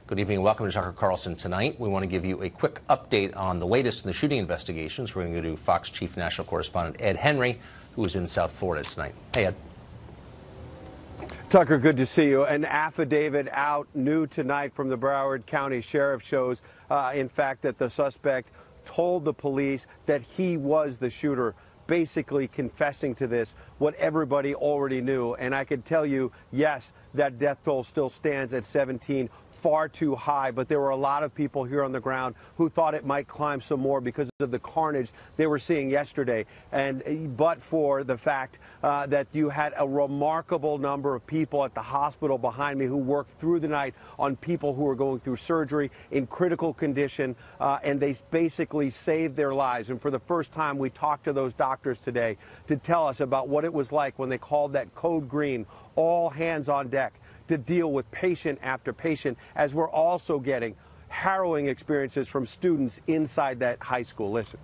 Good evening and welcome to Tucker Carlson Tonight. We want to give you a quick update on the latest in the shooting investigations. We're going to go to Fox Chief National Correspondent Ed Henry, who is in South Florida tonight. Hey, Ed. Tucker, good to see you. An affidavit out new tonight from the Broward County Sheriff shows, in fact, that the suspect told the police that he was the shooter, basically confessing to this, what everybody already knew. And I can tell you, yes, that death toll still stands at 17, far too high. But there were a lot of people here on the ground who thought it might climb some more because of the carnage they were seeing yesterday. But for the fact that you had a remarkable number of people at the hospital behind me who worked through the night on people who were going through surgery in critical condition, and they basically saved their lives. And for the first time, we talked to those doctors today to tell us about what it was like when they called that code green, all hands on deck, to deal with patient after patient, as we're also getting harrowing experiences from students inside that high school. Listen.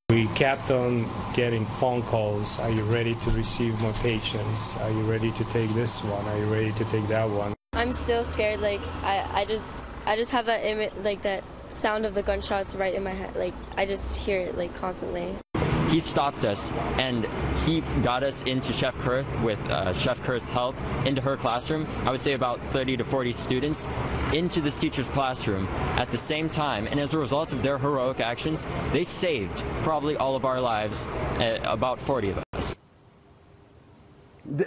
We kept on getting phone calls. Are you ready to receive more patients? Are you ready to take this one? Are you ready to take that one? I'm still scared. Like I just have that image, like that sound of the gunshots right in my head. Like I just hear it like constantly. He stopped us, and he got us into Chef Kurth with Chef Kurth's help into her classroom. I would say about 30 to 40 students into this teacher's classroom at the same time. And as a result of their heroic actions, they saved probably all of our lives, about 40 of us.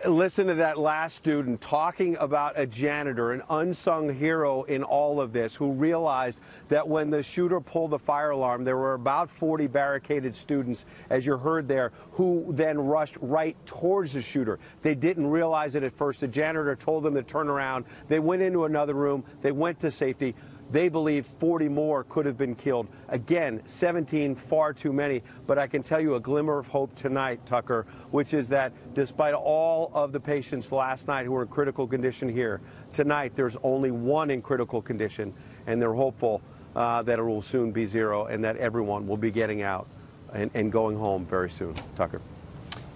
Listen to that last student talking about a janitor, an unsung hero in all of this, who realized that when the shooter pulled the fire alarm, there were about 40 barricaded students, as you heard there, who then rushed right towards the shooter. They didn't realize it at first. The janitor told them to turn around. They went into another room. They went to safety. They believe 40 more could have been killed. Again, 17, far too many. But I can tell you a glimmer of hope tonight, Tucker, which is that despite all of the patients last night who were in critical condition here, tonight there's only one in critical condition, and they're hopeful that it will soon be zero and that everyone will be getting out and going home very soon. Tucker.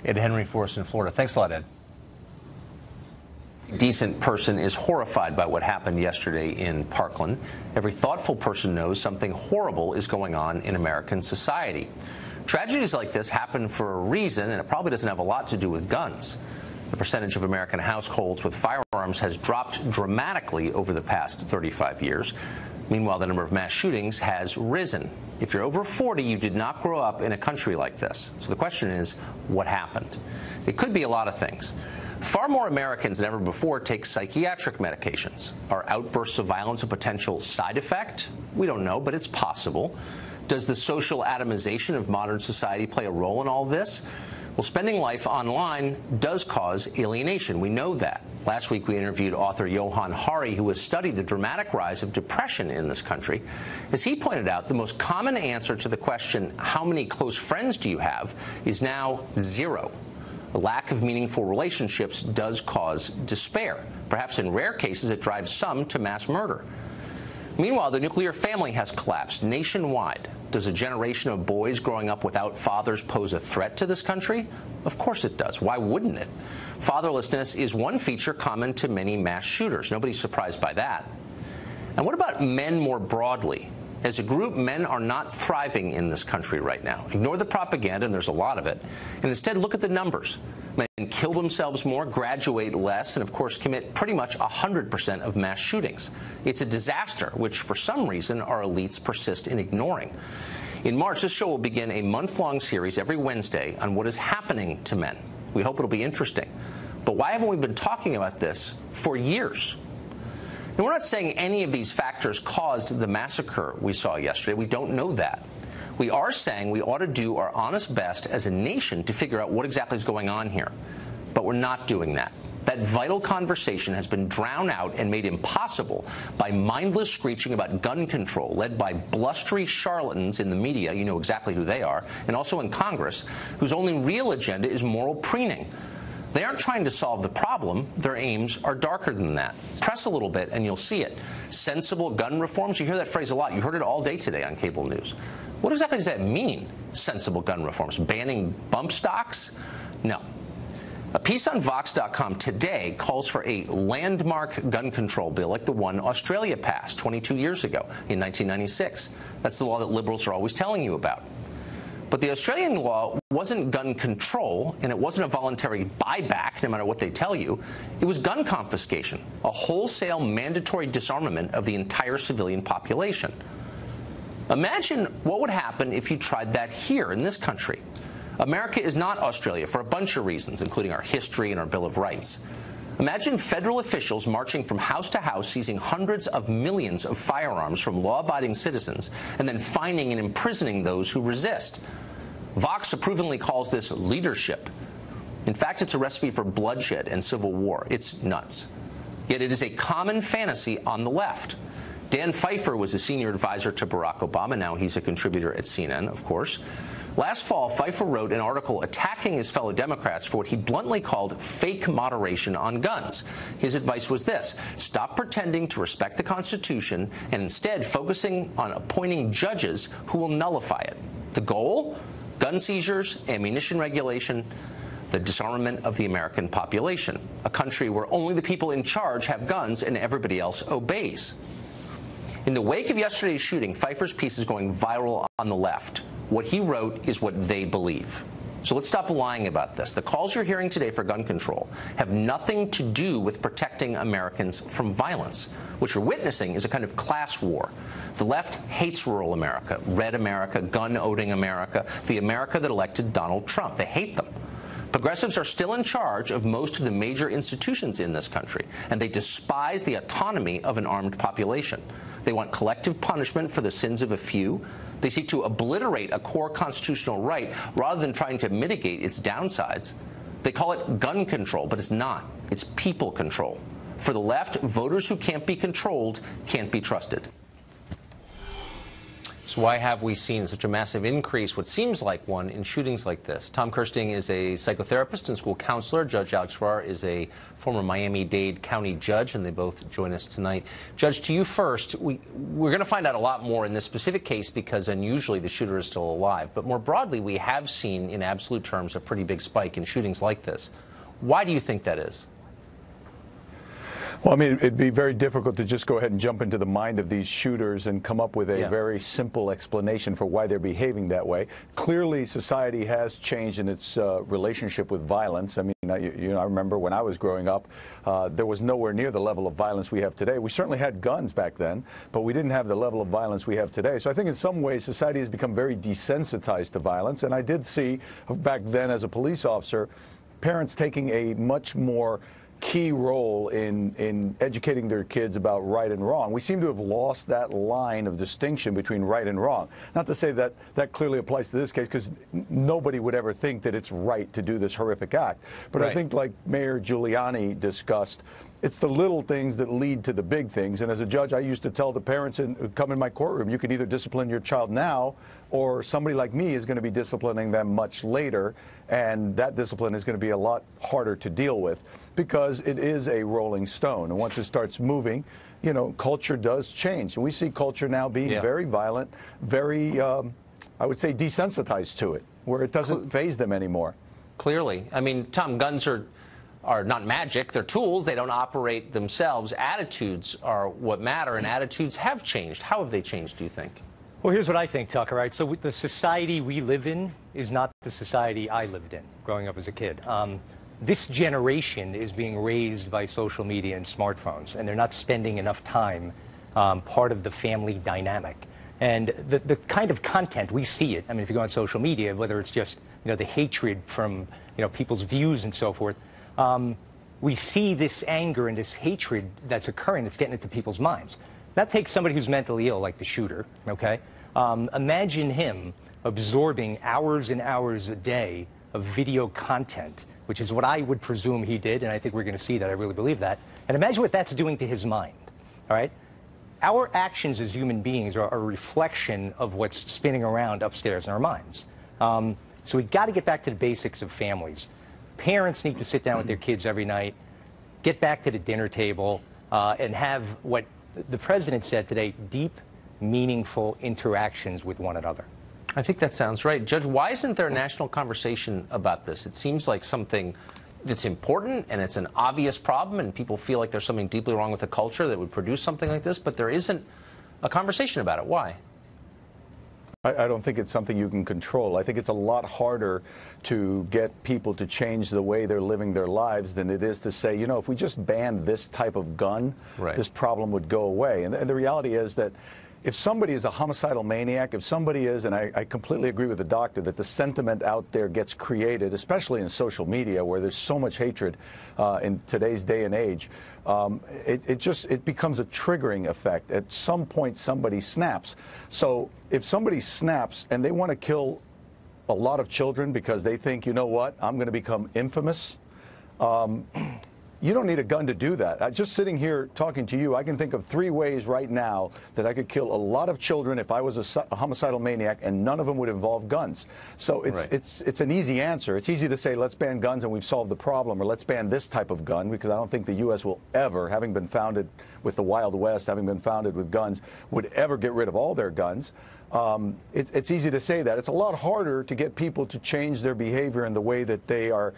Ed Henry for us in Florida. Thanks a lot, Ed. Decent person is horrified by what happened yesterday in Parkland. Every thoughtful person knows something horrible is going on in American society. Tragedies like this happen for a reason, and it probably doesn't have a lot to do with guns. The percentage of American households with firearms has dropped dramatically over the past 35 years. Meanwhile, the number of mass shootings has risen. If you're over 40, you did not grow up in a country like this. So the question is, what happened? It could be a lot of things. Far more Americans than ever before take psychiatric medications. Are outbursts of violence a potential side effect? We don't know, but it's possible. Does the social atomization of modern society play a role in all this? Well, spending life online does cause alienation. We know that. Last week, we interviewed author Johan Hari, who has studied the dramatic rise of depression in this country. As he pointed out, the most common answer to the question, how many close friends do you have, is now zero. The lack of meaningful relationships does cause despair. Perhaps in rare cases, it drives some to mass murder. Meanwhile, the nuclear family has collapsed nationwide. Does a generation of boys growing up without fathers pose a threat to this country? Of course it does. Why wouldn't it? Fatherlessness is one feature common to many mass shooters. Nobody's surprised by that. And what about men more broadly? As a group, men are not thriving in this country right now. Ignore the propaganda, and there's a lot of it, and instead look at the numbers. Men kill themselves more, graduate less, and of course commit pretty much 100% of mass shootings. It's a disaster, which for some reason our elites persist in ignoring. In March, this show will begin a month-long series every Wednesday on what is happening to men. We hope it'll be interesting. But why haven't we been talking about this for years? Now, we're not saying any of these factors caused the massacre we saw yesterday. We don't know that. We are saying we ought to do our honest best as a nation to figure out what exactly is going on here. But we're not doing that. That vital conversation has been drowned out and made impossible by mindless screeching about gun control, led by blustery charlatans in the media, you know exactly who they are, and also in Congress, whose only real agenda is moral preening. They aren't trying to solve the problem. Their aims are darker than that. Press a little bit and you'll see it. Sensible gun reforms, you hear that phrase a lot. You heard it all day today on cable news. What exactly does that mean, sensible gun reforms? Banning bump stocks? No. A piece on Vox.com today calls for a landmark gun control bill like the one Australia passed 22 years ago in 1996. That's the law that liberals are always telling you about. But the Australian law wasn't gun control, and it wasn't a voluntary buyback, no matter what they tell you. It was gun confiscation, a wholesale mandatory disarmament of the entire civilian population. Imagine what would happen if you tried that here in this country. America is not Australia for a bunch of reasons, including our history and our Bill of Rights. Imagine federal officials marching from house to house, seizing hundreds of millions of firearms from law-abiding citizens, and then fining and imprisoning those who resist. Vox approvingly calls this leadership. In fact, it's a recipe for bloodshed and civil war. It's nuts. Yet it is a common fantasy on the left. Dan Pfeiffer was a senior advisor to Barack Obama. Now he's a contributor at CNN, of course. Last fall, Pfeiffer wrote an article attacking his fellow Democrats for what he bluntly called fake moderation on guns. His advice was this: stop pretending to respect the Constitution and instead focusing on appointing judges who will nullify it. The goal? Gun seizures, ammunition regulation, the disarmament of the American population, a country where only the people in charge have guns and everybody else obeys. In the wake of yesterday's shooting, Pfeiffer's piece is going viral on the left. What he wrote is what they believe. So let's stop lying about this. The calls you're hearing today for gun control have nothing to do with protecting Americans from violence. What you're witnessing is a kind of class war. The left hates rural America, red America, gun-owning America, the America that elected Donald Trump. They hate them. Progressives are still in charge of most of the major institutions in this country, and they despise the autonomy of an armed population. They want collective punishment for the sins of a few. They seek to obliterate a core constitutional right rather than trying to mitigate its downsides. They call it gun control, but it's not. It's people control. For the left, voters who can't be controlled can't be trusted. So why have we seen such a massive increase, what seems like one, in shootings like this? Tom Kirsting is a psychotherapist and school counselor. Judge Alex Farrar is a former Miami-Dade County judge, and they both join us tonight. Judge, to you first. We're going to find out a lot more in this specific case because unusually the shooter is still alive. But more broadly, we have seen, in absolute terms, a pretty big spike in shootings like this. Why do you think that is? Well, I mean, it'd be very difficult to just go ahead and jump into the mind of these shooters and come up with a very simple explanation for why they're behaving that way. Clearly, society has changed in its relationship with violence. I mean, I remember when I was growing up, there was nowhere near the level of violence we have today. We certainly had guns back then, but we didn't have the level of violence we have today. So I think in some ways, society has become very desensitized to violence. And I did see back then as a police officer, parents taking a much more key role in educating their kids about right and wrong. We seem to have lost that line of distinction between right and wrong. Not to say that that clearly applies to this case, because nobody would ever think that it's right to do this horrific act. But I think, like Mayor Giuliani discussed, it's the little things that lead to the big things. And as a judge, I used to tell the parents who come in my courtroom, you can either discipline your child now, or somebody like me is going to be disciplining them much later. And that discipline is going to be a lot harder to deal with because it is a rolling stone. And once it starts moving, you know, culture does change. And we see culture now being very violent, very, I would say, desensitized to it, where it doesn't faze them anymore. Clearly. I mean, Tom, guns are not magic. They're tools. They don't operate themselves. Attitudes are what matter, and attitudes have changed. How have they changed, do you think? Well, here's what I think, Tucker, right? So the society we live in is not the society I lived in growing up as a kid. This generation is being raised by social media and smartphones, and they're not spending enough time part of the family dynamic. And the kind of content, we see it. I mean, if you go on social media, whether it's just, you know, the hatred from, you know, people's views and so forth, we see this anger and this hatred that's occurring that's getting into people's minds. That takes somebody who's mentally ill, like the shooter, okay? Imagine him absorbing hours and hours a day of video content, which is what I would presume he did, and I think we're going to see that. I really believe that. And imagine what that's doing to his mind, all right? Our actions as human beings are a reflection of what's spinning around upstairs in our minds. So we've got to get back to the basics of families. Parents need to sit down with their kids every night, get back to the dinner table, and have what the president said today, deep, meaningful interactions with one another. I think that sounds right. Judge, why isn't there a national conversation about this? It seems like something that's important and it's an obvious problem and people feel like there's something deeply wrong with the culture that would produce something like this, but there isn't a conversation about it. Why? I don't think it's something you can control. I think it's a lot harder to get people to change the way they're living their lives than it is to say, you know, if we just banned this type of gun, this problem would go away. And the reality is that if somebody is a homicidal maniac, if somebody is, and I completely agree with the doctor, that the sentiment out there gets created, especially in social media where there's so much hatred in today's day and age, it becomes a triggering effect. At some point, somebody snaps. So if somebody snaps and they want to kill a lot of children because they think, you know what, I'm going to become infamous, you don't need a gun to do that. Just sitting here talking to you, I can think of 3 ways right now that I could kill a lot of children if I was a homicidal maniac, and none of them would involve guns. So it's an easy answer. It's easy to say, let's ban guns and we've solved the problem, or let's ban this type of gun, because I don't think the U.S. will ever, having been founded with the Wild West, having been founded with guns, would ever get rid of all their guns. It's easy to say that. It's a lot harder to get people to change their behavior in the way that they are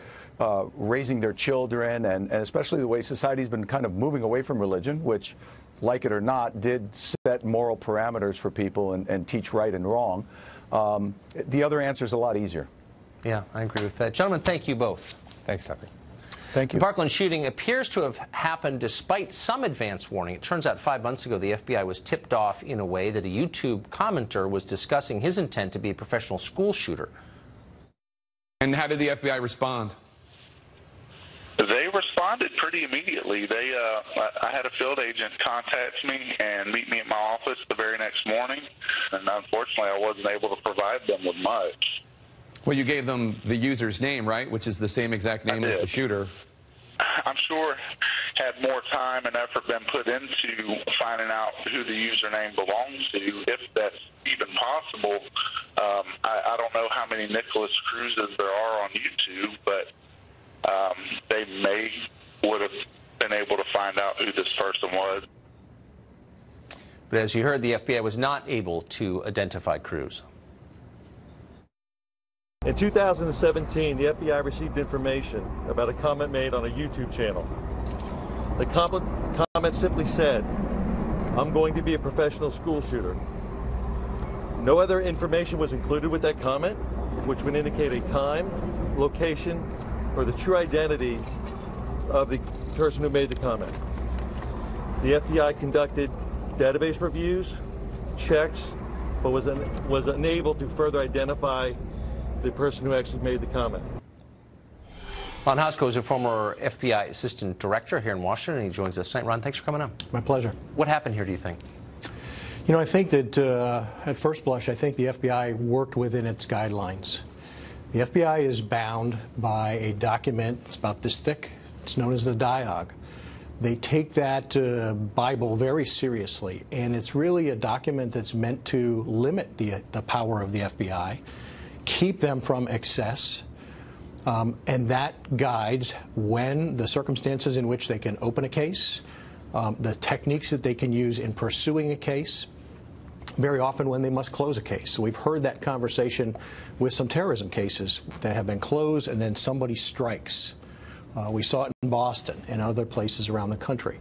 raising their children, and especially the way society's been kind of moving away from religion, which, like it or not, did set moral parameters for people and teach right and wrong. The other answer is a lot easier. Yeah, I agree with that. Gentlemen, thank you both. Thanks, Tucker. Thank you. The Parkland shooting appears to have happened despite some advance warning. It turns out 5 months ago, the FBI was tipped off in a way that a YouTube commenter was discussing his intent to be a professional school shooter. And how did the FBI respond? They responded pretty immediately. I had a field agent contact me and meet me at my office the very next morning, and unfortunately I wasn't able to provide them with much. Well, you gave them the user's name, right, which is the same exact name as the shooter. I'm sure had more time and effort been put into finding out who the username belongs to, if that's even possible. I don't know how many Nicholas Cruzes there are on YouTube, but they would have been able to find out who this person was. But as you heard, the FBI was not able to identify Cruz. In 2017, the FBI received information about a comment made on a YouTube channel. The comment simply said, "I'm going to be a professional school shooter." No other information was included with that comment, which would indicate a time, location, or the true identity of the person who made the comment. The FBI conducted database reviews, checks, but was unable to further identify the person who actually made the comment. Ron Hosko is a former FBI assistant director here in Washington, and he joins us tonight. Ron, thanks for coming on. My pleasure. What happened here, do you think? You know, I think that at first blush, I think the FBI worked within its guidelines. The FBI is bound by a document. It's about this thick. It's known as the Dialogue. They take that Bible very seriously, and it's really a document that's meant to limit the power of the FBI, keep them from excess, and that guides when the circumstances in which they can open a case, the techniques that they can use in pursuing a case, very often when they must close a case. So we've heard that conversation with some terrorism cases that have been closed and then somebody strikes. We saw it in Boston and other places around the country.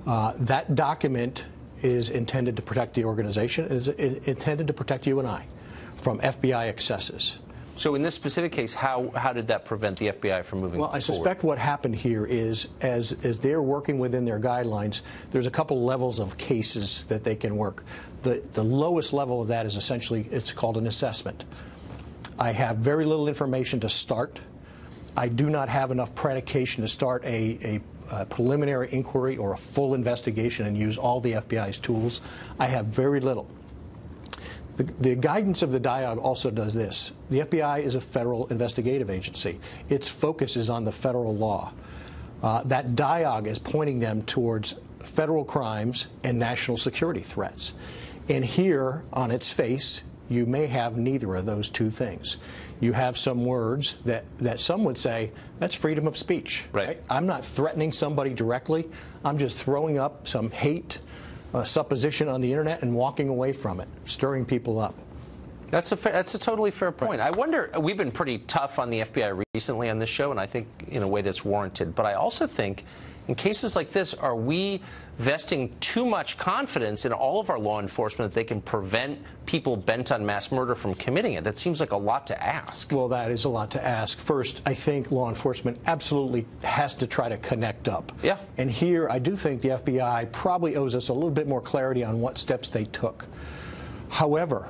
That document is intended to protect the organization. It is intended to protect you and I from FBI excesses. So in this specific case, how did that prevent the FBI from moving forward? Well, I suspect what happened here is, as they're working within their guidelines, there's a couple levels of cases that they can work. The lowest level of that is essentially, it's called an assessment. I have very little information to start. I do not have enough predication to start a preliminary inquiry or a full investigation and use all the FBI's tools. I have very little. The guidance of the Dialogue also does this. The FBI is a federal investigative agency. Its focus is on the federal law. That Dialogue is pointing them towards federal crimes and national security threats. And here, on its face, you may have neither of those two things. You have some words that some would say, that's freedom of speech. Right? I'm not threatening somebody directly. I'm just throwing up some hate supposition on the internet and walking away from it, stirring people up. That's a totally fair point. I wonder, we've been pretty tough on the FBI recently on this show, and I think in a way that's warranted. But I also think in cases like this, are we vesting too much confidence in all of our law enforcement that they can prevent people bent on mass murder from committing it? That seems like a lot to ask. Well, that is a lot to ask. First, I think law enforcement absolutely has to try to connect up. Yeah. And here, I do think the FBI probably owes us a little bit more clarity on what steps they took. However,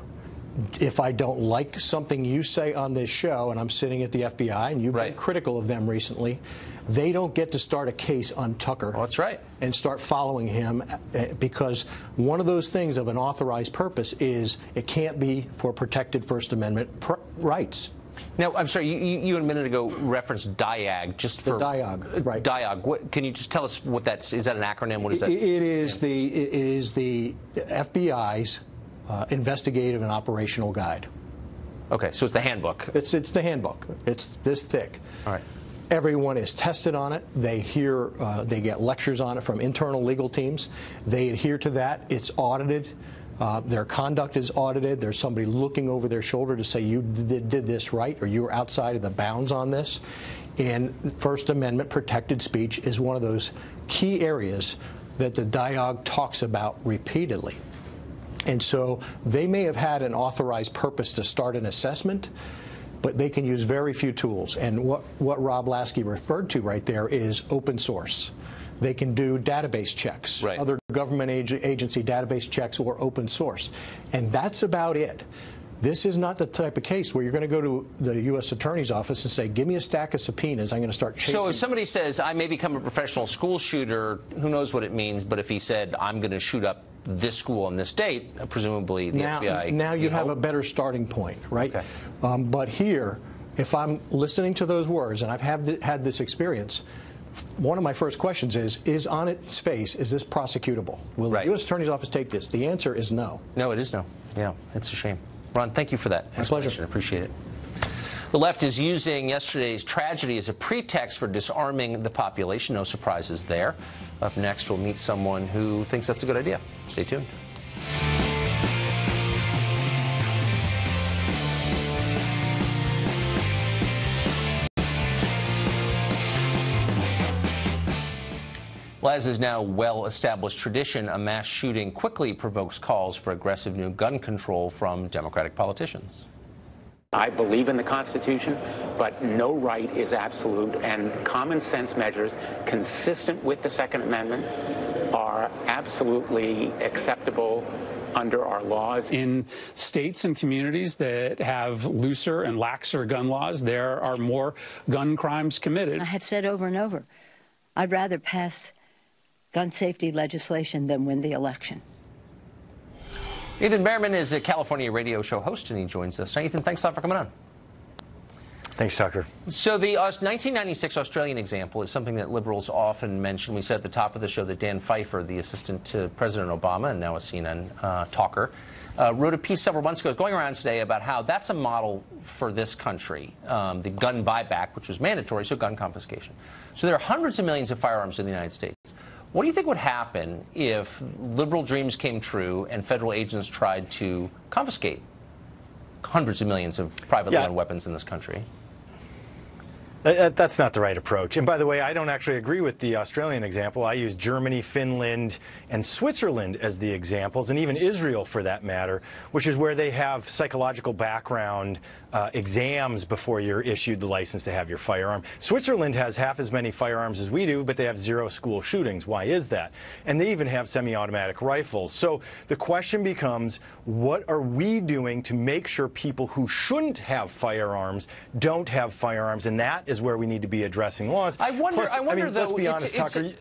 if I don't like something you say on this show, and I'm sitting at the FBI, and you've been critical of them recently, they don't get to start a case on Tucker. Well, that's right. And start following him, because one of those things of an authorized purpose is it can't be for protected First Amendment rights. Now, I'm sorry, you a minute ago referenced DIAG, just for... The DIAG, right. DIAG. Can you just tell us what that's... Is that an acronym? What is that? It is the FBI's investigative and operational guide. Okay, so it's the handbook. It's the handbook. It's this thick. All right. Everyone is tested on it. They hear, they get lectures on it from internal legal teams. They adhere to that. It's audited. Their conduct is audited. There's somebody looking over their shoulder to say you did this right, or you were outside of the bounds on this. And First Amendment protected speech is one of those key areas that the DIAG talks about repeatedly. And so they may have had an authorized purpose to start an assessment, but they can use very few tools. And what Rob Lasky referred to right there is open source. They can do database checks, other government agency database checks, or open source. And that's about it. This is not the type of case where you're going to go to the U.S. Attorney's Office and say, give me a stack of subpoenas, I'm going to start chasing. So if somebody says, I may become a professional school shooter, who knows what it means, but if he said, I'm going to shoot up this school on this date, presumably the FBI... Now you have a better starting point, right? Okay. But here, if I'm listening to those words, and I've had this experience, one of my first questions is on its face, is this prosecutable? Will the U.S. Attorney's Office take this? The answer is no. No, it is no. Yeah, it's a shame. Ron, thank you for that. My pleasure. I appreciate it. The left is using yesterday's tragedy as a pretext for disarming the population. No surprises there. Up next, we'll meet someone who thinks that's a good idea. Stay tuned. Well, as is now well-established tradition, a mass shooting quickly provokes calls for aggressive new gun control from Democratic politicians. I believe in the Constitution, but no right is absolute, and common sense measures consistent with the Second Amendment are absolutely acceptable under our laws. In states and communities that have looser and laxer gun laws, there are more gun crimes committed. I have said over and over, I'd rather pass gun safety legislation than win the election. Ethan Behrman is a California radio show host, and he joins us. Now, Ethan, thanks a lot for coming on. Thanks, Tucker. So the 1996 Australian example is something that liberals often mention. We said at the top of the show that Dan Pfeiffer, the assistant to President Obama and now a CNN talker, wrote a piece several months ago going around today about how that's a model for this country, the gun buyback, which was mandatory, so gun confiscation. So there are hundreds of millions of firearms in the United States. What do you think would happen if liberal dreams came true and federal agents tried to confiscate hundreds of millions of privately owned weapons in this country? That's not the right approach. And by the way, I don't actually agree with the Australian example. I use Germany, Finland, and Switzerland as the examples, and even Israel for that matter, which is where they have psychological background exams before you're issued the license to have your firearm. Switzerland has half as many firearms as we do, but they have 0 school shootings. Why is that? And they even have semi-automatic rifles. So the question becomes, what are we doing to make sure people who shouldn't have firearms don't have firearms? And that is where we need to be addressing laws. I wonder though, let's be honest, Tucker.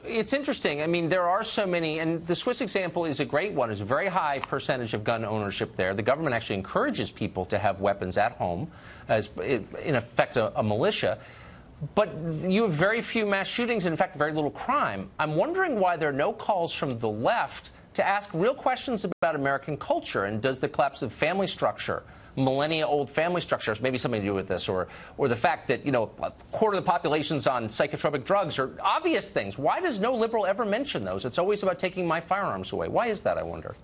It's interesting. I mean, there are so many, and the Swiss example is a great one. It's a very high percentage of gun ownership there. The government actually encourages people to have weapons at home, as in effect a militia. But you have very few mass shootings, and in fact, very little crime. I'm wondering why there are no calls from the left to ask real questions about American culture, and does the collapse of family structure, millennia-old family structures, maybe something to do with this, or the fact that, you know, a quarter of the population's on psychotropic drugs, or obvious things. Why does no liberal ever mention those? It's always about taking my firearms away. Why is that, I wonder?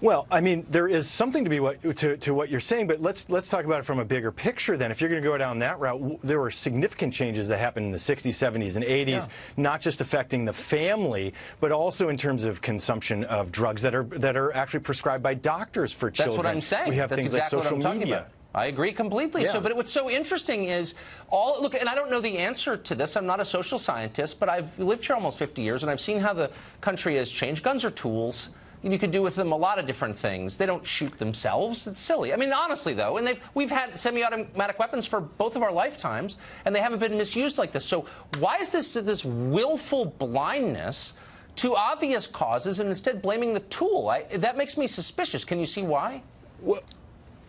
Well, I mean, there is something to be to what you're saying, but let's talk about it from a bigger picture then. If you're going to go down that route, there were significant changes that happened in the 60s, 70s, and 80s, not just affecting the family, but also in terms of consumption of drugs that are actually prescribed by doctors for children. That's what I'm saying. We have That's things exactly like social what I'm media. talking about. I agree completely. Yeah. So, but what's so interesting is look, and I don't know the answer to this. I'm not a social scientist, but I've lived here almost 50 years, and I've seen how the country has changed. Guns are tools. You can do with them a lot of different things. They don't shoot themselves. It's silly. I mean, honestly, though, and we've had semi-automatic weapons for both of our lifetimes, and they haven't been misused like this. So why is this willful blindness to obvious causes and instead blaming the tool? That makes me suspicious. Can you see why?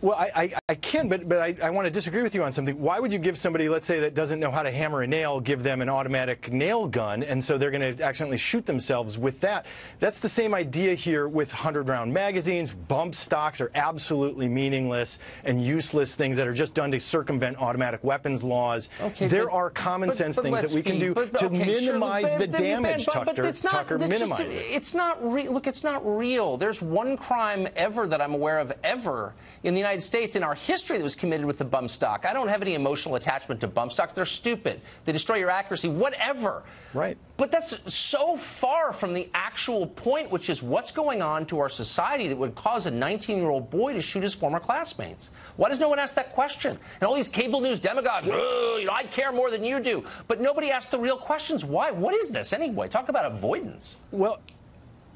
Well, I can, but I want to disagree with you on something. Why would you give somebody, let's say, that doesn't know how to hammer a nail, give them an automatic nail gun, and so they're going to accidentally shoot themselves with that? That's the same idea here with 100-round magazines. Bump stocks are absolutely meaningless and useless things that are just done to circumvent automatic weapons laws. Okay, there are common sense things that we can do to minimize the damage, Tucker. Minimize it. It's not real. Look, it's not real. There's one crime ever that I'm aware of ever in the United States in our history that was committed with the bump stock. I don't have any emotional attachment to bump stocks. They're stupid. They destroy your accuracy, whatever. Right. But that's so far from the actual point, which is what's going on to our society that would cause a 19-year-old boy to shoot his former classmates. Why does no one ask that question? And all these cable news demagogues, I care more than you do. But nobody asks the real questions. Why? What is this anyway? Talk about avoidance. Well,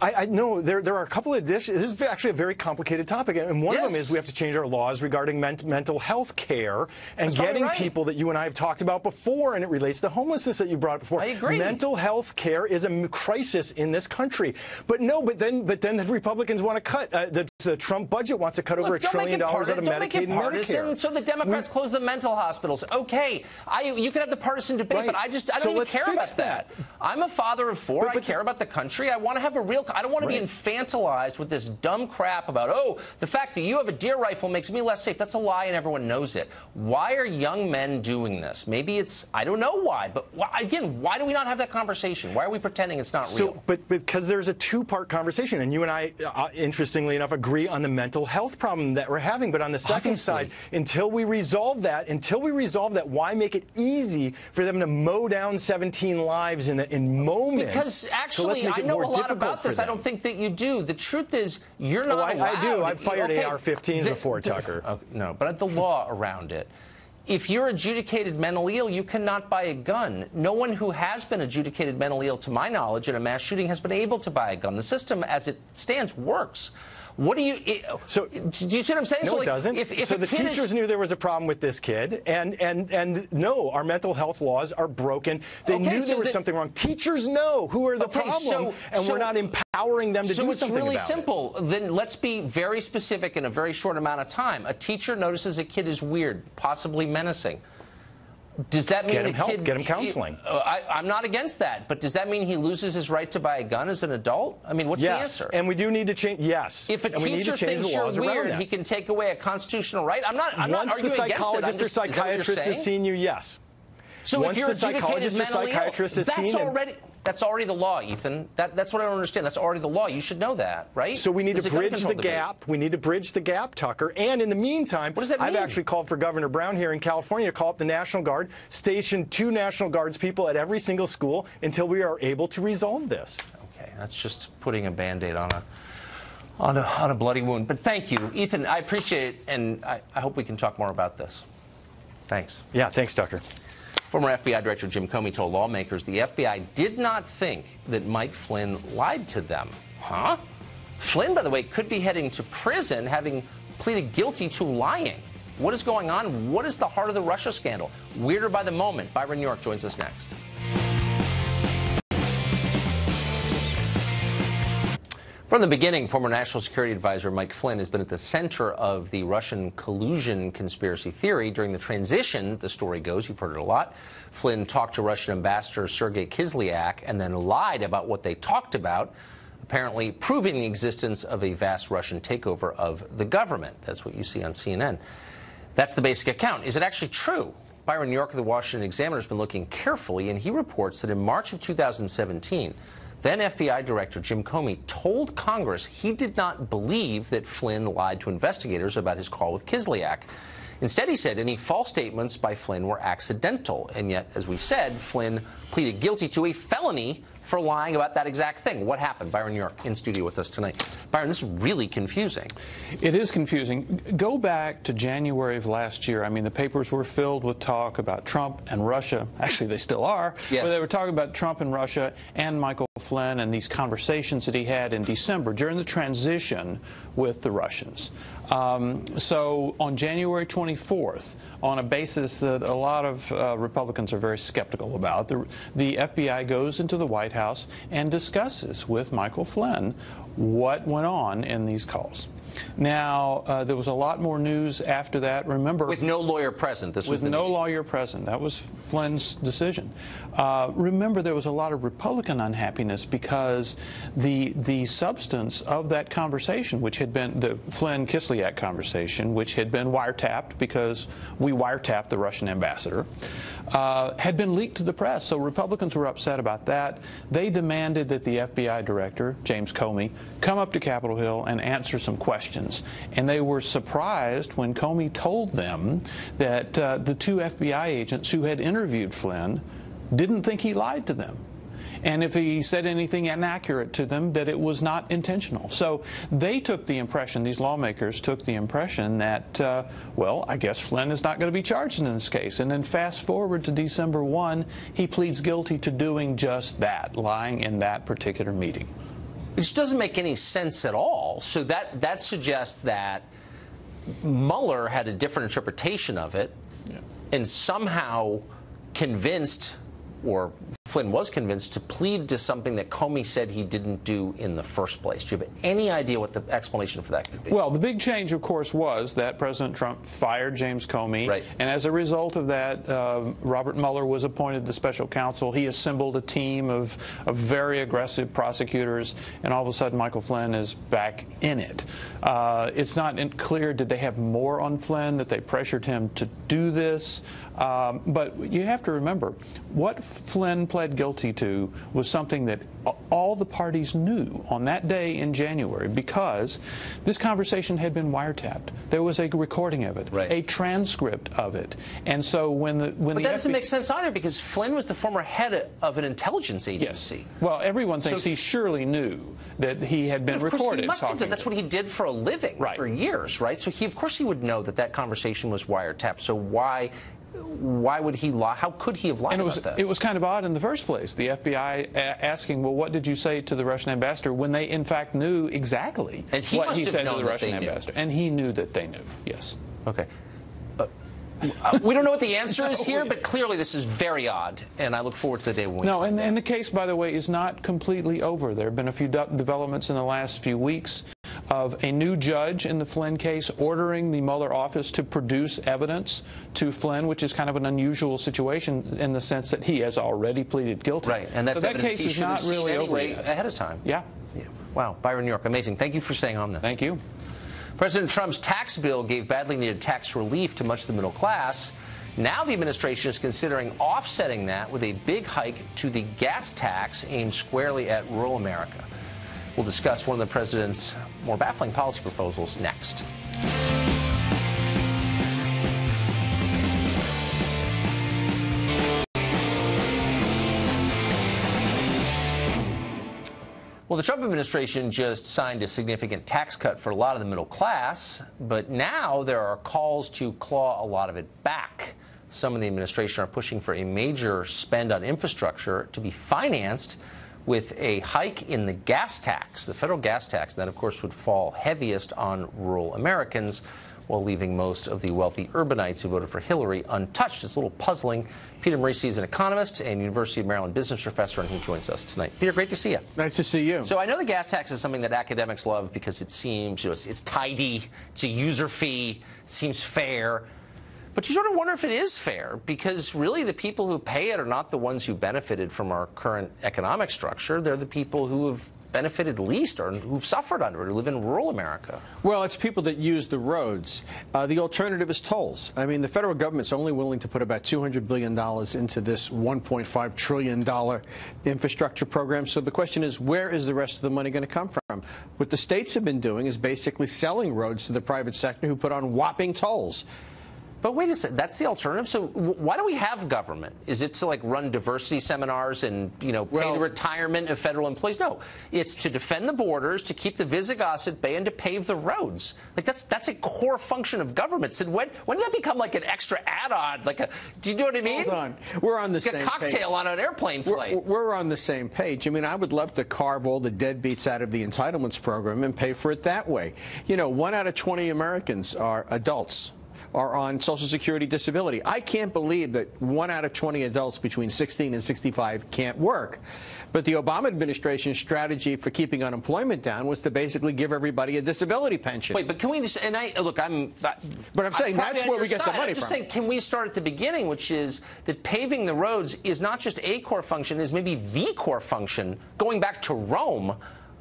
I know there are a couple of issues. This is actually a very complicated topic, and one of them is we have to change our laws regarding mental health care and getting people that you and I have talked about before, and it relates to homelessness that you brought up before. I agree. Mental health care is a crisis in this country. But then the Republicans want to cut. The Trump budget wants to cut over $1 trillion out of Medicaid and Medicare. So the Democrats close the mental hospitals. Okay, you can have the partisan debate, but I don't even care about that. I'm a father of 4. I care about the country. I want to have a real. I don't want to be infantilized with this dumb crap about, the fact that you have a deer rifle makes me less safe. That's a lie, and everyone knows it. Why are young men doing this? Maybe it's, I don't know why, but again, why do we not have that conversation? Why are we pretending it's not real? But because there's a two-part conversation, and you and I, interestingly enough, agree on the mental health problem that we're having. But on the second side, until we resolve that, why make it easy for them to mow down 17 lives in moments? Because actually, I know a lot about this. I don't think that you do. The truth is, you're not allowed. I do. I've fired AR-15s before, Tucker. No, but the law around it. If you're adjudicated mentally ill, you cannot buy a gun. No one who has been adjudicated mentally ill, to my knowledge, in a mass shooting has been able to buy a gun. The system, as it stands, works. What do you? do you see what I'm saying? No, it doesn't. So the teachers knew there was a problem with this kid, and no, our mental health laws are broken. They knew there was something wrong. Teachers know who are the problem, and we're not empowering them to do something about it. So it's really simple. Then let's be very specific in a very short amount of time. A teacher notices a kid is weird, possibly menacing. Does that mean get him counseling? I'm not against that, but does that mean he loses his right to buy a gun as an adult? I mean, what's the answer? And we do need to change. Yes. If a teacher thinks you're weird, he can take away a constitutional right. I'm not arguing against it. Once the psychologist or psychiatrist has seen you, yes. So if you're adjudicated mentally ill, that's already the law, Ethan. That's what I don't understand. That's already the law. You should know that, right? So we need to bridge the gap. We need to bridge the gap, Tucker. And in the meantime, what does that mean? I've actually called for Governor Brown here in California to call up the National Guard, station 2 National Guards people at every single school until we are able to resolve this. Okay, that's just putting a Band-Aid on a bloody wound. But thank you, Ethan. I appreciate it, and I hope we can talk more about this. Thanks. Yeah, thanks, Tucker. Former FBI Director Jim Comey told lawmakers the FBI did not think that Mike Flynn lied to them. Huh? Flynn, by the way, could be heading to prison having pleaded guilty to lying. What is going on? What is the heart of the Russia scandal? Weirder by the moment. Byron New York joins us next. From the beginning, former National Security Advisor Mike Flynn has been at the center of the Russian collusion conspiracy theory. During the transition, the story goes, you've heard it a lot, Flynn talked to Russian Ambassador Sergei Kislyak and then lied about what they talked about, apparently proving the existence of a vast Russian takeover of the government. That's what you see on CNN. That's the basic account. Is it actually true? Byron New York of the Washington Examiner has been looking carefully, and he reports that in March of 2017, Then FBI Director Jim Comey told Congress he did not believe that Flynn lied to investigators about his call with Kislyak. Instead, he said any false statements by Flynn were accidental. And yet, as we said, Flynn pleaded guilty to a felony for lying about that exact thing. What happened? Byron New York in studio with us tonight. Byron, this is really confusing. It is confusing. Go back to January of last year. I mean, the papers were filled with talk about Trump and Russia. Actually, they still are. Yes. But they were talking about Trump and Russia and Michael Flynn and these conversations that he had in December during the transition with the Russians. So on January 24th, on a basis that a lot of Republicans are very skeptical about, the FBI goes into the White House and discusses with Michael Flynn what went on in these calls. Now, there was a lot more news after that. Remember, with no lawyer present. This was with no lawyer present. That was Flynn's decision. Remember, there was a lot of Republican unhappiness because the substance of that conversation, which had been the Flynn-Kislyak conversation, which had been wiretapped because we wiretapped the Russian ambassador, had been leaked to the press. So Republicans were upset about that. They demanded that the FBI director, James Comey, come up to Capitol Hill and answer some questions. And they were surprised when Comey told them that the two FBI agents who had interviewed Flynn didn't think he lied to them. And if he said anything inaccurate to them, that it was not intentional. So they took the impression, these lawmakers took the impression that, well, I guess Flynn is not going to be charged in this case. And then fast forward to December 1, he pleads guilty to doing just that, lying in that particular meeting. Which doesn't make any sense at all. So that suggests that Mueller had a different interpretation of it and somehow convinced, or Flynn was convinced, to plead to something that Comey said he didn't do in the first place. Do you have any idea what the explanation for that could be? Well, the big change, of course, was that President Trump fired James Comey. Right. And as a result of that, Robert Mueller was appointed the special counsel. He assembled a team of very aggressive prosecutors, and all of a sudden Michael Flynn is back in it. It's not clear, did they have more on Flynn, that they pressured him to do this? But you have to remember, what Flynn pled guilty to was something that all the parties knew on that day in January, because this conversation had been wiretapped. There was a recording of it, a transcript of it. And so when the that doesn't make sense either, because Flynn was the former head of an intelligence agency. Yes. Well, everyone thinks he surely knew that he had been recorded. He must have done. That's what he did for a living for years, right? So of course he would know that that conversation was wiretapped. So why would he lie? How could he have lied about that? It was kind of odd in the first place. The FBI asking, well, what did you say to the Russian ambassador, when they in fact knew exactly what he said to the Russian ambassador. And he knew that they knew, yes. Okay. We don't know what the answer is here, but clearly this is very odd, and I look forward to the day when we No, and the case, by the way, is not completely over. There have been a few developments in the last few weeks of a new judge in the Flynn case ordering the Mueller office to produce evidence to Flynn, which is kind of an unusual situation in the sense that he has already pleaded guilty. Right, and that's so that evidence case he is should have not seen really anyway over yet. ahead of time. Yeah. Wow, Byron New York, amazing. Thank you for staying on this. Thank you. President Trump's tax bill gave badly needed tax relief to much of the middle class. Now the administration is considering offsetting that with a big hike to the gas tax aimed squarely at rural America. We'll discuss one of the president's more baffling policy proposals next. Well, the Trump administration just signed a significant tax cut for a lot of the middle class, but now there are calls to claw a lot of it back. Some in the administration are pushing for a major spend on infrastructure to be financed with a hike in the gas tax, the federal gas tax. That, of course, would fall heaviest on rural Americans, while leaving most of the wealthy urbanites who voted for Hillary untouched. It's a little puzzling. Peter Marisi is an economist and University of Maryland business professor, and he joins us tonight. Peter, great to see you. Nice to see you. So I know the gas tax is something that academics love because it seems, it's tidy, it's a user fee, it seems fair. But you sort of wonder if it is fair, because really the people who pay it are not the ones who benefited from our current economic structure. They're the people who have benefited least or who've suffered under it, who live in rural America? Well, it's people that use the roads. The alternative is tolls. I mean, the federal government's only willing to put about $200 billion into this $1.5 trillion infrastructure program. So the question is, where is the rest of the money going to come from? What the states have been doing is basically selling roads to the private sector who put on whopping tolls. But wait a second, that's the alternative? So why do we have government? Is it to, like, run diversity seminars and, pay the retirement of federal employees? No, it's to defend the borders, to keep the Visigoths at bay, and to pave the roads. Like, that's a core function of government. And when did that become, like, an extra add-on? Do you know what I mean? Hold on. We're on the same page. A cocktail on an airplane flight. We're on the same page. I mean, I would love to carve all the deadbeats out of the entitlements program and pay for it that way. 1 out of 20 Americans are adults. Are on Social Security disability. I can't believe that 1 out of 20 adults between 16 and 65 can't work. But the Obama administration's strategy for keeping unemployment down was to basically give everybody a disability pension. Wait, but can we just, but I'm saying that's where we get the money from. I'm just saying, can we start at the beginning, which is that paving the roads is not just a core function, is maybe the core function, going back to Rome,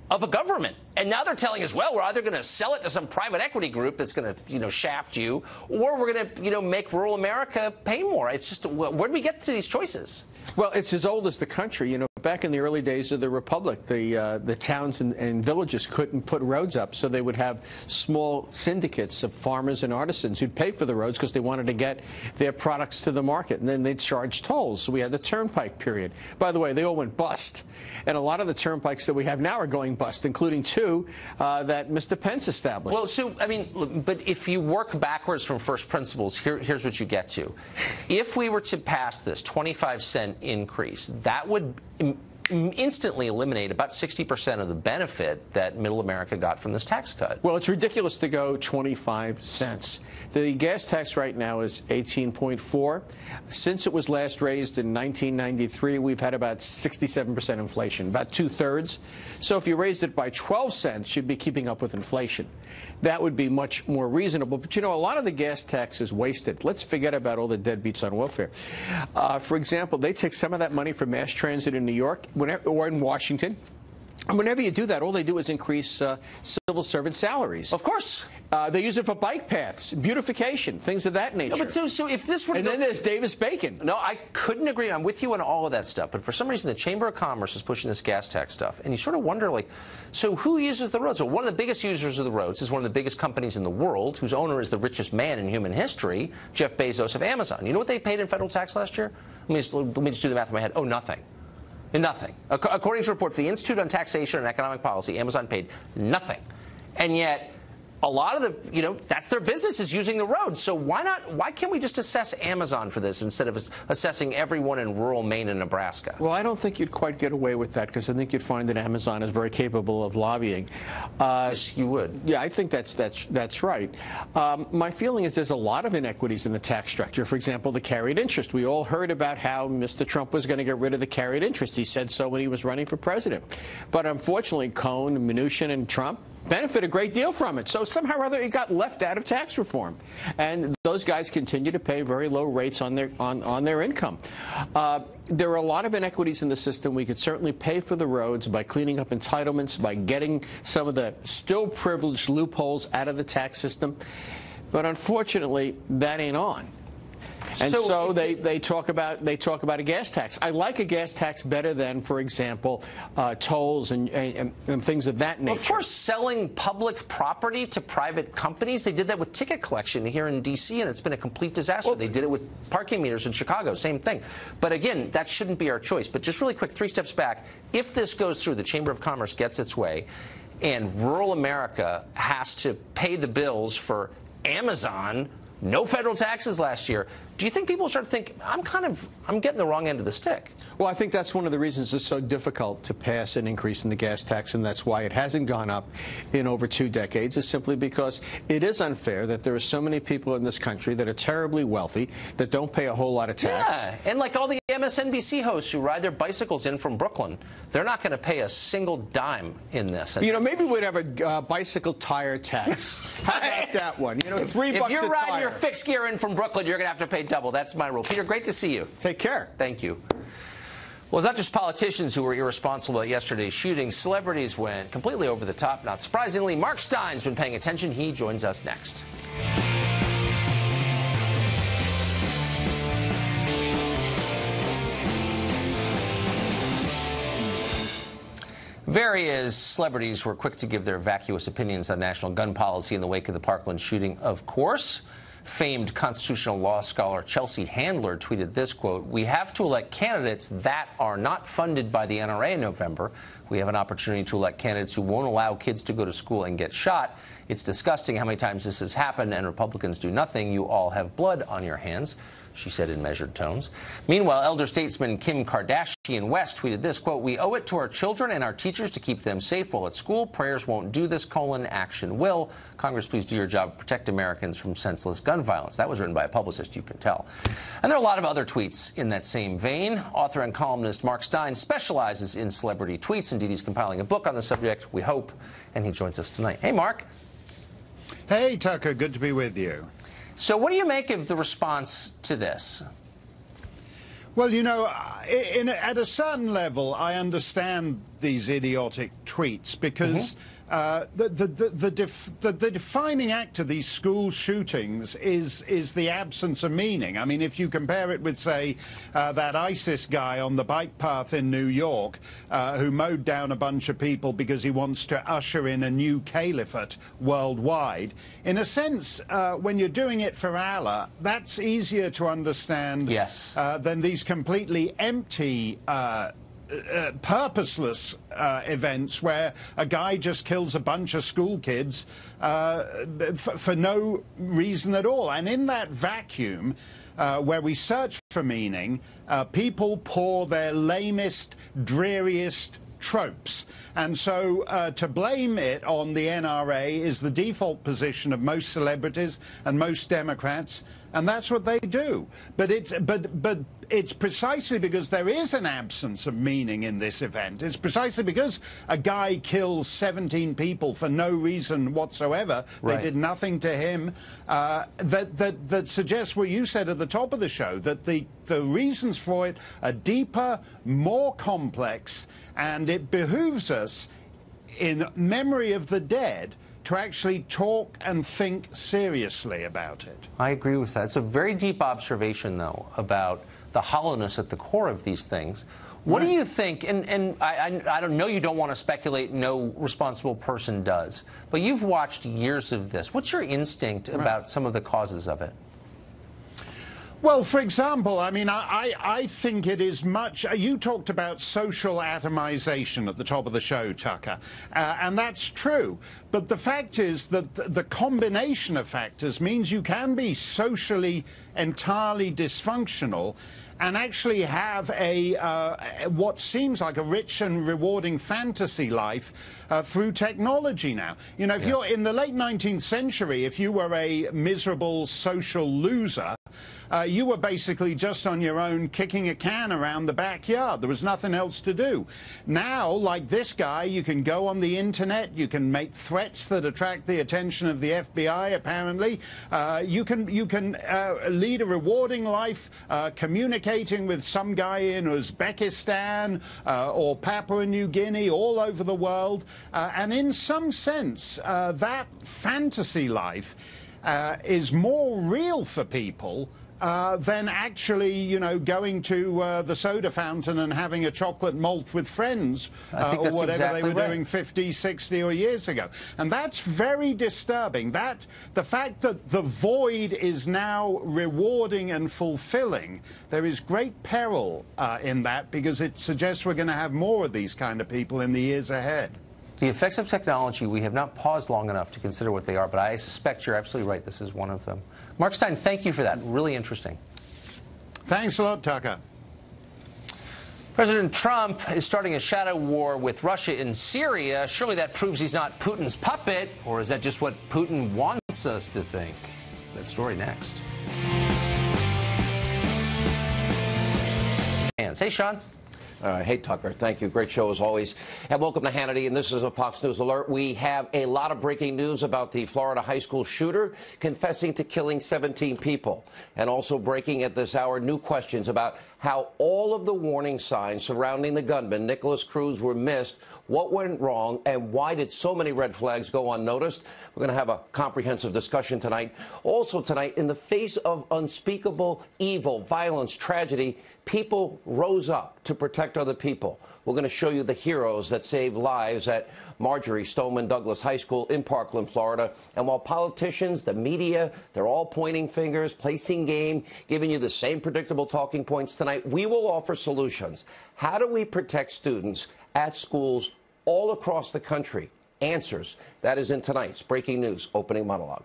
of a government. And now they're telling us, well, we're either going to sell it to some private equity group that's going to, shaft you, or we're going to, make rural America pay more. It's just, where do we get to these choices? Well, it's as old as the country. Back in the early days of the Republic, the towns and villages couldn't put roads up, so they would have small syndicates of farmers and artisans who'd pay for the roads because they wanted to get their products to the market, and then they'd charge tolls. So we had the turnpike period. By the way, they all went bust, and a lot of the turnpikes that we have now are going bust, including 2 that Mr. Pence established. Well, so, I mean, look, but if you work backwards from first principles, here's what you get to. If we were to pass this 25-cent increase, that would instantly eliminate about 60% of the benefit that middle America got from this tax cut. Well, it's ridiculous to go 25 cents. The gas tax right now is 18.4. Since it was last raised in 1993, we've had about 67% inflation, about 2/3. So if you raised it by 12 cents, you'd be keeping up with inflation. That would be much more reasonable. But, a lot of the gas tax is wasted. Let's forget about all the deadbeats on welfare. For example, they take some of that money for mass transit in New York or in Washington. And whenever you do that, all they do is increase civil servant salaries. Of course. They use it for bike paths, beautification, things of that nature. No, but so if this were... And then there's Davis-Bacon. No, I couldn't agree. I'm with you on all of that stuff. But for some reason, the Chamber of Commerce is pushing this gas tax stuff. And you sort of wonder, so who uses the roads? Well, one of the biggest users of the roads is one of the biggest companies in the world, whose owner is the richest man in human history, Jeff Bezos of Amazon. You know what they paid in federal tax last year? Let me just do the math in my head. Oh, nothing. Nothing. According to a report for the Institute on Taxation and Economic Policy, Amazon paid nothing. And yet, a lot of the, that's their business, is using the roads. So why can't we just assess Amazon for this instead of assessing everyone in rural Maine and Nebraska? Well, I don't think you'd quite get away with that, because I think you'd find that Amazon is very capable of lobbying. Yes, you would. Yeah, I think that's right. My feeling is there's a lot of inequities in the tax structure. For example, the carried interest. We all heard about how Mr. Trump was going to get rid of the carried interest. He said so when he was running for president. But unfortunately, Cohn, Mnuchin, and Trump benefit a great deal from it. So somehow or other it got left out of tax reform. And those guys continue to pay very low rates on their income. There are a lot of inequities in the system. We could certainly pay for the roads by cleaning up entitlements, by getting some of the still privileged loopholes out of the tax system. But unfortunately, that ain't on. And so they talk about a gas tax. I like a gas tax better than, for example, tolls and things of that nature. Well, of course, selling public property to private companies. They did that with ticket collection here in D.C., and it's been a complete disaster. Well, they did it with parking meters in Chicago. Same thing. But again, that shouldn't be our choice. But just really quick, 3 steps back. If this goes through, the Chamber of Commerce gets its way, and rural America has to pay the bills for Amazon, no federal taxes last year, do you think people start to think, I'm getting the wrong end of the stick? Well, I think that's one of the reasons it's so difficult to pass an increase in the gas tax, and that's why it hasn't gone up in over 2 decades, is simply because it is unfair that there are so many people in this country that are terribly wealthy that don't pay a whole lot of tax. Yeah, and like all the MSNBC hosts who ride their bicycles in from Brooklyn, they're not going to pay a single dime in this. Maybe we'd have a bicycle tire tax. How about that one? $3 if bucks you're a riding tire. your fixed gear in from Brooklyn, you're going to have to pay double. That's my rule. Peter, great to see you. Take care. Thank you. Well, it's not just politicians who were irresponsible at yesterday's shooting. Celebrities went completely over the top. Not surprisingly, Mark Stein's been paying attention. He joins us next. Various celebrities were quick to give their vacuous opinions on national gun policy in the wake of the Parkland shooting, of course. Famed constitutional law scholar Chelsea Handler tweeted this, quote, "We have to elect candidates that are not funded by the NRA in November. We have an opportunity to elect candidates who won't allow kids to go to school and get shot. It's disgusting how many times this has happened, and Republicans do nothing. You all have blood on your hands," she said in measured tones. Meanwhile, elder statesman Kim Kardashian West tweeted this, quote, "We owe it to our children and our teachers to keep them safe while at school. Prayers won't do this, action will. Congress, please do your job. Protect Americans from senseless gun violence." That was written by a publicist, you can tell. And there are a lot of other tweets in that same vein. Author and columnist Mark Stein specializes in celebrity tweets. Indeed, he's compiling a book on the subject, we hope, and he joins us tonight. Hey, Mark. Hey, Tucker. Good to be with you. So what do you make of the response to this? Well, you know, at a certain level, I understand these idiotic tweets because the defining act of these school shootings is the absence of meaning. I mean, if you compare it with, say, that ISIS guy on the bike path in New York who mowed down a bunch of people because he wants to usher in a new caliphate worldwide, in a sense, when you're doing it for Allah, that's easier to understand than these completely empty purposeless events where a guy just kills a bunch of school kids for no reason at all. And in that vacuum, where we search for meaning, people pour their lamest, dreariest tropes. And so to blame it on the NRA is the default position of most celebrities and most Democrats, and that's what they do. But it's precisely because there is an absence of meaning in this event. It's precisely because a guy kills 17 people for no reason whatsoever. They did nothing to him. That suggests what you said at the top of the show, that the reasons for it are deeper, more complex, and it behooves us, in memory of the dead, to actually talk and think seriously about it. I agree with that. It's a very deep observation, though, about the hollowness at the core of these things. What do you think, and I don't know, you don't want to speculate, no responsible person does, but you've watched years of this. What's your instinct about some of the causes of it? Well, for example, I mean, I think it is much... You talked about social atomization at the top of the show, Tucker, and that's true. But the fact is that the combination of factors means you can be socially entirely dysfunctional and actually have what seems like a rich and rewarding fantasy life through technology now. You know, if you're in the late 19th century, if you were a miserable social loser, you were basically just on your own kicking a can around the backyard. There was nothing else to do. Now, like this guy, you can go on the internet, you can make threats that attract the attention of the FBI, apparently. You can lead a rewarding life, communicating with some guy in Uzbekistan or Papua New Guinea, all over the world. And in some sense, that fantasy life is more real for people than actually, you know, going to the soda fountain and having a chocolate malt with friends or whatever they were doing 50, 60 or years ago. And that's very disturbing. The fact that the void is now rewarding and fulfilling, there is great peril in that, because it suggests we're going to have more of these kind of people in the years ahead. The effects of technology, we have not paused long enough to consider what they are, but I suspect you're absolutely right. This is one of them. Mark Stein, thank you for that. Really interesting. Thanks a lot, Tucker. President Trump is starting a shadow war with Russia in Syria. Surely that proves he's not Putin's puppet, or is that just what Putin wants us to think? That story next. Hey, Sean. Hey, Tucker. Thank you. Great show as always. And welcome to Hannity. And this is a Fox News Alert. We have a lot of breaking news about the Florida high school shooter confessing to killing 17 people. And also breaking at this hour, new questions about how all of the warning signs surrounding the gunman, Nicholas Cruz, were missed, what went wrong, and why did so many red flags go unnoticed. We're going to have a comprehensive discussion tonight. Also tonight, in the face of unspeakable evil, violence, tragedy, people rose up to protect other people. We're going to show you the heroes that saved lives at Marjorie Stoneman Douglas High School in Parkland, Florida. And while politicians, the media, they're all pointing fingers, placing game, giving you the same predictable talking points tonight, we will offer solutions. How do we protect students at schools all across the country? Answers. That is in tonight's Breaking News opening monologue.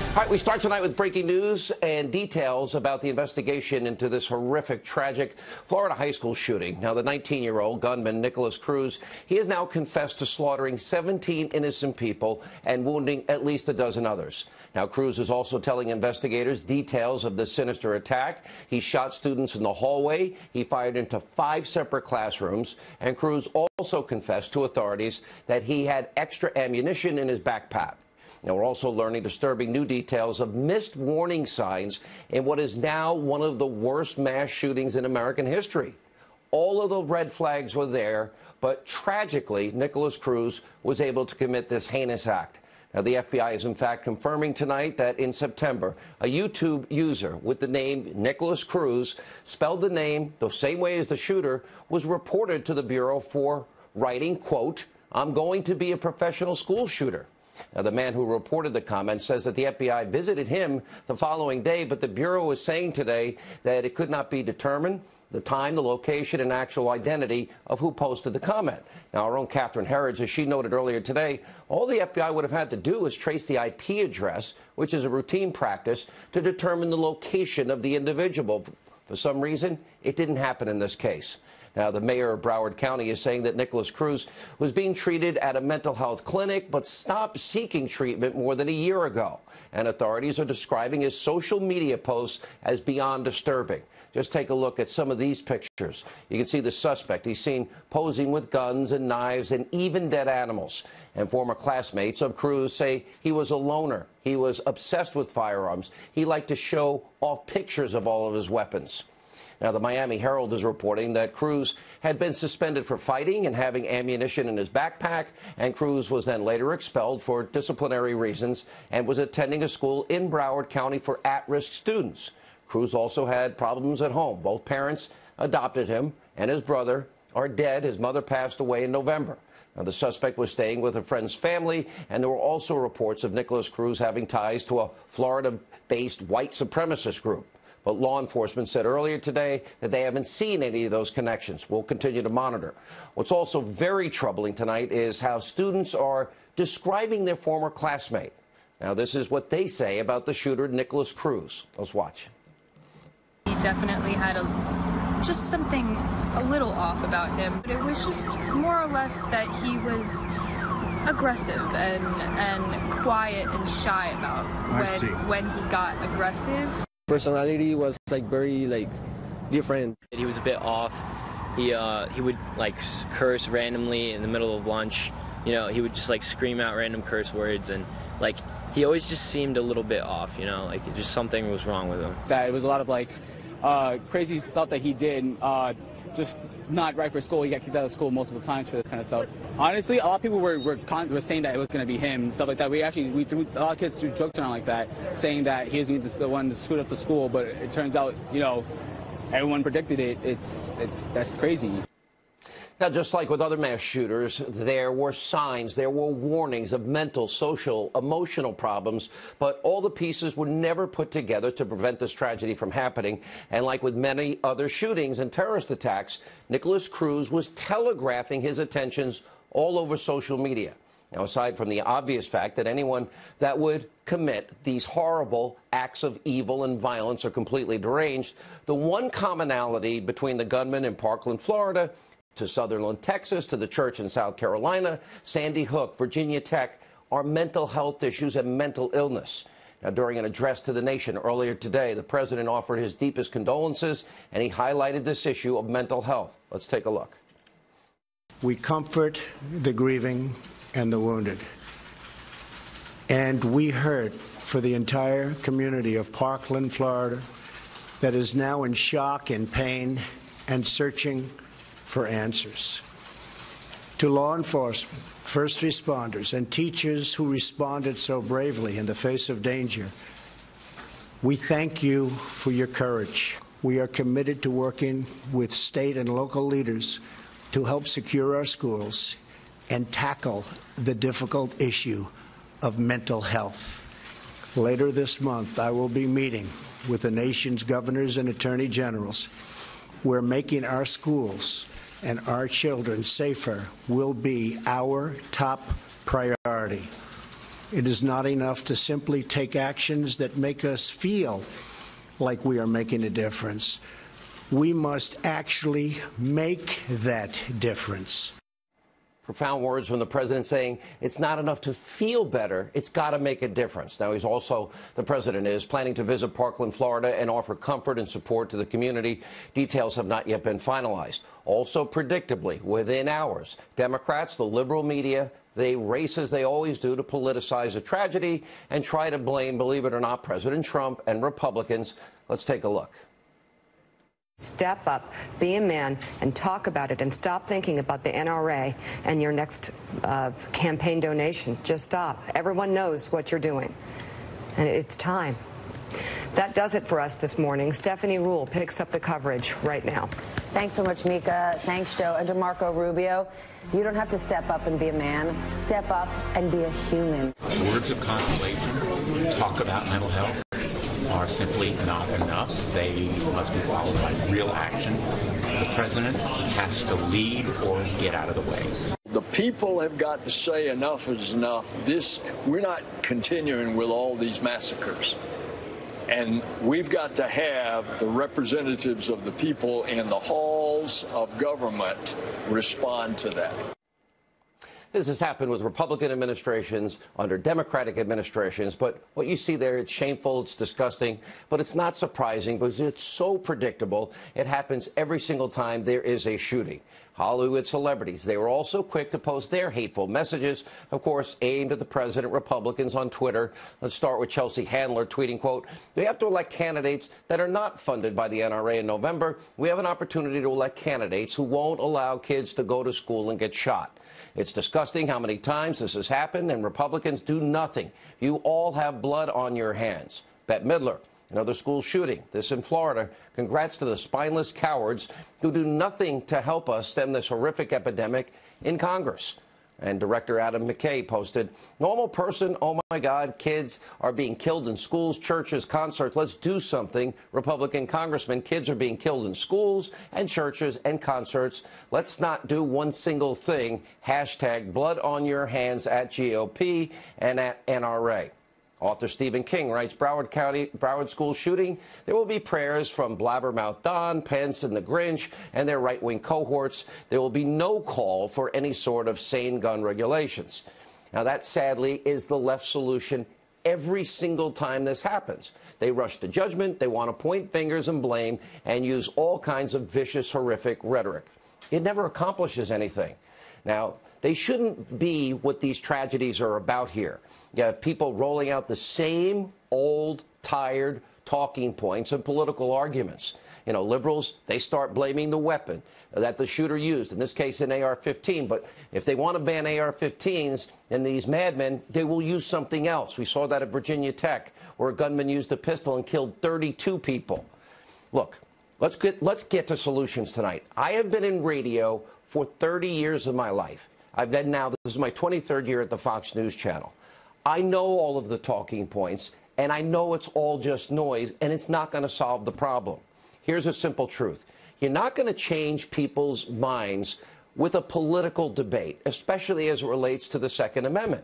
All right, we start tonight with breaking news and details about the investigation into this horrific, tragic Florida high school shooting. Now, the 19-year-old gunman, Nicholas Cruz, he has now confessed to slaughtering 17 innocent people and wounding at least a dozen others. Now, Cruz is also telling investigators details of the sinister attack. He shot students in the hallway. He fired into 5 separate classrooms. And Cruz also confessed to authorities that he had extra ammunition in his backpack. Now, we're also learning disturbing new details of missed warning signs in what is now one of the worst mass shootings in American history. All of the red flags were there, but tragically, Nicholas Cruz was able to commit this heinous act. Now, the FBI is in fact confirming tonight that in September, a YouTube user with the name Nicholas Cruz, spelled the name the same way as the shooter, was reported to the Bureau for writing, quote, "I'm going to be a professional school shooter." Now, the man who reported the comment says that the FBI visited him the following day, but the Bureau is saying today that it could not be determined the time, the location, and actual identity of who posted the comment. Now, our own Catherine Herridge, as she noted earlier today, all the FBI would have had to do is trace the IP address, which is a routine practice, to determine the location of the individual. For some reason, it didn't happen in this case. Now, the mayor of Broward County is saying that Nicholas Cruz was being treated at a mental health clinic but stopped seeking treatment more than a year ago. And authorities are describing his social media posts as beyond disturbing. Just take a look at some of these pictures. You can see the suspect. He's seen posing with guns and knives and even dead animals. And former classmates of Cruz say he was a loner. He was obsessed with firearms. He liked to show off pictures of all of his weapons. Now, the Miami Herald is reporting that Cruz had been suspended for fighting and having ammunition in his backpack, and Cruz was then later expelled for disciplinary reasons and was attending a school in Broward County for at-risk students. Cruz also had problems at home. Both parents adopted him, and his brother are dead. His mother passed away in November. Now, the suspect was staying with a friend's family, and there were also reports of Nicholas Cruz having ties to a Florida-based white supremacist group. But law enforcement said earlier today that they haven't seen any of those connections. We'll continue to monitor. What's also very troubling tonight is how students are describing their former classmate. Now, this is what they say about the shooter, Nicholas Cruz. Let's watch. He definitely had just something a little off about him. But it was just more or less that he was aggressive and quiet and shy about when he got aggressive. Personality was very different. He was a bit off. He would curse randomly in the middle of lunch. You know, he would just scream out random curse words, and he always just seemed a little bit off. You know, just something was wrong with him. That it was a lot of crazy stuff that he did. Just not right for school. He got kicked out of school multiple times for this kind of stuff. Honestly, a lot of people were saying that it was going to be him, stuff like that. We threw a lot of kids threw jokes around like that, saying that he was going to be the one to scoot up the school. But it turns out, everyone predicted it. That's crazy. Now, just like with other mass shooters, there were signs, there were warnings of mental, social, emotional problems, but all the pieces were never put together to prevent this tragedy from happening. And like with many other shootings and terrorist attacks, Nicholas Cruz was telegraphing his intentions all over social media. Now, aside from the obvious fact that anyone that would commit these horrible acts of evil and violence are completely deranged, the one commonality between the gunman in Parkland, Florida, to Sutherland, Texas, to the church in South Carolina, Sandy Hook, Virginia Tech, are mental health issues and mental illness. Now, during an address to the nation earlier today, the president offered his deepest condolences, and he highlighted this issue of mental health. Let's take a look. We comfort the grieving and the wounded. And we hurt for the entire community of Parkland, Florida, that is now in shock and pain and searching for answers. To law enforcement, first responders, and teachers who responded so bravely in the face of danger, we thank you for your courage. We are committed to working with state and local leaders to help secure our schools and tackle the difficult issue of mental health. Later this month, I will be meeting with the nation's governors and attorney generals, where making our schools and our children safer will be our top priority. It is not enough to simply take actions that make us feel like we are making a difference. We must actually make that difference. Profound words from the president saying it's not enough to feel better, it's got to make a difference. Now, the president is planning to visit Parkland, Florida, and offer comfort and support to the community. Details have not yet been finalized. Also, predictably, within hours, Democrats, the liberal media, they race as they always do to politicize a tragedy and try to blame, believe it or not, President Trump and Republicans. Let's take a look. Step up, be a man, and talk about it, and stop thinking about the NRA and your next campaign donation. Just stop. Everyone knows what you're doing, and it's time. That does it for us this morning. Stephanie Rule picks up the coverage right now. Thanks so much, Mika. Thanks, Joe. And to Marco Rubio, you don't have to step up and be a man. Step up and be a human. Words of consolation, talk about mental health, are simply not enough. They must be followed by real action. The president has to lead or get out of the way. The people have got to say enough is enough. We're not continuing with all these massacres. And we've got to have the representatives of the people in the halls of government respond to that. This has happened with Republican administrations, under Democratic administrations, but what you see there, it's shameful, it's disgusting, but it's not surprising because it's so predictable. It happens every single time there is a shooting. Hollywood celebrities, they were also quick to post their hateful messages, of course, aimed at the president. Republicans on Twitter. Let's start with Chelsea Handler tweeting, quote, "We have to elect candidates that are not funded by the NRA in November. We have an opportunity to elect candidates who won't allow kids to go to school and get shot. It's disgusting how many times this has happened, and Republicans do nothing. You all have blood on your hands." Bette Midler, another school shooting, this in Florida. Congrats to the spineless cowards who do nothing to help us stem this horrific epidemic in Congress. And Director Adam McKay posted, "Normal person, oh my God, kids are being killed in schools, churches, concerts. Let's do something. Republican congressman, kids are being killed in schools and churches and concerts. Let's not do one single thing. Hashtag blood on your hands at GOP and at NRA." Author Stephen King writes, Broward school shooting. There will be prayers from Blabbermouth Don, Pence, and the Grinch, and their right-wing cohorts. There will be no call for any sort of sane gun regulations. Now, that, sadly, is the left solution every single time this happens. They rush to judgment, they want to point fingers and blame, and use all kinds of vicious, horrific rhetoric. It never accomplishes anything. Now, they shouldn't be what these tragedies are about here. You have people rolling out the same old, tired talking points and political arguments. You know, liberals, they start blaming the weapon that the shooter used, in this case an AR-15. But if they want to ban AR-15s and these madmen, they will use something else. We saw that at Virginia Tech, where a gunman used a pistol and killed 32 people. Look, let's get to solutions tonight. I have been in radio for 30 years of my life. I've been now, this is my 23rd year at the Fox News Channel. I know all of the talking points, and I know it's all just noise, and it's not going to solve the problem. Here's a simple truth. You're not going to change people's minds with a political debate, especially as it relates to the Second Amendment.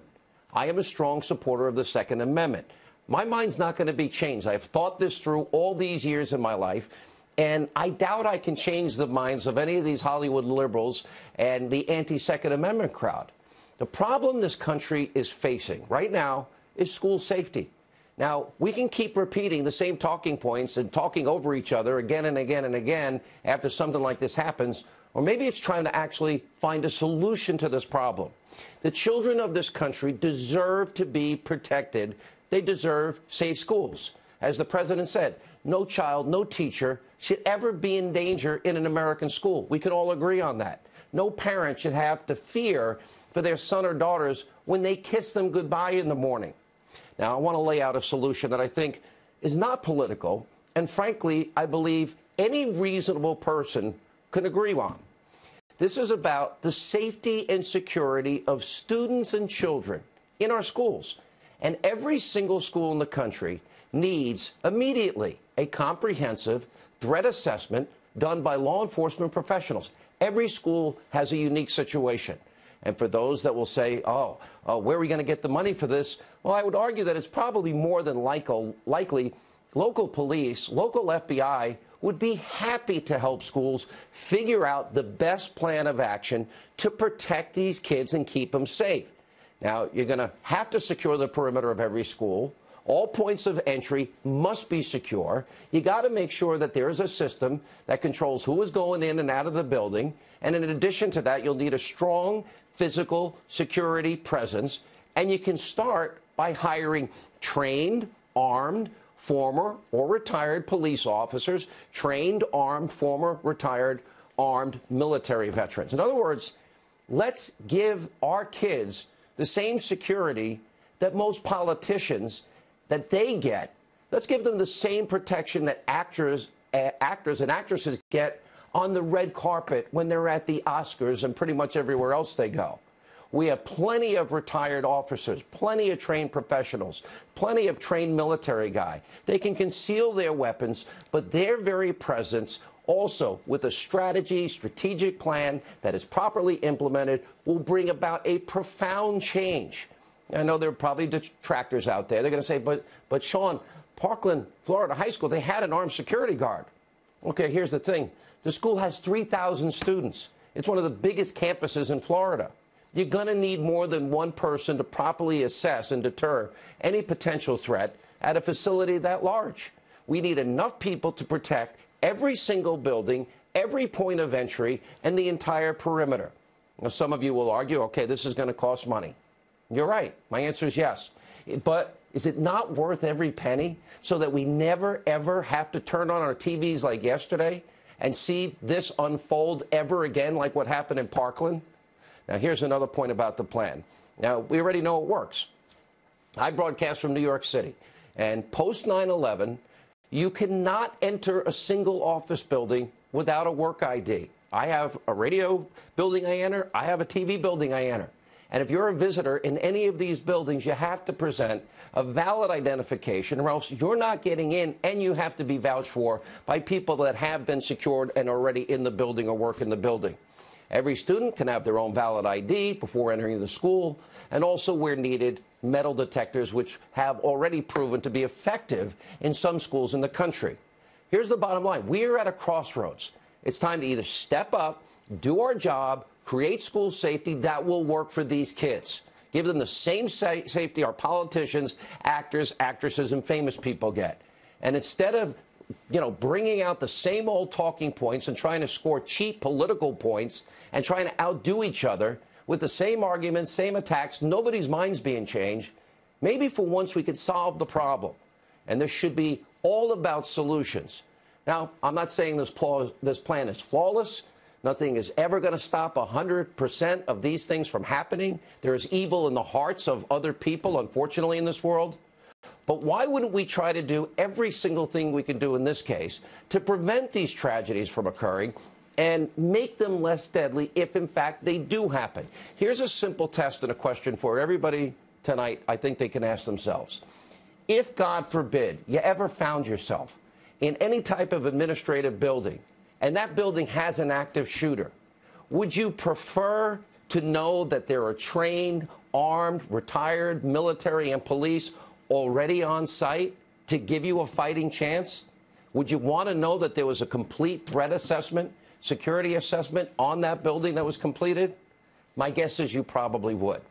I am a strong supporter of the Second Amendment. My mind's not going to be changed. I've thought this through all these years in my life. And I doubt I can change the minds of any of these Hollywood liberals and the anti-Second Amendment crowd. The problem this country is facing right now is school safety. Now, we can keep repeating the same talking points and talking over each other again and again and again after something like this happens, or maybe it's trying to actually find a solution to this problem. The children of this country deserve to be protected. They deserve safe schools. As the president said, no child, no teacher should ever be in danger in an American school. We can all agree on that. No parent should have to fear for their son or daughters when they kiss them goodbye in the morning. Now, I want to lay out a solution that I think is not political, and frankly, I believe any reasonable person can agree on. This is about the safety and security of students and children in our schools. And every single school in the country needs immediately a comprehensive threat assessment done by law enforcement professionals. Every school has a unique situation. And for those that will say, oh, where are we going to get the money for this? Well, I would argue that it's probably more than likely local police, local FBI would be happy to help schools figure out the best plan of action to protect these kids and keep them safe. Now, you're going to have to secure the perimeter of every school. All points of entry must be secure. You got to make sure that there is a system that controls who is going in and out of the building. And in addition to that, you'll need a strong physical security presence. And you can start by hiring trained, armed, former or retired police officers, trained, armed, former, retired, armed military veterans. In other words, let's give our kids the same security that most politicians that they get. Let's give them the same protection that actors and actresses get on the red carpet when they're at the Oscars and pretty much everywhere else they go. We have plenty of retired officers, plenty of trained professionals, plenty of trained military guy. They can conceal their weapons, but their very presence also with a strategic plan that is properly implemented will bring about a profound change. I know there are probably detractors out there. They're going to say, but Sean, Parkland, Florida High School, they had an armed security guard. Okay, here's the thing. The school has 3,000 students. It's one of the biggest campuses in Florida. You're going to need more than one person to properly assess and deter any potential threat at a facility that large. We need enough people to protect every single building, every point of entry, and the entire perimeter. Now, some of you will argue, okay, this is going to cost money. You're right. My answer is yes. But is it not worth every penny so that we never, ever have to turn on our TVs like yesterday and see this unfold ever again like what happened in Parkland? Now, here's another point about the plan. Now, we already know it works. I broadcast from New York City, and post 9/11, you cannot enter a single office building without a work ID. I have a radio building I enter. I have a TV building I enter. And if you're a visitor in any of these buildings, you have to present a valid identification, or else you're not getting in, and you have to be vouched for by people that have been secured and already in the building or work in the building. Every student can have their own valid ID before entering the school, and also, where needed, metal detectors, which have already proven to be effective in some schools in the country. Here's the bottom line. We are at a crossroads. It's time to either step up, do our job, create school safety that will work for these kids. Give them the same safety our politicians, actors, actresses, and famous people get. And instead of bringing out the same old talking points and trying to score cheap political points and trying to outdo each other with the same arguments, same attacks, nobody's mind's being changed. Maybe for once we could solve the problem. And this should be all about solutions. Now, I'm not saying this plan is flawless. Nothing is ever going to stop 100% of these things from happening. There is evil in the hearts of other people, unfortunately, in this world. But why wouldn't we try to do every single thing we can do in this case to prevent these tragedies from occurring and make them less deadly if, in fact, they do happen? Here's a simple test and a question for everybody tonight I think they can ask themselves. If, God forbid, you ever found yourself in any type of administrative building and that building has an active shooter, would you prefer to know that there are trained, armed, retired military and police already on site to give you a fighting chance? Would you want to know that there was a complete threat assessment, security assessment on that building that was completed? My guess is you probably would.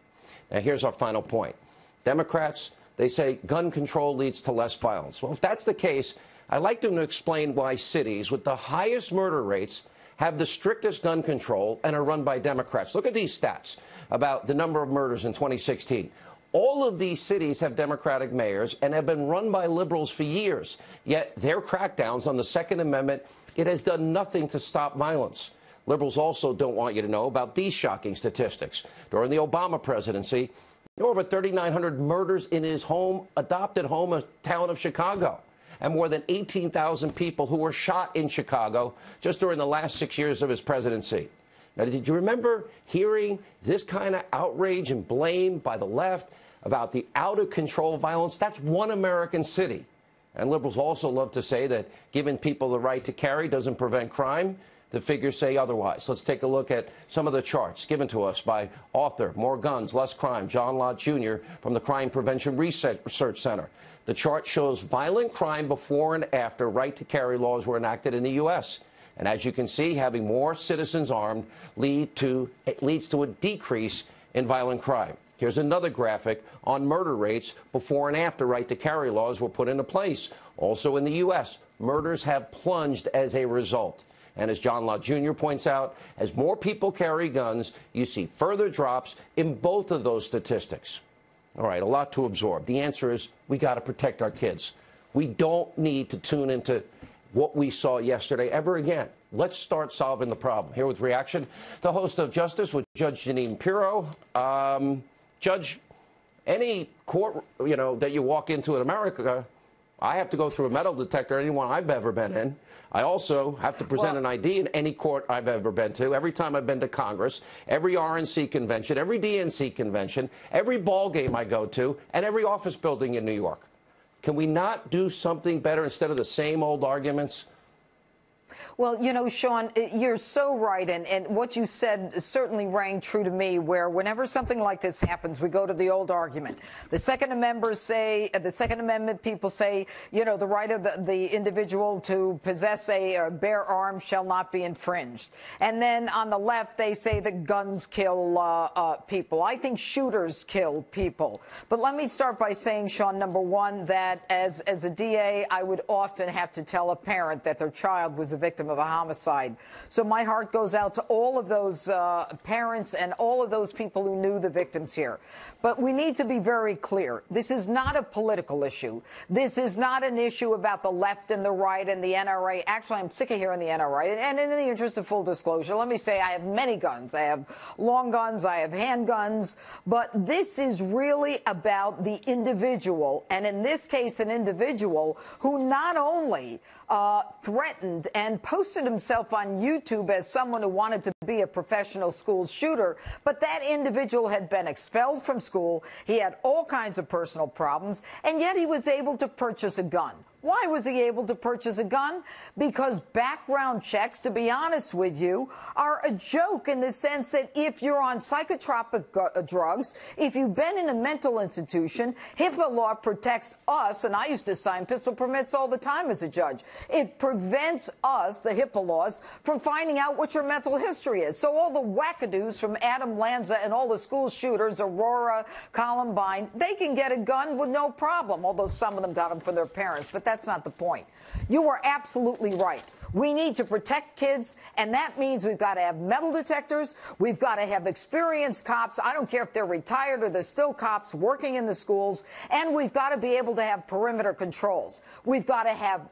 Now, here's our final point. Democrats, They say gun control leads to less violence. Well, if that's the case, I'd like them to explain why cities with the highest murder rates have the strictest gun control and are run by Democrats. Look at these stats about the number of murders in 2016. All of these cities have Democratic mayors and have been run by liberals for years. Yet their crackdowns on the Second Amendment, it has done nothing to stop violence. Liberals also don't want you to know about these shocking statistics. During the Obama presidency, there were over 3,900 murders in his adopted hometown of Chicago, and more than 18,000 people who were shot in Chicago just during the last 6 years of his presidency. Now, did you remember hearing this kind of outrage and blame by the left about the out-of-control violence? That's one American city. And liberals also love to say that giving people the right to carry doesn't prevent crime. The figures say otherwise. Let's take a look at some of the charts given to us by author, More Guns, Less Crime, John Lott Jr. from the Crime Prevention Research Center. The chart shows violent crime before and after right-to-carry laws were enacted in the U.S. And as you can see, having more citizens armed leads to a decrease in violent crime. Here's another graphic on murder rates before and after right-to-carry laws were put into place. Also in the U.S., murders have plunged as a result. And as John Lott Jr. points out, as more people carry guns, you see further drops in both of those statistics. All right, a lot to absorb. The answer is we got to protect our kids. We don't need to tune into what we saw yesterday ever again. Let's start solving the problem. Here with reaction, the host of Justice with Judge Jeanine Pirro. Judge, any court, that you walk into in America, I have to go through a metal detector anyone I've ever been in. I also have to present an ID in any court I've ever been to. Every time I've been to Congress, every RNC convention, every DNC convention, every ball game I go to, and every office building in New York. Can we not do something better instead of the same old arguments? Well, Sean, you're so right, and what you said certainly rang true to me, where whenever something like this happens, we go to the old argument. The Second Amendment people say, the right of the individual to possess a bear arm shall not be infringed. And then on the left, they say that guns kill people. I think shooters kill people. But let me start by saying, Sean, number one, that as a DA, I would often have to tell a parent that their child was the victim of a homicide. So my heart goes out to all of those parents and all of those people who knew the victims here. But we need to be very clear. This is not a political issue. This is not an issue about the left and the right and the NRA. Actually, I'm sick of hearing the NRA. And in the interest of full disclosure, let me say I have many guns. I have long guns. I have handguns. But this is really about the individual. And in this case, an individual who not only threatened and posted himself on YouTube as someone who wanted to be a professional school shooter, but that individual had been expelled from school. He had all kinds of personal problems, and yet he was able to purchase a gun. Why was he able to purchase a gun? Because background checks, to be honest with you, are a joke in the sense that if you're on psychotropic drugs, if you've been in a mental institution, HIPAA law protects us, and I used to sign pistol permits all the time as a judge. It prevents us, the HIPAA laws, from finding out what your mental history is. So all the wackadoos from Adam Lanza and all the school shooters, Aurora, Columbine, they can get a gun with no problem, although some of them got them from their parents. But that's not the point. You are absolutely right. We need to protect kids, and that means we've got to have metal detectors. We've got to have experienced cops. I don't care if they're retired or they're still cops working in the schools. And we've got to be able to have perimeter controls. We've got to have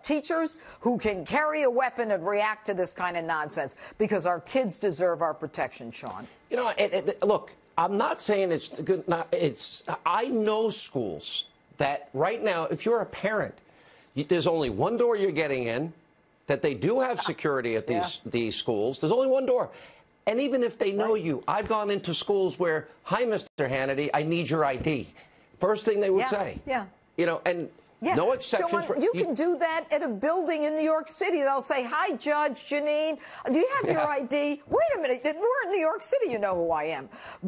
teachers who can carry a weapon and react to this kind of nonsense, because our kids deserve our protection, Sean. Look, I'm not saying it's good. I know schools that right now, if you're a parent, there's only one door you're getting in, that they do have security at these schools. There's only one door. And even if they know you, I've gone into schools where, hi, Mr. Hannity, I need your ID. First thing they would say. Yeah. No exceptions. Sean, you can do that at a building in New York City. They'll say, hi, Judge Jeanine, do you have your ID? Wait a minute. We're in New York City. You know who I am.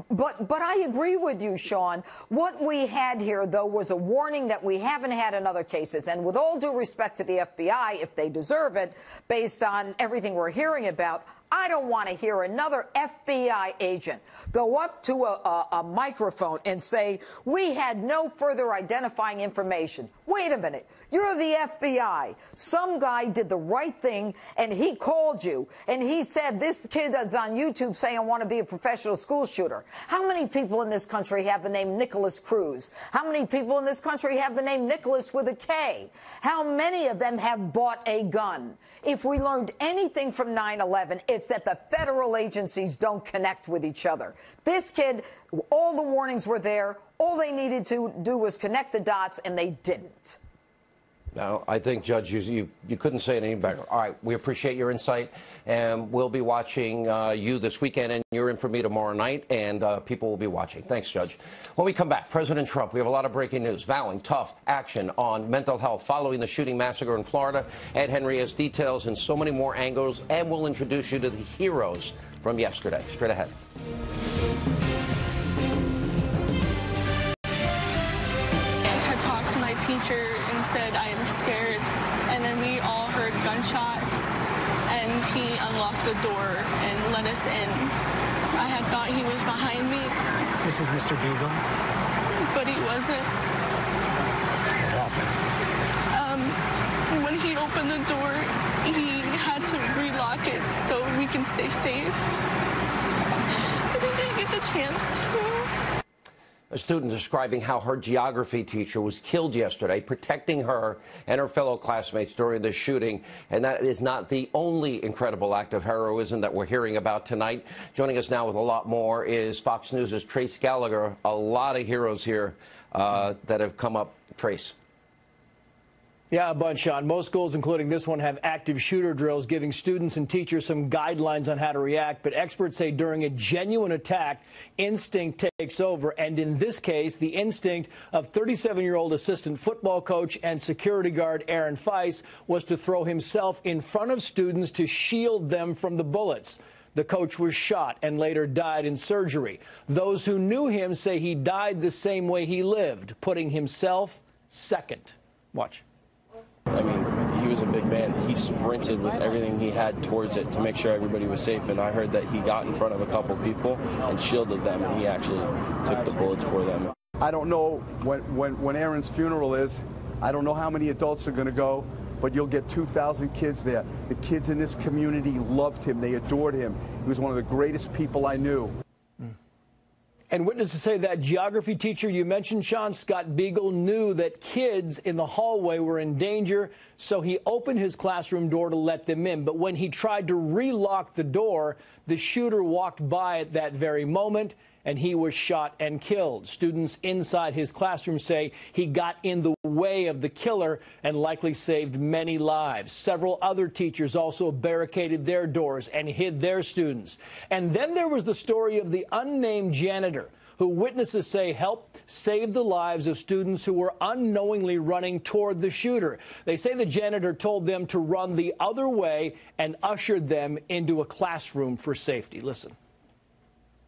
But I agree with you, Sean. What we had here, though, was a warning that we haven't had in other cases. And with all due respect to the FBI, if they deserve it, based on everything we're hearing about, I don't want to hear another FBI agent go up to a microphone and say, we had no further identifying information. Wait a minute. You're the FBI. Some guy did the right thing, and he called you, and he said, this kid is on YouTube saying, I want to be a professional school shooter. How many people in this country have the name Nicholas Cruz? How many people in this country have the name Nicholas with a K? How many of them have bought a gun? If we learned anything from 9/11, it's that the federal agencies don't connect with each other. This kid, all the warnings were there. All they needed to do was connect the dots, and they didn't. No, I think, Judge, you couldn't say it any better. All right, we appreciate your insight, and we'll be watching you this weekend, and you're in for me tomorrow night, and people will be watching. Thanks, Judge. When we come back, President Trump, we have a lot of breaking news, vowing tough action on mental health following the shooting massacre in Florida. Ed Henry has details and so many more angles, and we'll introduce you to the heroes from yesterday. Straight ahead. Teacher and said, I am scared. And then we all heard gunshots, and he unlocked the door and let us in. I had thought he was behind me. This is Mr. Beagle. But he wasn't. What happened? When he opened the door, he had to relock it so we can stay safe. But he didn't get the chance to. A student describing how her geography teacher was killed yesterday, protecting her and her fellow classmates during the shooting. And that is not the only incredible act of heroism that we're hearing about tonight. Joining us now with a lot more is Fox News' Trace Gallagher. A lot of heroes here that have come up. Trace. Yeah, a bunch, Sean. Most schools, including this one, have active shooter drills, giving students and teachers some guidelines on how to react. But experts say during a genuine attack, instinct takes over. And in this case, the instinct of 37-year-old assistant football coach and security guard Aaron Feis was to throw himself in front of students to shield them from the bullets. The coach was shot and later died in surgery. Those who knew him say he died the same way he lived, putting himself second. Watch. I mean, he was a big man. He sprinted with everything he had towards it to make sure everybody was safe. And I heard that he got in front of a couple people and shielded them, and he actually took the bullets for them. I don't know when Aaron's funeral is. I don't know how many adults are going to go, but you'll get 2,000 kids there. The kids in this community loved him. They adored him. He was one of the greatest people I knew. And witnesses say that geography teacher you mentioned, Sean, Scott Beagle, knew that kids in the hallway were in danger, so he opened his classroom door to let them in. But when he tried to relock the door, the shooter walked by at that very moment, and he was shot and killed. Students inside his classroom say he got in the way of the killer and likely saved many lives. Several other teachers also barricaded their doors and hid their students. And then there was the story of the unnamed janitor, who witnesses say helped save the lives of students who were unknowingly running toward the shooter. They say the janitor told them to run the other way and ushered them into a classroom for safety. Listen.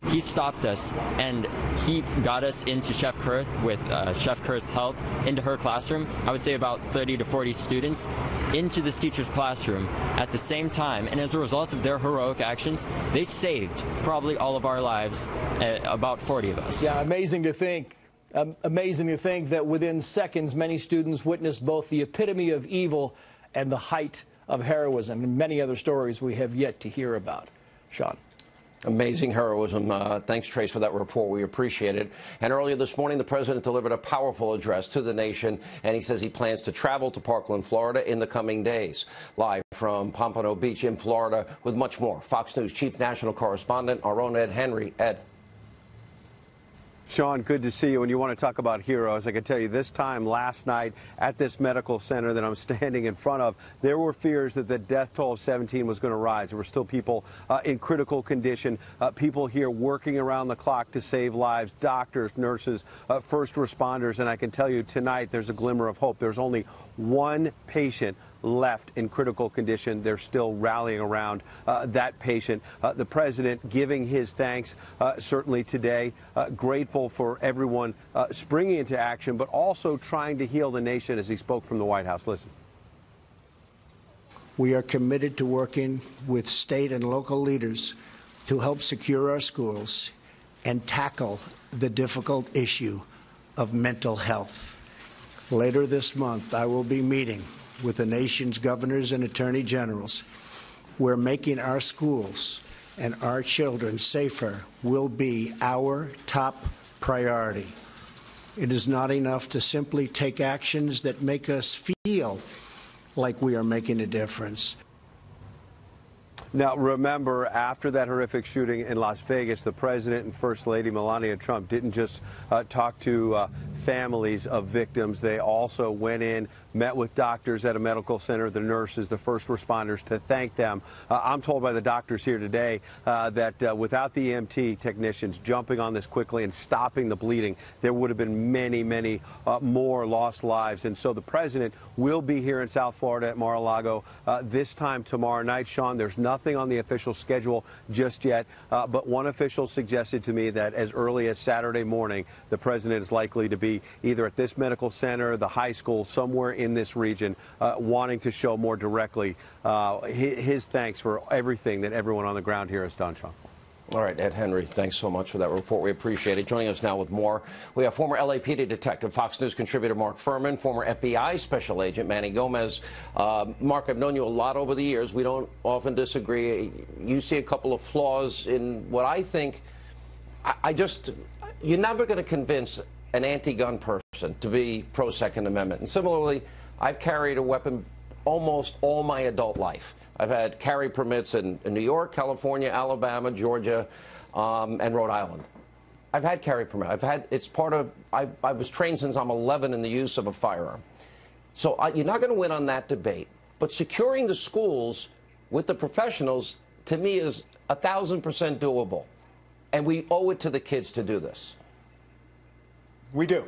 He stopped us, and he got us into Chef Kurth with Chef Kurth's help into her classroom. I would say about 30 to 40 students into this teacher's classroom at the same time. And as a result of their heroic actions, they saved probably all of our lives, about 40 of us. Yeah, amazing to think. Amazing to think that within seconds, many students witnessed both the epitome of evil and the height of heroism, and many other stories we have yet to hear about. Sean. Amazing heroism. Thanks, Trace, for that report. We appreciate it. And earlier this morning, the president delivered a powerful address to the nation, and he says he plans to travel to Parkland, Florida in the coming days. Live from Pompano Beach in Florida with much more, Fox News chief national correspondent, our own Ed Henry. Ed. Sean, good to see you. When you want to talk about heroes, I can tell you this time last night at this medical center that I'm standing in front of, there were fears that the death toll of 17 was going to rise. There were still people in critical condition, people here working around the clock to save lives, doctors, nurses, first responders. And I can tell you tonight there's a glimmer of hope. There's only one patient left in critical condition. They're still rallying around that patient. The president giving his thanks certainly today, grateful for everyone springing into action, but also trying to heal the nation as he spoke from the White House. Listen. We are committed to working with state and local leaders to help secure our schools and tackle the difficult issue of mental health. Later this month, I will be meeting with the nation's governors and attorney generals, where making our schools and our children safer will be our top priority. It is not enough to simply take actions that make us feel like we are making a difference. Now, remember, after that horrific shooting in Las Vegas, the president and First Lady Melania Trump didn't just talk to families of victims. They also went in, met with doctors at a medical center, the nurses, the first responders, to thank them. I'm told by the doctors here today that without the EMT technicians jumping on this quickly and stopping the bleeding, there would have been many, many more lost lives. And so the president will be here in South Florida at Mar-a-Lago this time tomorrow night. Sean, there's nothing on the official schedule just yet, but one official suggested to me that as early as Saturday morning, the president is likely to be either at this medical center, the high school, somewhere in this region, wanting to show more directly his thanks for everything that everyone on the ground here has done, Sean. All right, Ed Henry, thanks so much for that report. We appreciate it. Joining us now with more, we have former LAPD detective, Fox News contributor Mark Furman, former FBI special agent Manny Gomez. Mark, I've known you a lot over the years. We don't often disagree. You see a couple of flaws in what I think. You're never going to convince an anti-gun person to be pro-Second Amendment. And similarly, I've carried a weapon almost all my adult life. I've had carry permits in New York, California, Alabama, Georgia, and Rhode Island. I've had carry permit. I was trained since I'm 11 in the use of a firearm. So you're not going to win on that debate. But securing the schools with the professionals, to me, is 1,000% doable. And we owe it to the kids to do this. We do.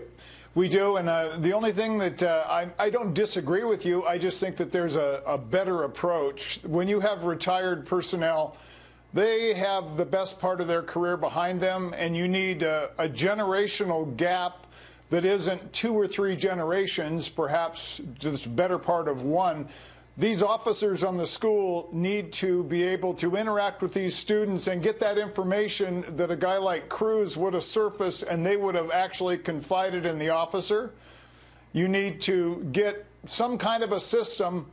We do, and the only thing that I don't disagree with you, I just think that there's a better approach. When you have retired personnel, they have the best part of their career behind them, and you need a generational gap that isn't 2 or 3 generations, perhaps just better part of one. These officers on the school need to be able to interact with these students and get that information that a guy like Cruz would have surfaced and they would have actually confided in the officer. You need to get some kind of a system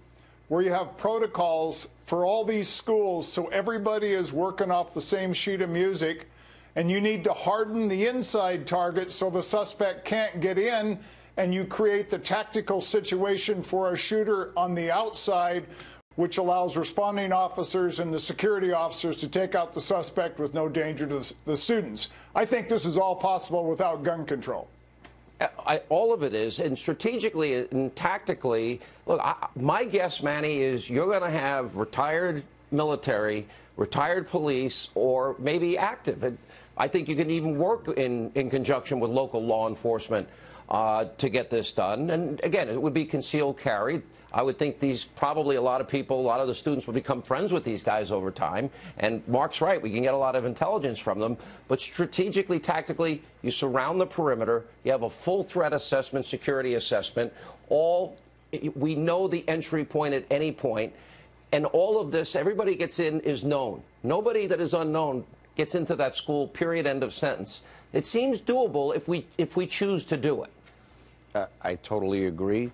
where you have protocols for all these schools so everybody is working off the same sheet of music, and you need to harden the inside target so the suspect can't get in, and you create the tactical situation for a shooter on the outside, which allows responding officers and the security officers to take out the suspect with no danger to the students. I think this is all possible without gun control. All of it is, and strategically and tactically, look, my guess, Manny, is you're going to have retired military, retired police, or maybe active. And I think you can even work in conjunction with local law enforcement to get this done. And again, it would be concealed carry. I would think probably a lot of people, a lot of the students would become friends with these guys over time. And Mark's right, we can get a lot of intelligence from them. But strategically, tactically, you surround the perimeter. You have a full threat assessment, security assessment. We know the entry point at any point. And all of this, everybody gets in is known. Nobody that is unknown gets into that school, period, end of sentence. It seems doable if we choose to do it. I totally agree.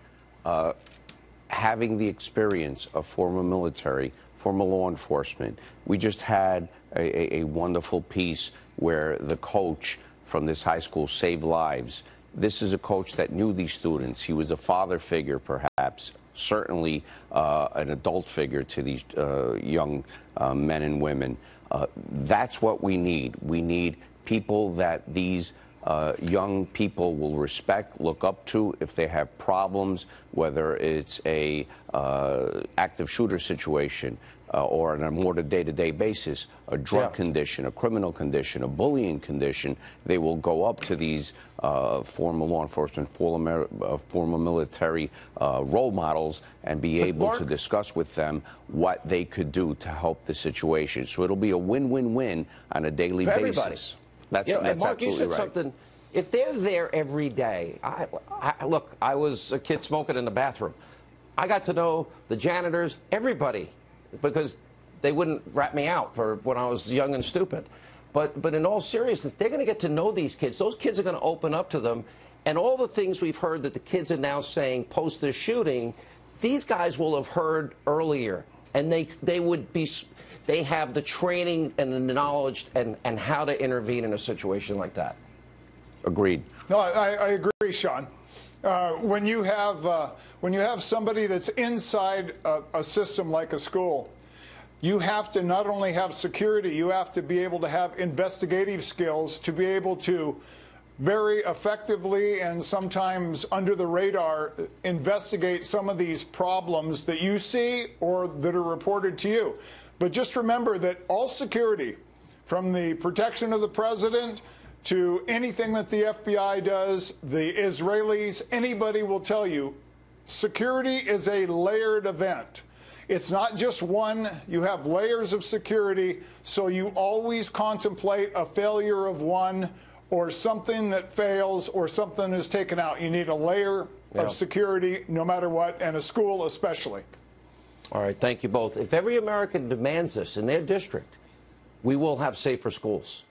Having the experience of former military, former law enforcement, we just had a wonderful piece where the coach from this high school saved lives. This is a coach that knew these students. He was a father figure, perhaps, certainly an adult figure to these young men and women. That's what we need. We need people that these young people will respect, look up to if they have problems, whether it's a active shooter situation or on a more day-to-day basis, a drug condition, a criminal condition, a bullying condition. They will go up to these former law enforcement, former military role models and be able to discuss with them what they could do to help the situation. So it'll be a win-win-win on a daily basis. That's and Mark, you said right. something. If they're there every day, look, I was a kid smoking in the bathroom. I got to know the janitors, everybody, because they wouldn't rat me out for when I was young and stupid. But in all seriousness, they're going to get to know these kids. Those kids are going to open up to them. And all the things we've heard that the kids are now saying post the shooting, these guys will have heard earlier. And they have the training and the knowledge and how to intervene in a situation like that. Agreed. No, I agree, Sean. When you have somebody that's inside a system like a school, you have to not only have security, you have to be able to have investigative skills to be able to very effectively and sometimes under the radar investigate some of these problems that you see or that are reported to you. But just remember that all security, from the protection of the president to anything that the FBI does, the Israelis, anybody will tell you, security is a layered event. It's not just one. You have layers of security, so you always contemplate a failure of one or something that fails or something is taken out. You need a layer of security no matter what, and a school especially. All right, thank you both. If every American demands this in their district, we will have safer schools,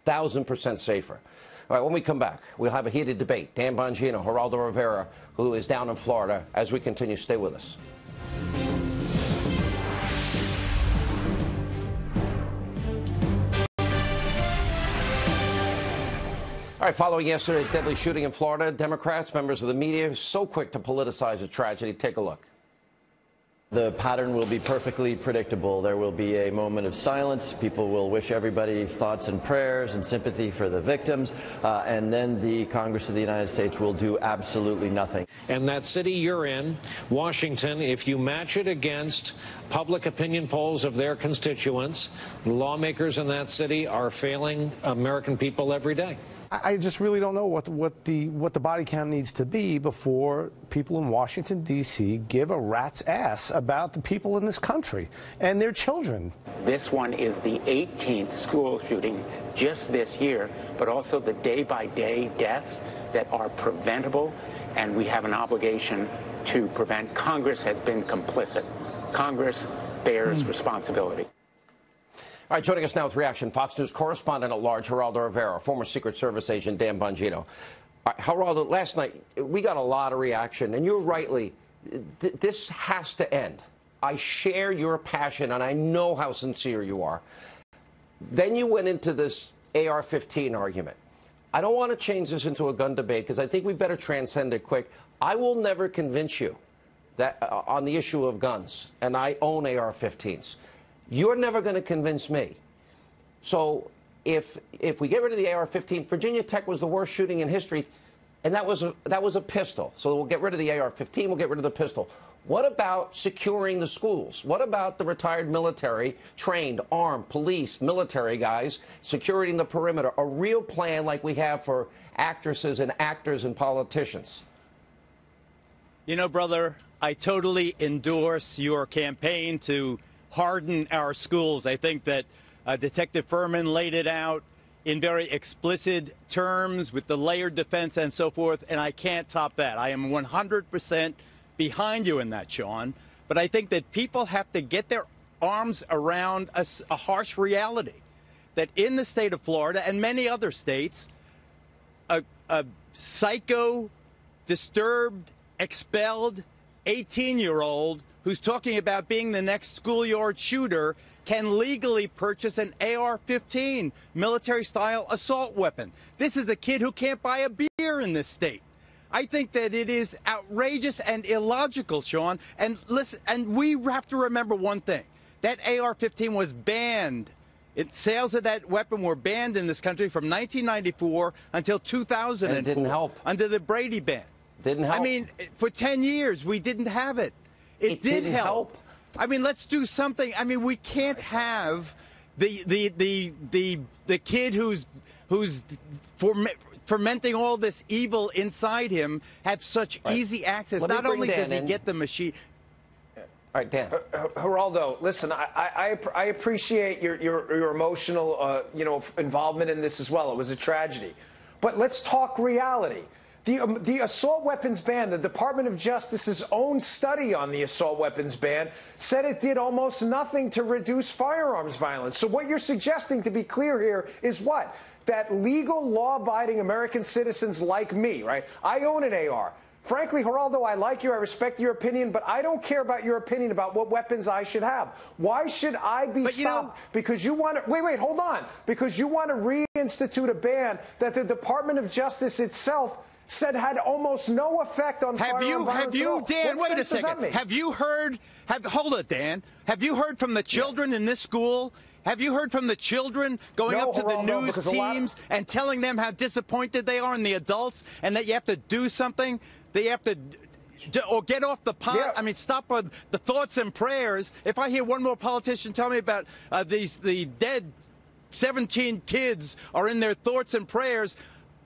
1,000% safer. All right, when we come back, we'll have a heated debate. Dan Bongino, Geraldo Rivera, who is down in Florida. As we continue, stay with us. All right, following yesterday's deadly shooting in Florida, Democrats, members of the media, so quick to politicize a tragedy. Take a look. The pattern will be perfectly predictable. There will be a moment of silence. People will wish everybody thoughts and prayers and sympathy for the victims. And then the Congress of the United States will do absolutely nothing. And that city you're in, Washington, if you match it against public opinion polls of their constituents, lawmakers in that city are failing American people every day. I just really don't know what the body count needs to be before people in Washington, D.C. give a rat's ass about the people in this country and their children. This one is the 18th school shooting just this year, but also the day-by-day deaths that are preventable, and we have an obligation to prevent. Congress has been complicit. Congress bears responsibility. All right, joining us now with reaction, Fox News correspondent at large, Geraldo Rivera, former Secret Service agent Dan Bongino. All right, Geraldo, last night we got a lot of reaction, and you're rightly, this has to end. I share your passion, and I know how sincere you are. Then you went into this AR-15 argument. I don't want to change this into a gun debate because I think we better transcend it quick. I will never convince you that on the issue of guns, and I own AR-15s. You're never going to convince me. So if we get rid of the AR-15, Virginia Tech was the worst shooting in history, and that was a pistol. So we'll get rid of the AR-15, we'll get rid of the pistol. What about securing the schools? What about the retired military, trained, armed, police, military guys, securing the perimeter? A real plan like we have for actresses and actors and politicians. You know, brother, I totally endorse your campaign to harden our schools. I think that Detective Furman laid it out in very explicit terms with the layered defense and so forth, and I can't top that. I am 100% behind you in that, Sean. But I think that people have to get their arms around a harsh reality that in the state of Florida and many other states, a psycho, disturbed, expelled 18-year-old who's talking about being the next schoolyard shooter can legally purchase an AR-15 military-style assault weapon. This is a kid who can't buy a beer in this state. I think that it is outrageous and illogical, Sean. And listen, and we have to remember one thing. That AR-15 was banned. Sales of that weapon were banned in this country from 1994 until 2004. And it didn't help. Under the Brady ban. Didn't help. I mean, for 10 years, we didn't have it. It did help. I mean, let's do something. I mean, we can't have the kid who's fermenting all this evil inside him have such easy access. Not only does he get the machine. All right, Dan. Geraldo, listen, I appreciate your emotional involvement in this as well. It was a tragedy. But let's talk reality. The assault weapons ban, the Department of Justice's own study on the assault weapons ban, said it did almost nothing to reduce firearms violence. So what you're suggesting, to be clear here, is what? That legal, law-abiding American citizens like me, right? I own an AR. Frankly, Geraldo, I like you, I respect your opinion, but I don't care about your opinion about what weapons I should have. Why should I be stopped because you want to, wait, hold on, because you want to reinstitute a ban that the Department of Justice itself said had almost no effect on firearm violence. Have you, Dan, wait a second. Have you heard, hold it, Dan, have you heard from the children in this school? Have you heard from the children going up to the news teams and telling them how disappointed they are in the adults and that you have to do something? They have to or get off the pot. Yeah. I mean, stop with the thoughts and prayers. If I hear one more politician tell me about the dead 17 kids are in their thoughts and prayers,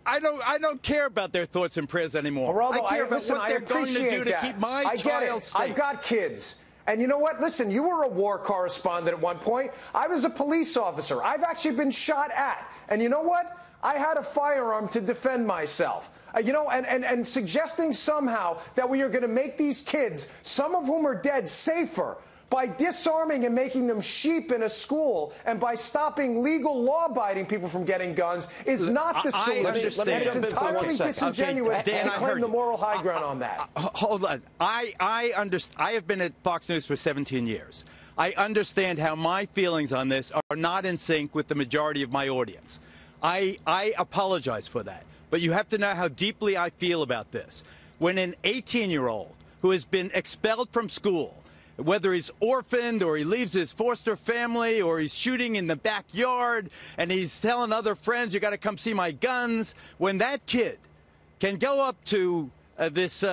I don't care about their thoughts and prayers anymore. Geraldo, I care about what they're going to do to keep my child safe. I've got kids. And you know what? Listen, you were a war correspondent at one point. I was a police officer. I've actually been shot at. And you know what? I had a firearm to defend myself. You know, and suggesting somehow that we are going to make these kids, some of whom are dead, safer by disarming and making them sheep in a school and by stopping legal law-abiding people from getting guns is not the solution. And it's entirely disingenuous to claim the moral high ground on that. Hold on. I have been at Fox News for 17 years. I understand how my feelings on this are not in sync with the majority of my audience. I apologize for that. But you have to know how deeply I feel about this. When an 18-year-old who has been expelled from school, whether he's orphaned or he leaves his foster family or he's shooting in the backyard and he's telling other friends, you got to come see my guns, when that kid can go up to this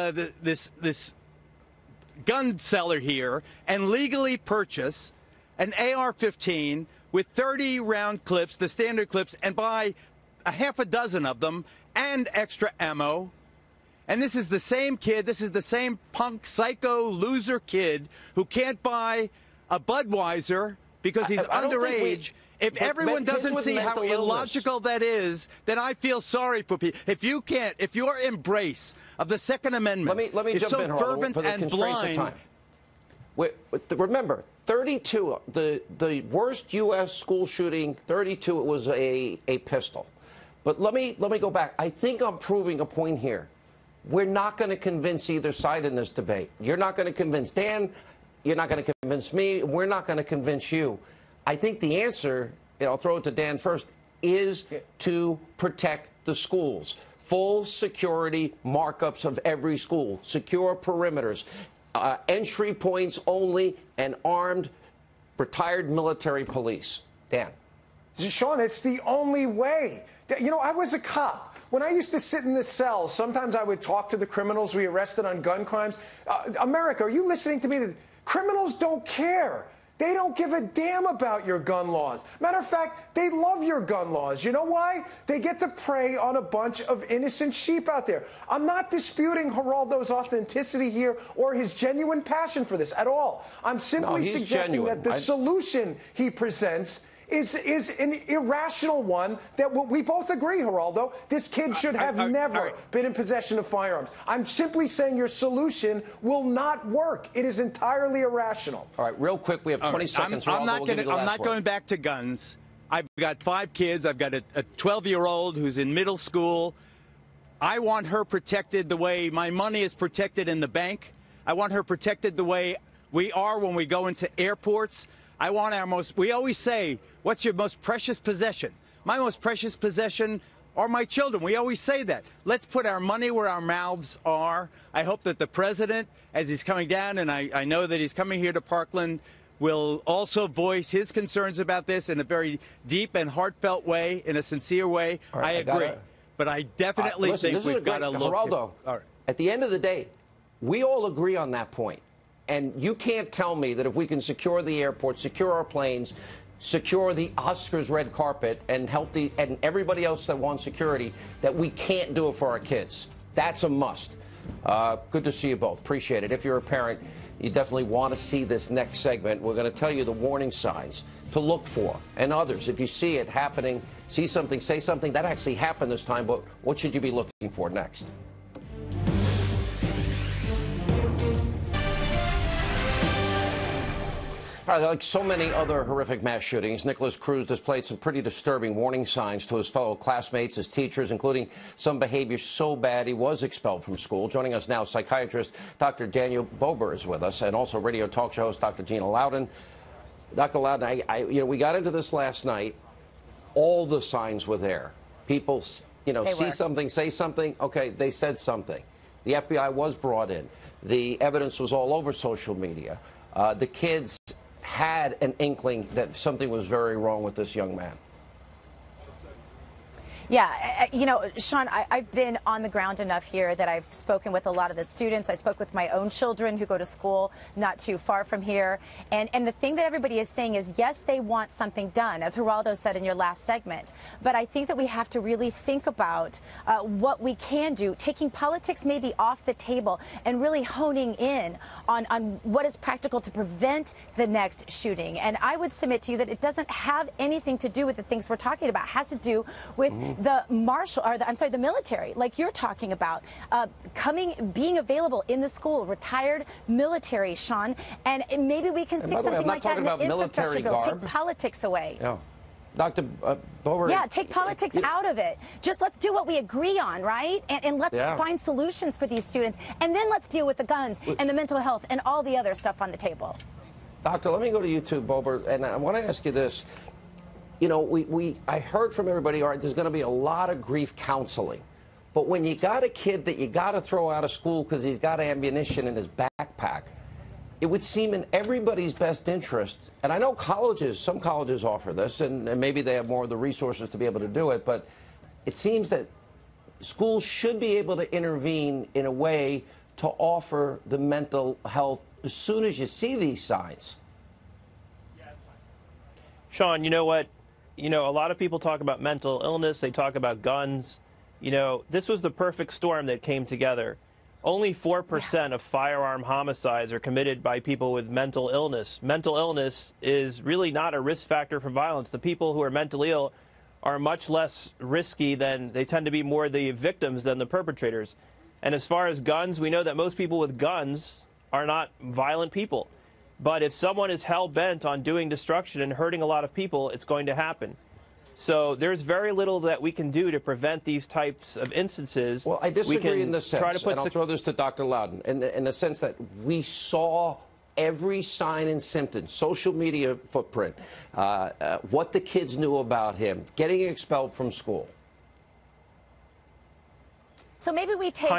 gun seller here and legally purchase an AR-15 with 30-round clips, the standard clips, and buy a half a dozen of them and extra ammo. And this is the same kid, this is the same punk, psycho, loser kid who can't buy a Budweiser because he's underage. If everyone doesn't see how illogical that is, then I feel sorry for people. If you can't, if your embrace of the Second Amendment is so fervent and blind. Remember, 32, the worst U.S. school shooting, 32, it was a pistol. But let me go back. I think I'm proving a point here. We're not going to convince either side in this debate. You're not going to convince Dan. You're not going to convince me. We're not going to convince you. I think the answer, and I'll throw it to Dan first, is to protect the schools. Full security markups of every school, secure perimeters, entry points only, and armed retired military police. Dan. Sean, it's the only way. You know, I was a cop. When I used to sit in the cell, sometimes I would talk to the criminals we arrested on gun crimes. America, are you listening to me? Criminals don't care. They don't give a damn about your gun laws. Matter of fact, they love your gun laws. You know why? They get to prey on a bunch of innocent sheep out there. I'm not disputing Geraldo's authenticity here or his genuine passion for this at all. I'm simply suggesting that the solution he presents is an irrational one that we both agree, Geraldo. This kid should have never been in possession of firearms. I'm simply saying your solution will not work. It is entirely irrational. All right, real quick, we have 20 seconds. I'm not going back to guns. I've got 5 kids. I've got a 12-year-old who's in middle school. I want her protected the way my money is protected in the bank. I want her protected the way we are when we go into airports. I want we always say, what's your most precious possession? My most precious possession are my children. We always say that. Let's put our money where our mouths are. I hope that the president, as he's coming down, and I know that he's coming here to Parkland, will also voice his concerns about this in a very deep and heartfelt way, in a sincere way. Right, I agree. But I definitely think we've got to look. Geraldo, at the end of the day, we all agree on that point. And you can't tell me that if we can secure the airport, secure our planes, secure the Oscars red carpet, and help and everybody else that wants security, that we can't do it for our kids. That's a must. Good to see you both. Appreciate it. If you're a parent, you definitely want to see this next segment. We're going to tell you the warning signs to look for, and others. If you see it happening, see something, say something. That actually happened this time, but what should you be looking for next? Like so many other horrific mass shootings, Nicholas Cruz displayed some pretty disturbing warning signs to his fellow classmates, his teachers, including some behavior so bad he was expelled from school. Joining us now, psychiatrist Dr. Daniel Bober is with us, and also radio talk show host Dr. Gina Loudon. Dr. Loudon, we got into this last night. All the signs were there. People, see something, say something. Okay, they said something. The FBI was brought in. The evidence was all over social media. The kids had an inkling that something was very wrong with this young man. Yeah, Sean, I've been on the ground enough here that I've spoken with a lot of the students. I spoke with my own children who go to school not too far from here. And the thing that everybody is saying is, yes, they want something done, as Geraldo said in your last segment. But I think that we have to really think about what we can do, taking politics maybe off the table and really honing in on what is practical to prevent the next shooting. And I would submit to you that it doesn't have anything to do with the things we're talking about. It has to do with the military, like you're talking about, being available in the school, retired military, Sean, and maybe we can stick something like that in the infrastructure bill. Take politics away. Yeah. Dr. Bober. Yeah, take politics out of it. Just let's do what we agree on, right? And let's find solutions for these students. And then let's deal with the guns and the mental health and all the other stuff on the table. Doctor, let me go to you too, Bober, and I want to ask you this. I heard from everybody, all right, there's going to be a lot of grief counseling. But when you got a kid that you got to throw out of school because he's got ammunition in his backpack, it would seem in everybody's best interest, and I know some colleges offer this, and maybe they have more of the resources to be able to do it, but it seems that schools should be able to intervene in a way to offer the mental health as soon as you see these signs. Sean, you know what? A lot of people talk about mental illness. They talk about guns. This was the perfect storm that came together. Only 4% of firearm homicides are committed by people with mental illness. Mental illness is really not a risk factor for violence. The people who are mentally ill are much less risky they tend to be more the victims than the perpetrators. And as far as guns, we know that most people with guns are not violent people. But if someone is hell-bent on doing destruction and hurting a lot of people, it's going to happen. So there's very little that we can do to prevent these types of instances. Well, I disagree in the sense, and I'll throw this to Dr. Loudon, in the sense that we saw every sign and symptom, social media footprint, what the kids knew about him, getting expelled from school. So maybe we take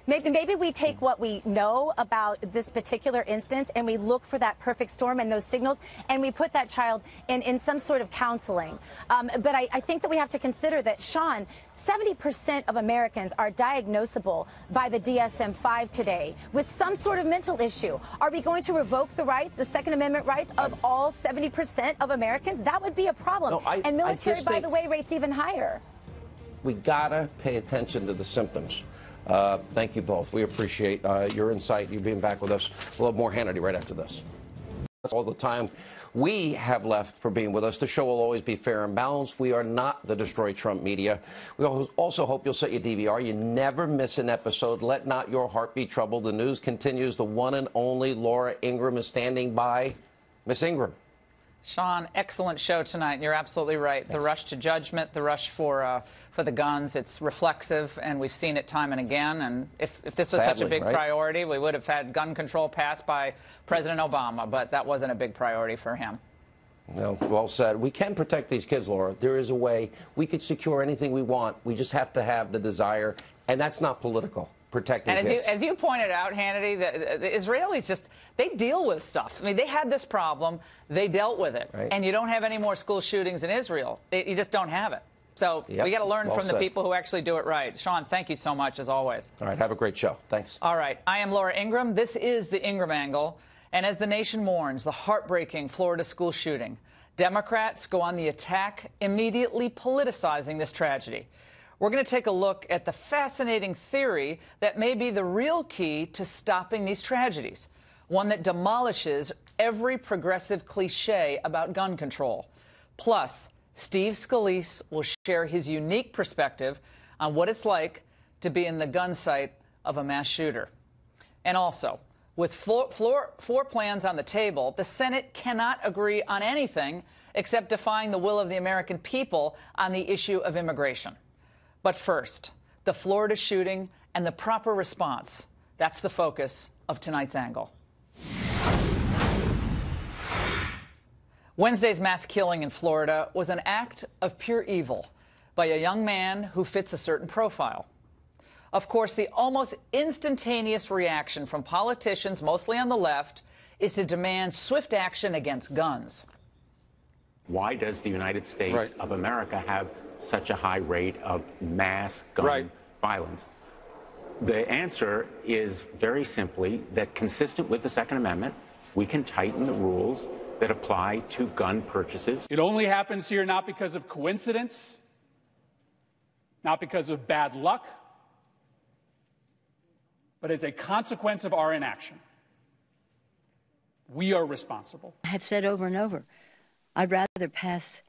Maybe we take what we know about this particular instance and we look for that perfect storm and those signals and we put that child in some sort of counseling. But I think that we have to consider that, Sean, 70% of Americans are diagnosable by the DSM-5 today with some sort of mental issue. Are we going to revoke the rights, the Second Amendment rights of all 70% of Americans? That would be a problem. No, and military, by the way, rates even higher. We gotta pay attention to the symptoms. Thank you both. We appreciate your insight, you being back with us. We'll have more Hannity right after this. That's all the time we have left for being with us. The show will always be fair and balanced. We are not the Destroy Trump media. We also hope you'll set your DVR. You never miss an episode. Let not your heart be troubled. The news continues. The one and only Laura Ingraham is standing by. Miss Ingraham. Sean, excellent show tonight. You're absolutely right. The rush to judgment, the rush for the guns, it's reflexive, and we've seen it time and again. And if this was such a big priority, we would have had gun control passed by President Obama, but that wasn't a big priority for him. No, well said. We can protect these kids, Laura. There is a way. We could secure anything we want. We just have to have the desire, and that's not political. Protecting kids. As you pointed out, Hannity, the Israelis they deal with stuff. I mean, they had this problem. They dealt with it. Right. And you don't have any more school shootings in Israel. You just don't have it. So we got to learn from the people who actually do it right. Sean, thank you so much, as always. All right. Have a great show. Thanks. All right. I am Laura Ingraham. This is the Ingraham Angle. And as the nation mourns the heartbreaking Florida school shooting, Democrats go on the attack, immediately politicizing this tragedy. We're going to take a look at the fascinating theory that may be the real key to stopping these tragedies, one that demolishes every progressive cliche about gun control. Plus, Steve Scalise will share his unique perspective on what it's like to be in the gun sight of a mass shooter. And also, With four plans on the table, the Senate cannot agree on anything except defying the will of the American people on the issue of immigration. But first, the Florida shooting and the proper response. That's the focus of tonight's angle. Wednesday's mass killing in Florida was an act of pure evil by a young man who fits a certain profile. Of course, the almost instantaneous reaction from politicians, mostly on the left, is to demand swift action against guns. Why does the United States of America have such a high rate of mass gun violence? The answer is very simply that, consistent with the Second Amendment, we can tighten the rules that apply to gun purchases. It only happens here not because of coincidence, not because of bad luck, but as a consequence of our inaction. We are responsible. I have said over and over, I'd rather pass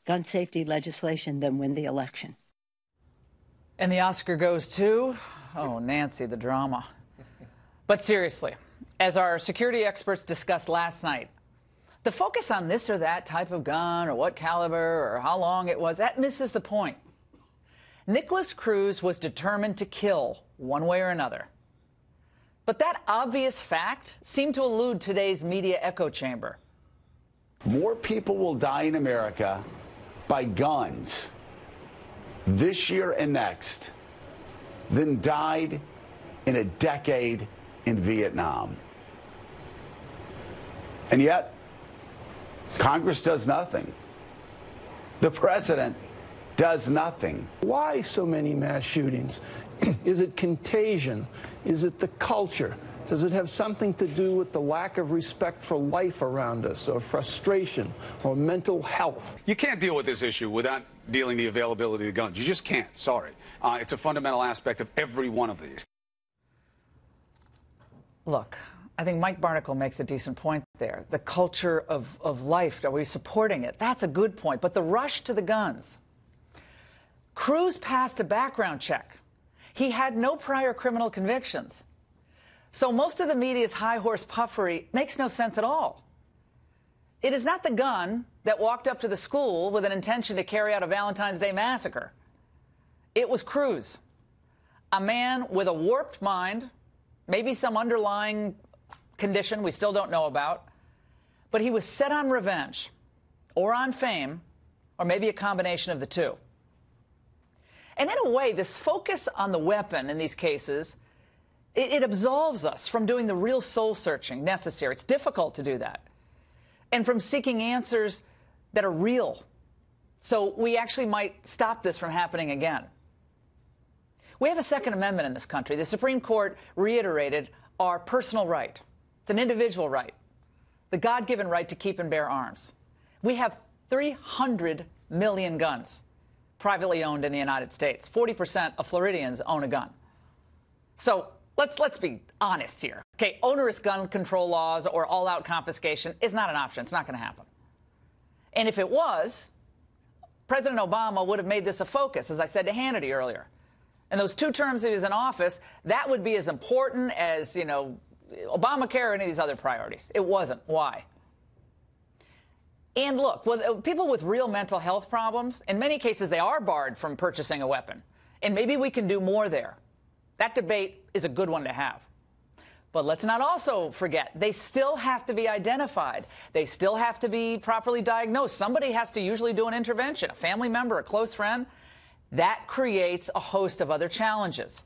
gun safety legislation than win the election. And the Oscar goes to, oh, Nancy, the drama. But seriously, as our security experts discussed last night, the focus on this or that type of gun or what caliber or how long it was, that misses the point. Nikolas Cruz was determined to kill one way or another. But that obvious fact seemed to elude today's media echo chamber. More people will die in America by guns this year and next than died in a decade in Vietnam. And yet, Congress does nothing. The president does nothing. Why so many mass shootings? Is it contagion? Is it the culture? Does it have something to do with the lack of respect for life around us, or frustration, or mental health? You can't deal with this issue without dealing the availability of guns. You just can't. Sorry. It's a fundamental aspect of every one of these. Look, I think Mike Barnicle makes a decent point there. The culture of life, are we supporting it? That's a good point. But the rush to the guns. Cruz passed a background check. He had no prior criminal convictions. So most of the media's high-horse puffery makes no sense at all. It is not the gun that walked up to the school with an intention to carry out a Valentine's Day massacre. It was Cruz, a man with a warped mind, maybe some underlying condition we still don't know about, but he was set on revenge, or on fame, or maybe a combination of the two. And in a way, this focus on the weapon in these cases, it absolves us from doing the real soul-searching necessary. It's difficult to do that. And from seeking answers that are real. So we actually might stop this from happening again. We have a Second Amendment in this country. The Supreme Court reiterated our personal right. It's an individual right. The God-given right to keep and bear arms. We have 300 million guns privately owned in the United States. 40% of Floridians own a gun. So let's be honest here. Okay, onerous gun control laws or all-out confiscation is not an option. It's not going to happen. And if it was, President Obama would have made this a focus, as I said to Hannity earlier. In those 2 terms he was in office, that would be as important as, you know, Obamacare or any of these other priorities. It wasn't. Why? And look, with people with real mental health problems, in many cases they are barred from purchasing a weapon. And maybe we can do more there. That debate is a good one to have. But let's not also forget, they still have to be identified. They still have to be properly diagnosed. Somebody has to usually do an intervention, a family member, a close friend. That creates a host of other challenges.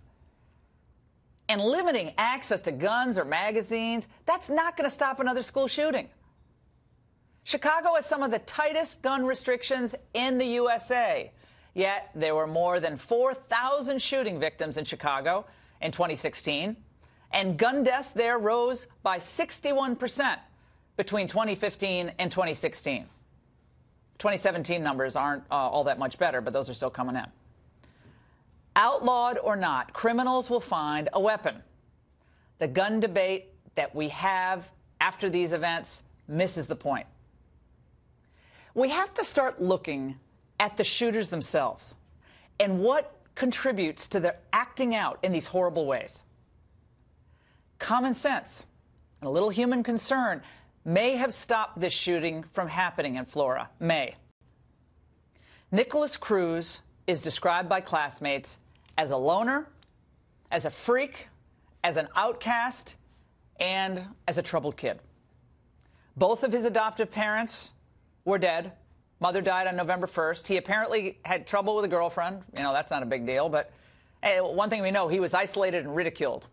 And limiting access to guns or magazines, that's not going to stop another school shooting. Chicago has some of the tightest gun restrictions in the USA. Yet there were more than 4,000 shooting victims in Chicago in 2016, and gun deaths there rose by 61% between 2015 and 2016. 2017 numbers aren't all that much better, but those are still coming in. Outlawed or not, criminals will find a weapon. The gun debate that we have after these events misses the point. We have to start looking at the shooters themselves and what contributes to their acting out in these horrible ways. common sense and a little human concern may have stopped this shooting from happening in Florida. May. Nicholas Cruz is described by classmates as a loner, as a freak, as an outcast, and as a troubled kid. Both of his adoptive parents were dead. Mother died on November 1st. He apparently had trouble with a girlfriend. You know, that's not a big deal. But hey, one thing we know, he was isolated and ridiculed.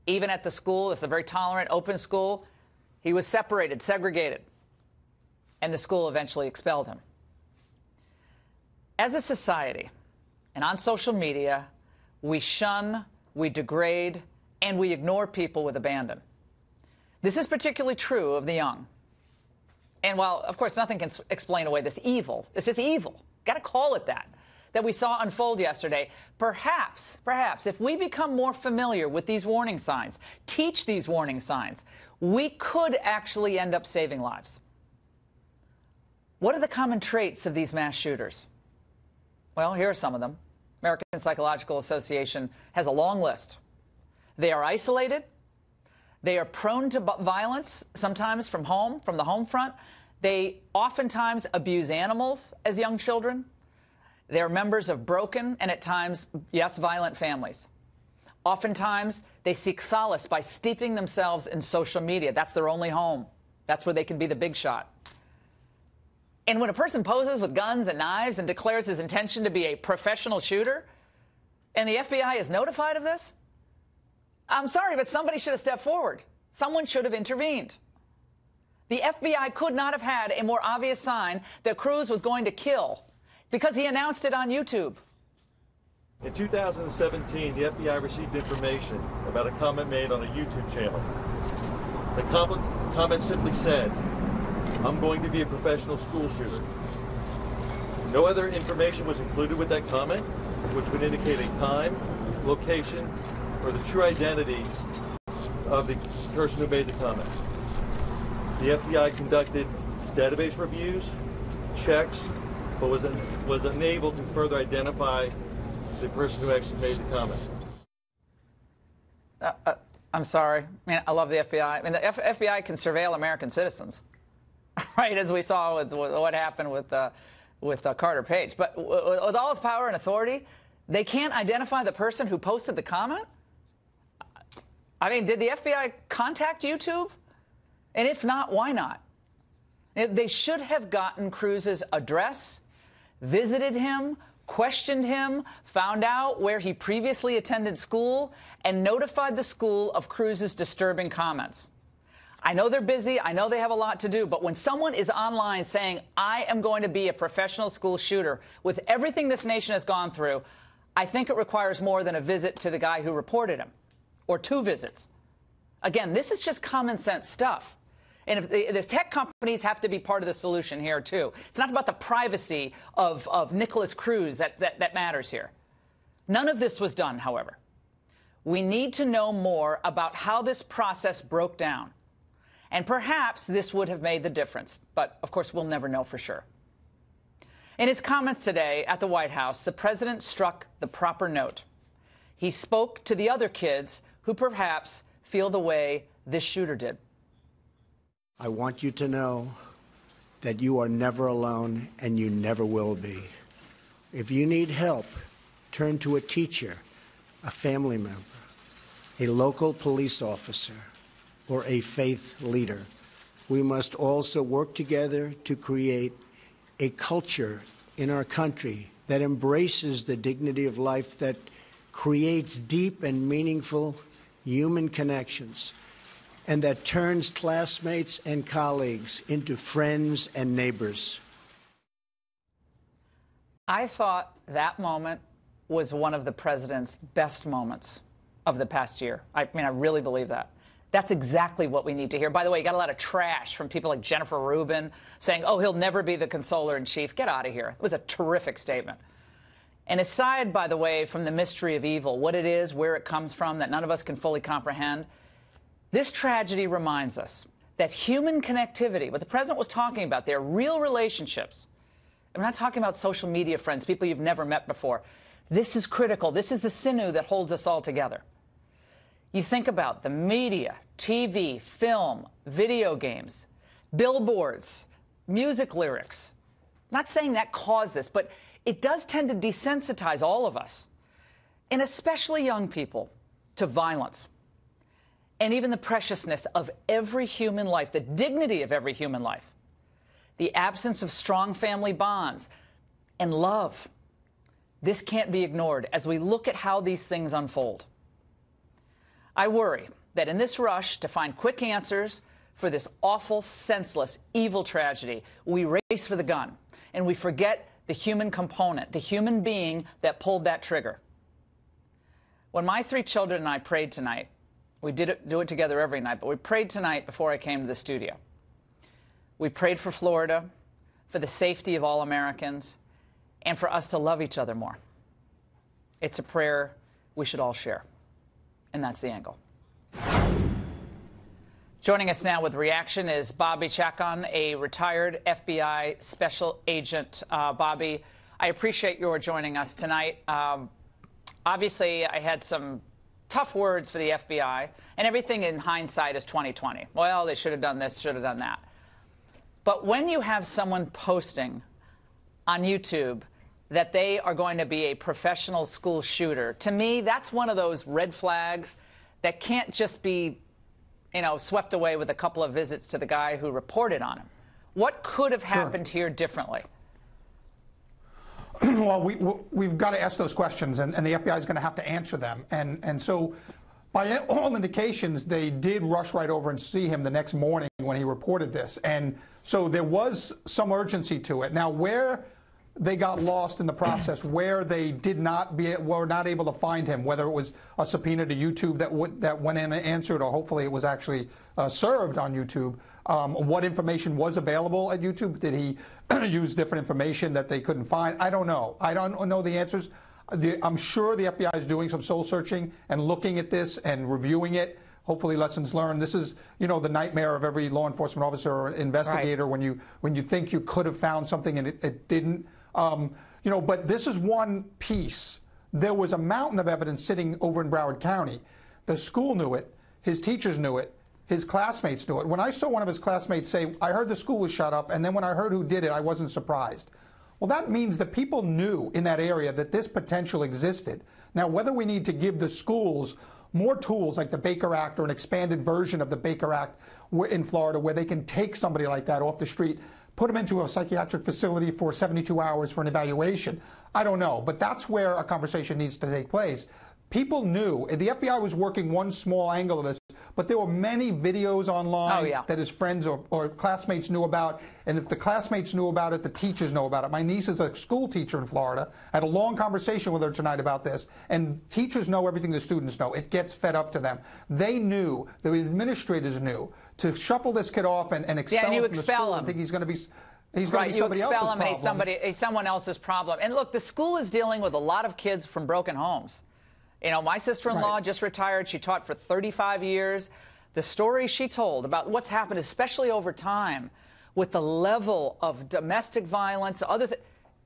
Even at the school, it's a very tolerant, open school, he was separated, segregated. And the school eventually expelled him. As a society, and on social media, we shun, we degrade, and we ignore people with abandon. This is particularly true of the young. And while, of course, nothing can explain away this evil, it's just evil, got to call it that we saw unfold yesterday, perhaps, if we become more familiar with these warning signs, teach these warning signs, we could actually end up saving lives. What are the common traits of these mass shooters? Well, here are some of them. American Psychological Association has a long list. They are isolated. They are prone to violence, sometimes from the home front. They oftentimes abuse animals as young children. They're members of broken and at times, yes, violent families. Oftentimes, they seek solace by steeping themselves in social media. That's their only home. That's where they can be the big shot. And when a person poses with guns and knives and declares his intention to be a professional shooter, and the FBI is notified of this, I'm sorry, but somebody should have stepped forward. Someone should have intervened. The FBI could not have had a more obvious sign that Cruz was going to kill because he announced it on YouTube. In 2017, the FBI received information about a comment made on a YouTube channel. The comment simply said, "I'm going to be a professional school shooter." No other information was included with that comment, which would indicate a time, location, or the true identity of the person who made the comment. The FBI conducted database reviews, checks, but was unable to further identify the person who actually made the comment. I'm sorry. I mean, I love the FBI. I mean, the FBI can surveil American citizens, right, as we saw with what happened with Carter Page. But with all its power and authority, they can't identify the person who posted the comment? I mean, did the FBI contact YouTube? And if not, why not? They should have gotten Cruz's address, visited him, questioned him, found out where he previously attended school, and notified the school of Cruz's disturbing comments. I know they're busy. I know they have a lot to do. But when someone is online saying, I am going to be a professional school shooter, with everything this nation has gone through, I think it requires more than a visit to the guy who reported him, or 2 visits. Again, this is just common sense stuff. And if the tech companies have to be part of the solution here, too. It's not about the privacy of Nicholas Cruz that matters here. None of this was done, however. We need to know more about how this process broke down. And perhaps this would have made the difference. But, of course, we'll never know for sure. In his comments today at the White House, the president struck the proper note. He spoke to the other kids who perhaps feel the way this shooter did. I want you to know that you are never alone and you never will be. If you need help, turn to a teacher, a family member, a local police officer, or a faith leader. We must also work together to create a culture in our country that embraces the dignity of life, that creates deep and meaningful human connections, and that turns classmates and colleagues into friends and neighbors. I thought that moment was one of the president's best moments of the past year. I mean, I really believe that. That's exactly what we need to hear. By the way, you got a lot of trash from people like Jennifer Rubin saying, oh, he'll never be the consoler-in-chief. Get out of here. It was a terrific statement. And aside, by the way, from the mystery of evil, what it is, where it comes from, that none of us can fully comprehend, this tragedy reminds us that human connectivity, what the president was talking about there, real relationships. I'm not talking about social media friends, people you've never met before. This is critical. This is the sinew that holds us all together. You think about the media, TV, film, video games, billboards, music lyrics. Not saying that caused this, but it does tend to desensitize all of us, and especially young people, to violence. And even the preciousness of every human life, the dignity of every human life, the absence of strong family bonds and love. This can't be ignored as we look at how these things unfold. I worry that in this rush to find quick answers for this awful, senseless, evil tragedy, we race for the gun and we forget the human component, the human being that pulled that trigger. When my 3 children and I prayed tonight, we do it together every night, but we prayed tonight before I came to the studio. We prayed for Florida, for the safety of all Americans, and for us to love each other more. It's a prayer we should all share. And that's the angle. Joining us now with reaction is Bobby Chacon, a retired FBI special agent. Bobby, I appreciate your joining us tonight. Obviously, I had some tough words for the FBI, and everything in hindsight is 20/20. Well, they should have done this, should have done that. But when you have someone posting on YouTube that they are going to be a professional school shooter, to me, that's one of those red flags that can't just be, you know, swept away with a couple of visits to the guy who reported on him. What could have happened here differently? Well, we've got to ask those questions, and the FBI is going to have to answer them. And so, by all indications, they did rush right over and see him the next morning when he reported this. And so there was some urgency to it. Now, where they got lost in the process, where they were not able to find him, whether it was a subpoena to YouTube that went in and answered, or hopefully it was actually served on YouTube. What information was available at YouTube? Did he use different information that they couldn't find? I don't know. I don't know the answers. I'm sure the FBI is doing some soul searching and looking at this and reviewing it. Hopefully, lessons learned. This is, you know, the nightmare of every law enforcement officer or investigator, right, when you think you could have found something and it didn't. You know, but this is one piece. There was a mountain of evidence sitting over in Broward County. The school knew it. His teachers knew it. His classmates knew it. When I saw one of his classmates say, I heard the school was shut up, and then when I heard who did it, I wasn't surprised. Well, that means that people knew in that area that this potential existed. Now, whether we need to give the schools more tools like the Baker Act or an expanded version of the Baker Act in Florida where they can take somebody like that off the street, put them into a psychiatric facility for 72 hours for an evaluation, I don't know. But that's where a conversation needs to take place. People knew. The FBI was working one small angle of this, but there were many videos online that his friends or classmates knew about. And if the classmates knew about it, the teachers know about it. My niece is a school teacher in Florida. I had a long conversation with her tonight about this. And teachers know everything the students know. It gets fed up to them. They knew, the administrators knew, to shuffle this kid off and expel him from the school. I think he's going to be... He's going to be somebody else's problem. You expel him and he's someone else's problem. And look, the school is dealing with a lot of kids from broken homes. You know, my sister-in-law just retired. She taught for 35 years. The story she told about what's happened, especially over time, with the level of domestic violence,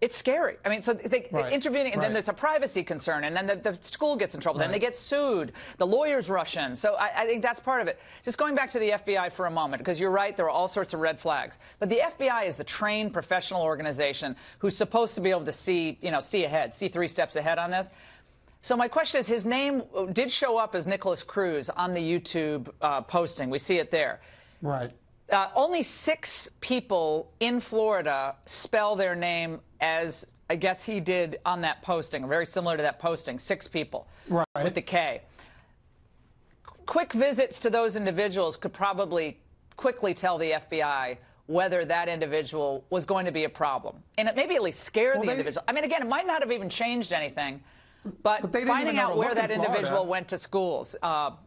it's scary. I mean, so they intervening, and then there's a privacy concern, and then the school gets in trouble. Then they get sued. The lawyers rush in. So I think that's part of it. Just going back to the FBI for a moment, because you're right, there are all sorts of red flags. But the FBI is the trained professional organization who's supposed to be able to see, you know, see ahead, see 3 steps ahead on this. So my question is, his name did show up as Nicholas Cruz on the YouTube posting. We see it there. Right. Only 6 people in Florida spell their name as, I guess he did on that posting, very similar to that posting, 6 people with the K. Quick visits to those individuals could probably quickly tell the FBI whether that individual was going to be a problem. And it maybe at least scare the individual. I mean, again, it might not have even changed anything. But finding out where that individual went to schools,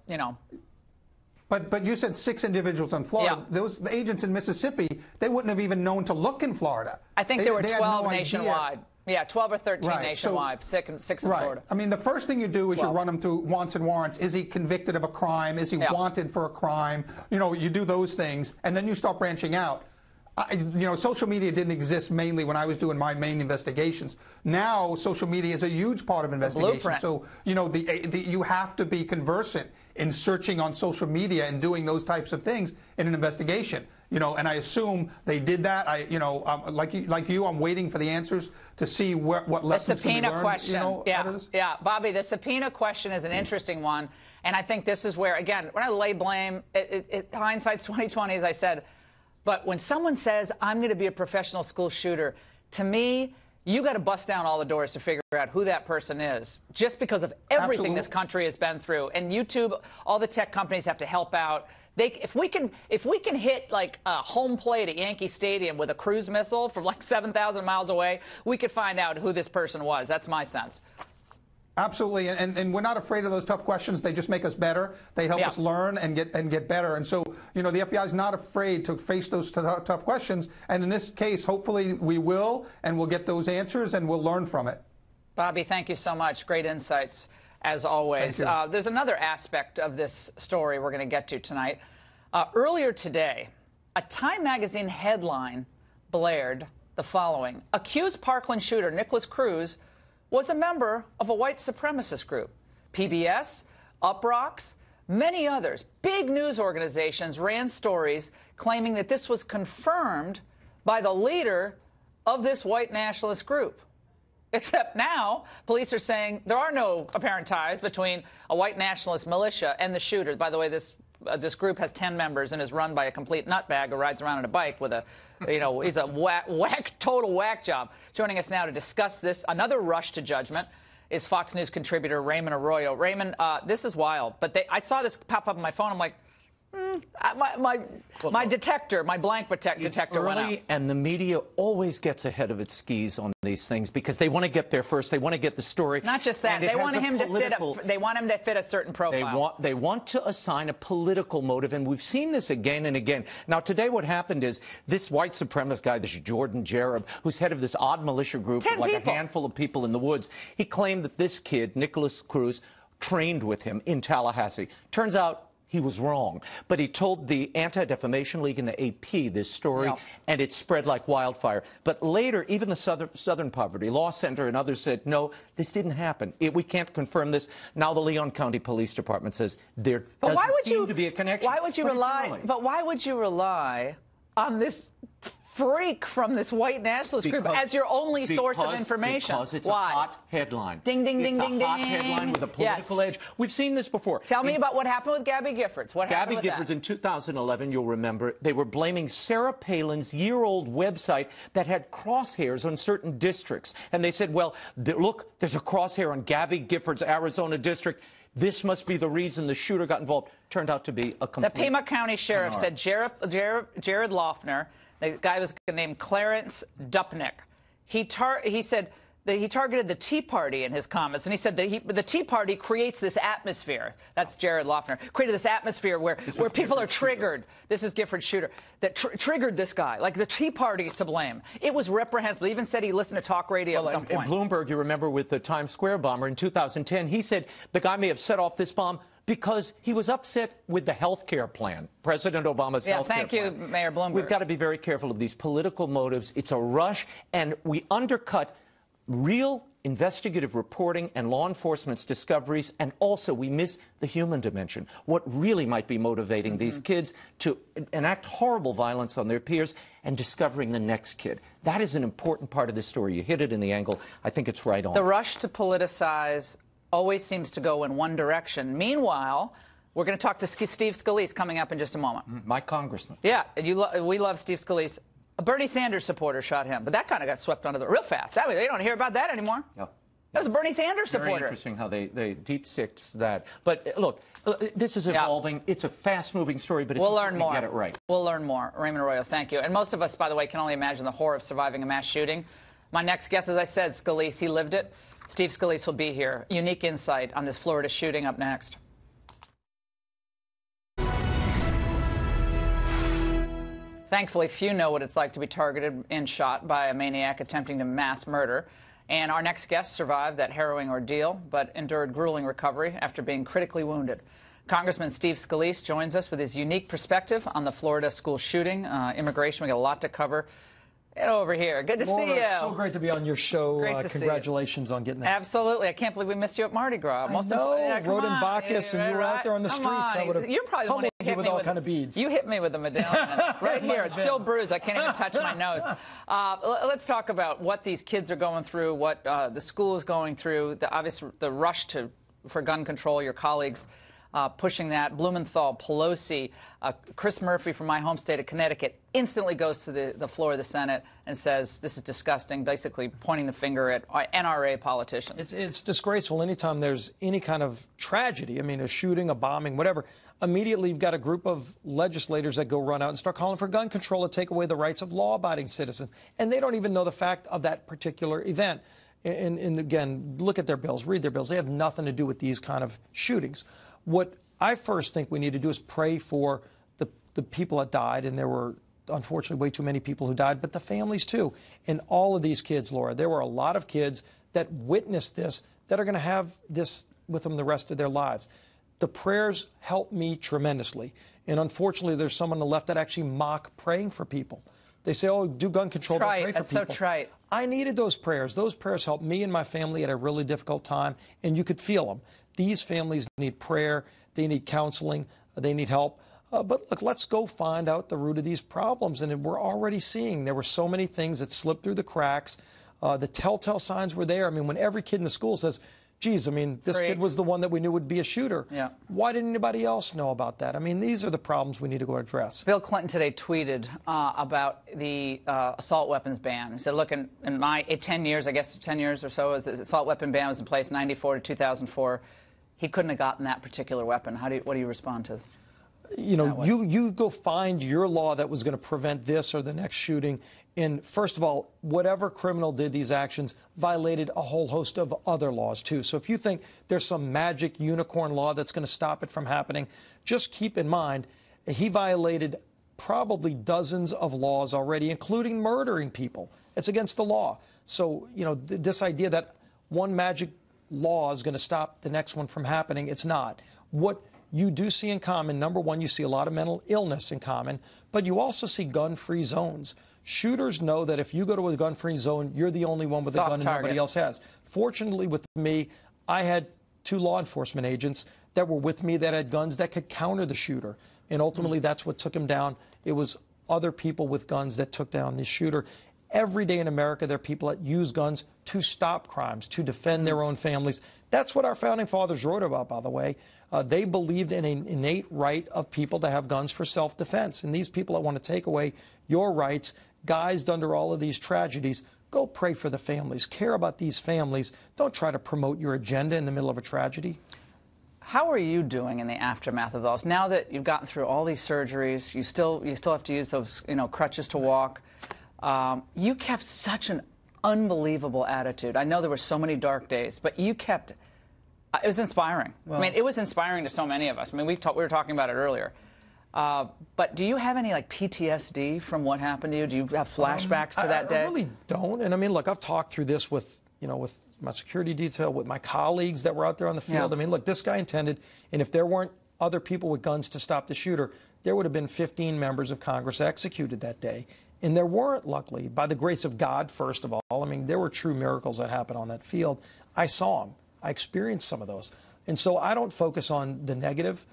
you know. But you said 6 individuals in Florida. Yeah. Those the agents in Mississippi, they wouldn't have even known to look in Florida. I think there were 12 nationwide. Yeah, 12 or 13 nationwide, so, 6 in Florida. I mean, the first thing you do is you run them through wants and warrants. Is he convicted of a crime? Is he wanted for a crime? You know, you do those things, and then you start branching out. social media didn't exist mainly when I was doing my main investigations. Now, social media is a huge part of investigation. Blueprint. So, you have to be conversant in searching on social media and doing those types of things in an investigation. And I assume they did that. Like you, I'm waiting for the answers to see what lessons can be learned. The subpoena question. Out of this. Yeah, Bobby, the subpoena question is an interesting one. And I think this is where, again, when I lay blame, hindsight's 20/20, as I said. But when someone says, I'm going to be a professional school shooter, to me, you got to bust down all the doors to figure out who that person is, just because of everything this country has been through. And YouTube, all the tech companies have to help out. If we can hit like a home plate at Yankee Stadium with a cruise missile from like 7,000 miles away, we could find out who this person was. That's my sense. Absolutely, and we're not afraid of those tough questions. They just make us better. They help us learn and get better. And so, the FBI is not afraid to face those tough questions. And in this case, hopefully we will, and we'll get those answers, and we'll learn from it. Bobby, thank you so much. Great insights, as always. There's another aspect of this story we're going to get to tonight. Earlier today, a Time magazine headline blared the following: accused Parkland shooter Nicholas Cruz was a member of a white supremacist group. PBS, Uproxx, many others, big news organizations ran stories claiming that this was confirmed by the leader of this white nationalist group. Except now, police are saying there are no apparent ties between a white nationalist militia and the shooter. By the way, this group has 10 members and is run by a complete nutbag who rides around on a bike with a, he's a total whack job. Joining us now to discuss this, another rush to judgment, is Fox News contributor Raymond Arroyo. Raymond, this is wild, but I saw this pop up on my phone. I'm like, my detector, my blank detector went out. And the media always gets ahead of its skis on these things because they want to get there first. They want to get the story. Not just that. They want him to fit a certain profile. They want to assign a political motive, and we've seen this again and again. Now, today what happened is this white supremacist guy, this Jordan Jareb, who's head of this odd militia group with like a handful of people in the woods, he claimed that this kid, Nicholas Cruz, trained with him in Tallahassee. Turns out he was wrong, but he told the Anti-Defamation League and the AP this story, and it spread like wildfire. But later, even the Southern Poverty Law Center and others said, no, this didn't happen. We can't confirm this. Now the Leon County Police Department says there doesn't seem to be a connection. Why would you rely? But why would you rely on this freak from this white nationalist group as your only source of information? Because it's a hot headline. Ding, ding, ding, ding, ding. It's a hot headline with a political edge. We've seen this before. Tell me about what happened with Gabby Giffords. What happened with Giffords in 2011, you'll remember, they were blaming Sarah Palin's year-old website that had crosshairs on certain districts. And they said, well, look, there's a crosshair on Gabby Giffords' Arizona district. This must be the reason the shooter got involved. Turned out to be a complete The Pima County Sheriff said Jared Loeffner, the guy was named Clarence Dupnick. He said that he targeted the Tea Party in his comments, and he said that the Tea Party creates this atmosphere. That's Jared Loeffner. Created this atmosphere where people are triggered. This is Gifford Shooter that triggered this guy. Like the Tea Party's to blame. It was reprehensible. He even said he listened to talk radio at some point. And Bloomberg, you remember, with the Times Square bomber in 2010, he said the guy may have set off this bomb because he was upset with the health care plan, President Obama's health care plan. Thank you, Mayor Bloomberg. We've got to be very careful of these political motives. It's a rush, and we undercut real investigative reporting and law enforcement's discoveries, and also we miss the human dimension, what really might be motivating these kids to enact horrible violence on their peers and discovering the next kid. That is an important part of this story. You hit it in the angle. I think it's right on. The rush to politicize always seems to go in one direction. Meanwhile, we're going to talk to Steve Scalise coming up in just a moment. My congressman. Yeah, we love Steve Scalise. A Bernie Sanders supporter shot him, but that kind of got swept under the real fast. They don't hear about that anymore. No. That was a Bernie Sanders supporter. Very interesting how they deep-sixed that. But look, this is evolving. It's a fast-moving story, but it's important to get it right. We'll learn more. Raymond Arroyo, thank you. And most of us, by the way, can only imagine the horror of surviving a mass shooting. My next guest, as I said, Scalise, he lived it. Steve Scalise will be here. Unique insight on this Florida shooting up next. Thankfully, few know what it's like to be targeted and shot by a maniac attempting to mass murder. And our next guest survived that harrowing ordeal, but endured grueling recovery after being critically wounded. Congressman Steve Scalise joins us with his unique perspective on the Florida school shooting. Immigration, we got a lot to cover. Get over here. Good to see you. So great to be on your show. Congratulations on getting that. Absolutely. I can't believe we missed you at Mardi Gras. I know. Rodin Bacchus, and you were out there on the streets. I would have humbled you with all kind of beads. You hit me with a medallion right here. It's still bruised. I can't even touch my nose. Let's talk about what these kids are going through, what the school is going through, the rush for gun control, your colleagues pushing that. Blumenthal, Pelosi, Chris Murphy from my home state of Connecticut instantly goes to the floor of the Senate and says this is disgusting, basically pointing the finger at NRA politicians. It's disgraceful anytime there's any kind of tragedy. I mean, a shooting, a bombing, whatever. Immediately you've got a group of legislators that go run out and start calling for gun control to take away the rights of law-abiding citizens. And they don't even know the fact of that particular event. And again, look at their bills, read their bills. They have nothing to do with these kind of shootings. What I first think we need to do is pray for the people that died, and there were unfortunately way too many people who died, but the families too. And all of these kids, Laura, there were a lot of kids that witnessed this that are going to have this with them the rest of their lives. The prayers helped me tremendously. And unfortunately, there's some on the left that actually mock praying for people. They say, oh, do gun control, don't pray for people. That's so trite. I needed those prayers. Those prayers helped me and my family at a really difficult time, and you could feel them. These families need prayer. They need counseling. They need help. But look, let's go find out the root of these problems. And we're already seeing there were so many things that slipped through the cracks. The telltale signs were there. I mean, when every kid in the school says, geez, I mean, this kid was the one that we knew would be a shooter. Yeah. Why didn't anybody else know about that? I mean, these are the problems we need to go address. Bill Clinton today tweeted about the assault weapons ban. He said, look, in my 10 years, I guess 10 years or so, the assault weapon ban was in place, 94 to 2004. He couldn't have gotten that particular weapon. What do you respond to? You know, you go find your law that was going to prevent this or the next shooting. And first of all, whatever criminal did these actions violated a whole host of other laws, too. So if you think there's some magic unicorn law that's going to stop it from happening, just keep in mind he violated probably dozens of laws already, including murdering people. It's against the law. So, you know, this idea that one magic law is going to stop the next one from happening, it's not. What you do see in common, number one, you see a lot of mental illness in common, but you also see gun-free zones. Shooters know that if you go to a gun-free zone, you're the only one with a gun and nobody else has. Fortunately, with me, I had 2 law enforcement agents that were with me that had guns that could counter the shooter. And ultimately, that's what took him down. It was other people with guns that took down the shooter. Every day in America, there are people that use guns to stop crimes, to defend their own families. That's what our founding fathers wrote about, by the way. They believed in an innate right of people to have guns for self-defense. And these people that want to take away your rights, guised under all of these tragedies, go pray for the families. Care about these families. Don't try to promote your agenda in the middle of a tragedy. How are you doing in the aftermath of those? Now that you've gotten through all these surgeries, you still have to use those crutches to walk. You kept such an unbelievable attitude. I know there were so many dark days, but you kept. It was inspiring. Well, I mean, it was inspiring to so many of us. I mean, we were talking about it earlier. But do you have any PTSD from what happened to you? Do you have flashbacks to that day? I really don't. And I mean, look, I've talked through this with my security detail, with my colleagues that were out there on the field. Yeah. I mean, look, this guy intended, and if there weren't other people with guns to stop the shooter, there would have been 15 members of Congress executed that day. And there weren't, luckily, by the grace of God, first of all. I mean, there were true miracles that happened on that field. I saw them. I experienced some of those. And so I don't focus on the negative.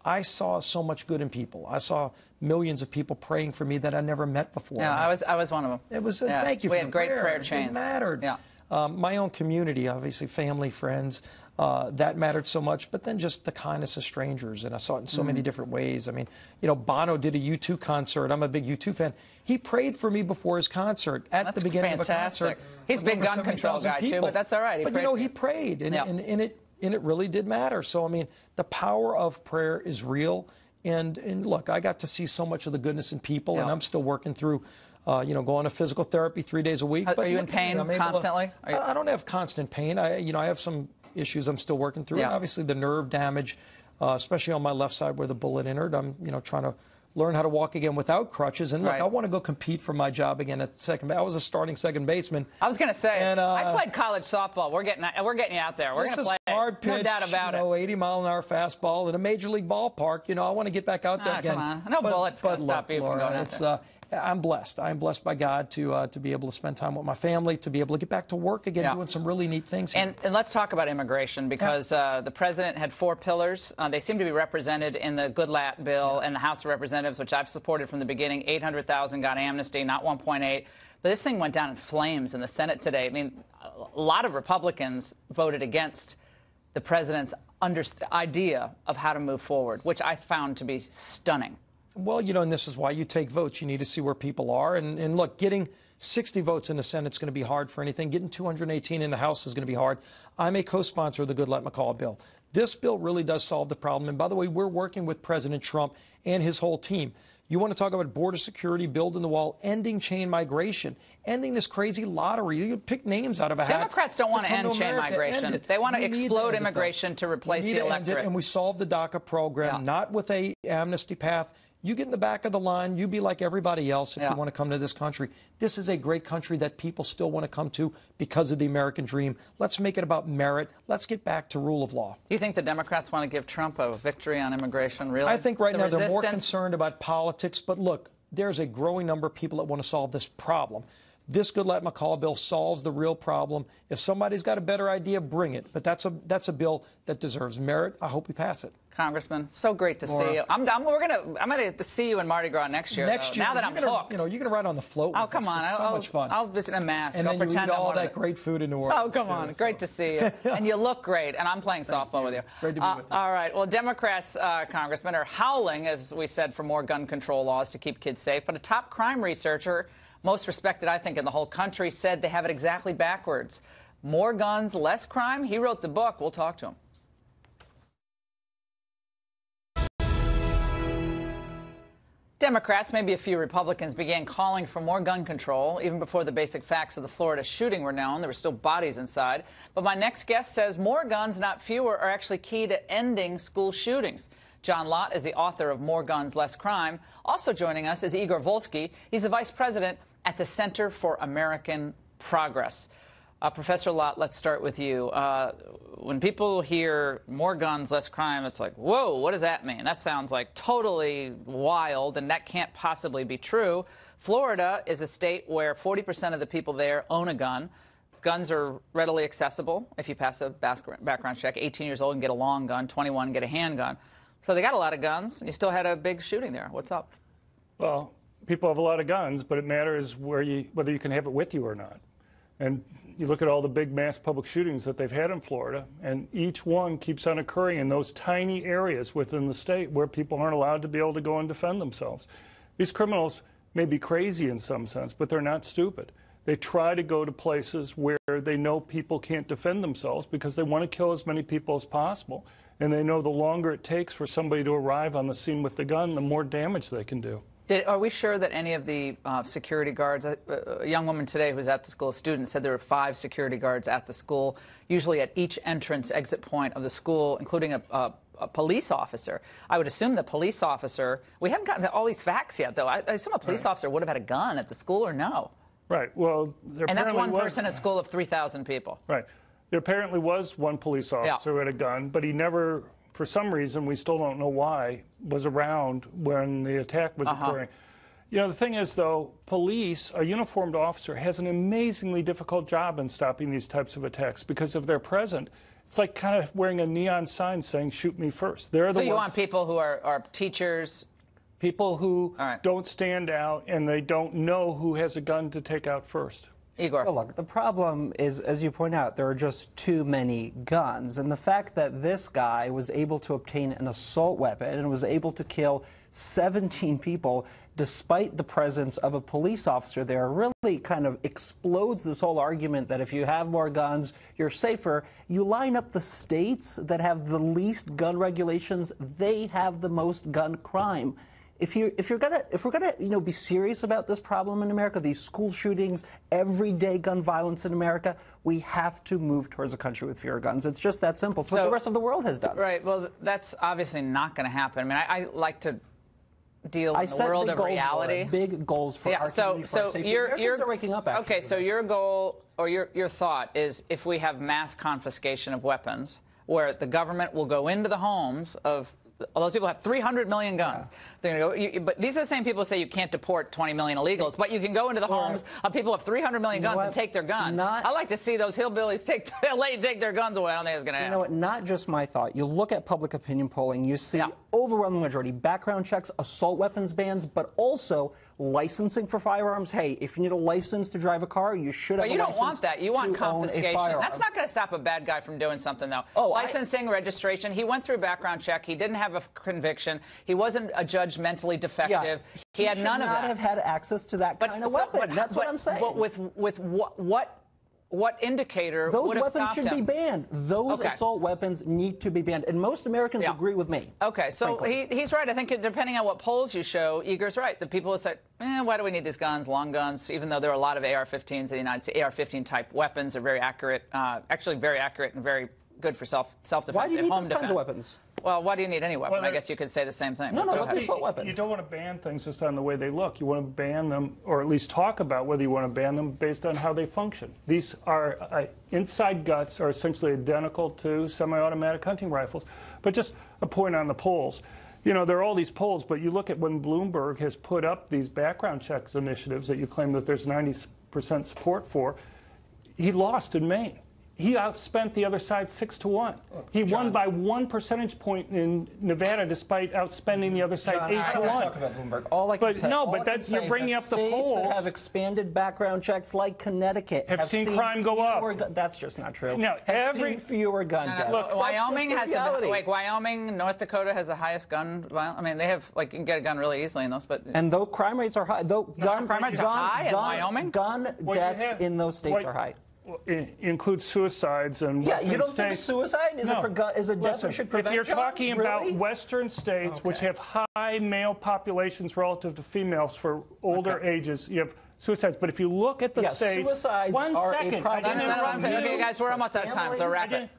I saw so much good in people. I saw millions of people praying for me that I never met before. Yeah, I was one of them. It was thank you for the prayer. We had great prayer chains. It mattered. Yeah. My own community, obviously, family, friends, that mattered so much. But then just the kindness of strangers, and I saw it in so many different ways. I mean, Bono did a U2 concert. I'm a big U2 fan. He prayed for me before his concert at the beginning of a concert. He's a big gun control guy too, but that's all right. He prayed, and it really did matter. So I mean, the power of prayer is real. And look, I got to see so much of the goodness in people, and I'm still working through. Going to physical therapy 3 days a week. Are you in pain constantly? I don't have constant pain. I have some issues I'm still working through. And obviously, the nerve damage, especially on my left side where the bullet entered, I'm trying to learn how to walk again without crutches. And look, Right. I want to go compete for my job again at second base. I was a starting second baseman. I was going to say, And, I played college softball. We're getting you out there. We're going to play. This is hard pitch, No doubt about it. 80-mile-an-hour fastball in a major league ballpark. I want to get back out there again. Come on. No bullet's going to stop you from going out there. I'm blessed. I'm blessed by God to be able to spend time with my family, to be able to get back to work again, doing some really neat things here. And let's talk about immigration, because the president had 4 pillars. They seem to be represented in the Goodlatte bill and the House of Representatives, which I've supported from the beginning. 800,000 got amnesty, not 1.8. But this thing went down in flames in the Senate today. I mean, a lot of Republicans voted against the president's idea of how to move forward, which I found to be stunning. Well, and this is why you take votes. You need to see where people are. And look, getting 60 votes in the Senate is going to be hard for anything. Getting 218 in the House is going to be hard. I'm a co-sponsor of the Goodlatte-McCall bill. This bill really does solve the problem. And by the way, we're working with President Trump and his whole team. You want to talk about border security, building the wall, ending chain migration, ending this crazy lottery. You pick names out of a hat. Democrats don't want to end chain migration. They want to explode immigration to replace the electorate. And we solved the DACA program, not with a amnesty path. You get in the back of the line. You be like everybody else if you want to come to this country. This is a great country that people still want to come to because of the American dream. Let's make it about merit. Let's get back to rule of law. Do you think the Democrats want to give Trump a victory on immigration, really? I think right now they're more concerned about politics. But look, there's a growing number of people that want to solve this problem. This Goodlatte-McCall bill solves the real problem. If somebody's got a better idea, bring it. But that's a bill that deserves merit. I hope we pass it. Congressman, so great to see you. I'm gonna see you in Mardi Gras next year. Next year, now that I'm hooked. You're gonna ride on the float. Oh, come on! It's so much fun. I'll visit in a mask. And I'll then you pretend eat I'm all one of that great food in New Orleans. Oh, come on! Great to see you, and you look great. And I'm playing softball with you. Great to be with you. All right. Well, Democrats, Congressman, are howling, as we said, for more gun control laws to keep kids safe. But a top crime researcher, most respected, I think, in the whole country, said they have it exactly backwards. More guns, less crime. He wrote the book. We'll talk to him. Democrats, maybe a few Republicans, began calling for more gun control even before the basic facts of the Florida shooting were known. There were still bodies inside. But my next guest says more guns, not fewer, are actually key to ending school shootings. John Lott is the author of More Guns, Less Crime. Also joining us is Igor Volsky. He's the vice president at the Center for American Progress. Professor Lott, let's start with you. When people hear more guns, less crime, it's like, whoa, what does that mean? That sounds like totally wild, and that can't possibly be true. Florida is a state where 40% of the people there own a gun. Guns are readily accessible if you pass a background check. 18 years old and get a long gun, 21 get a handgun. So they got a lot of guns, and you still had a big shooting there. What's up? Well, people have a lot of guns, but it matters whether you can have it with you or not. And you look at all the big mass public shootings that they've had in Florida, and each one keeps on occurring in those tiny areas within the state where people aren't allowed to be able to go and defend themselves. These criminals may be crazy in some sense, but they're not stupid. They try to go to places where they know people can't defend themselves because they want to kill as many people as possible. And they know the longer it takes for somebody to arrive on the scene with the gun, the more damage they can do. Are we sure that any of the security guards, a young woman today who was at the school, a student, said there were 5 security guards at the school, usually at each entrance, exit point of the school, including a police officer. I would assume the police officer, we haven't gotten to all these facts yet, though. I assume a police officer would have had a gun at the school or no? Right. Well, and that's one person at a school of 3,000 people. Right. There apparently was one police officer who had a gun, but he never, for some reason, we still don't know why, was around when the attack was occurring. You know, the thing is, though, police, a uniformed officer, has an amazingly difficult job in stopping these types of attacks because if they're present, it's like kind of wearing a neon sign saying, shoot me first. They're the ones. So you want people who are teachers? People who don't stand out and they don't know who has a gun to take out first. Igor. Well, look, the problem is, as you point out, there are just too many guns. And the fact that this guy was able to obtain an assault weapon and was able to kill 17 people despite the presence of a police officer there really kind of explodes this whole argument that if you have more guns, you're safer. You line up the states that have the least gun regulations, they have the most gun crime. If we're gonna be serious about this problem in America, these school shootings, everyday gun violence in America, we have to move towards a country with fewer guns. It's just that simple. It's what the rest of the world has done. Right. Well, that's obviously not going to happen. I mean, I like to deal in the world of reality. Big goals for our community, for our safety. Americans are waking up, actually. Okay, so your goal or your thought is if we have mass confiscation of weapons, where the government will go into the homes of all those people have 300 million guns. Yeah. They're going to go. But these are the same people who say you can't deport 20 million illegals, but you can go into the homes of people who have 300 million guns and take their guns. I like to see those hillbillies take their guns away. I don't think it's going to happen. You know what? Not just my thought. You look at public opinion polling, you see overwhelming majority background checks, assault weapons bans, but also licensing for firearms. Hey, if you need a license to drive a car, you should have a license. But you don't want that. You want confiscation. That's not going to stop a bad guy from doing something, though. Licensing, registration. He went through a background check. He didn't have a conviction. He wasn't a judge mentally defective. Yeah. He had none of that. He should not have had access to that kind of weapon. That's what I'm saying. But with what indicator those would have weapons stopped should him? be banned. Those assault weapons need to be banned, and most Americans agree with me. Okay, so he's right. I think depending on what polls you show, Igor's right. The people who say, why do we need these guns, long guns, even though there are a lot of AR-15s in the United States, AR-15 type weapons are very accurate, actually very accurate and very good for self-defense. Why do you need home those defense. kinds of weapons? Well, why do you need any weapon? I guess you could say the same thing. No, it's an assault weapon. You don't want to ban things just on the way they look. You want to ban them, or at least talk about whether you want to ban them based on how they function. These are inside guts are essentially identical to semi-automatic hunting rifles. But just a point on the polls. You know, there are all these polls, but you look at when Bloomberg has put up these background checks initiatives that you claim that there's 90% support for, he lost in Maine. He outspent the other side 6-1. He won by 1 percentage point in Nevada, despite outspending the other side 8-1. I don't talk about Bloomberg. All I can tell, but that's you're bringing up the polls. States that have expanded background checks, like Connecticut, have seen crime go up. That's just not true. No, seen fewer gun deaths. Look, Wyoming has Wyoming, North Dakota has the highest gun violence. I mean, they have you can get a gun really easily in those, but and though crime rates are high, crime rates are high in Wyoming. Gun deaths in those states are high. Includes suicides and you don't think suicide is a death we should prevent? If you're talking about Western states, which have high male populations relative to females for older ages, you have suicides. But if you look at the states, suicides are a problem. Okay, guys, we're almost out of time, so wrap it.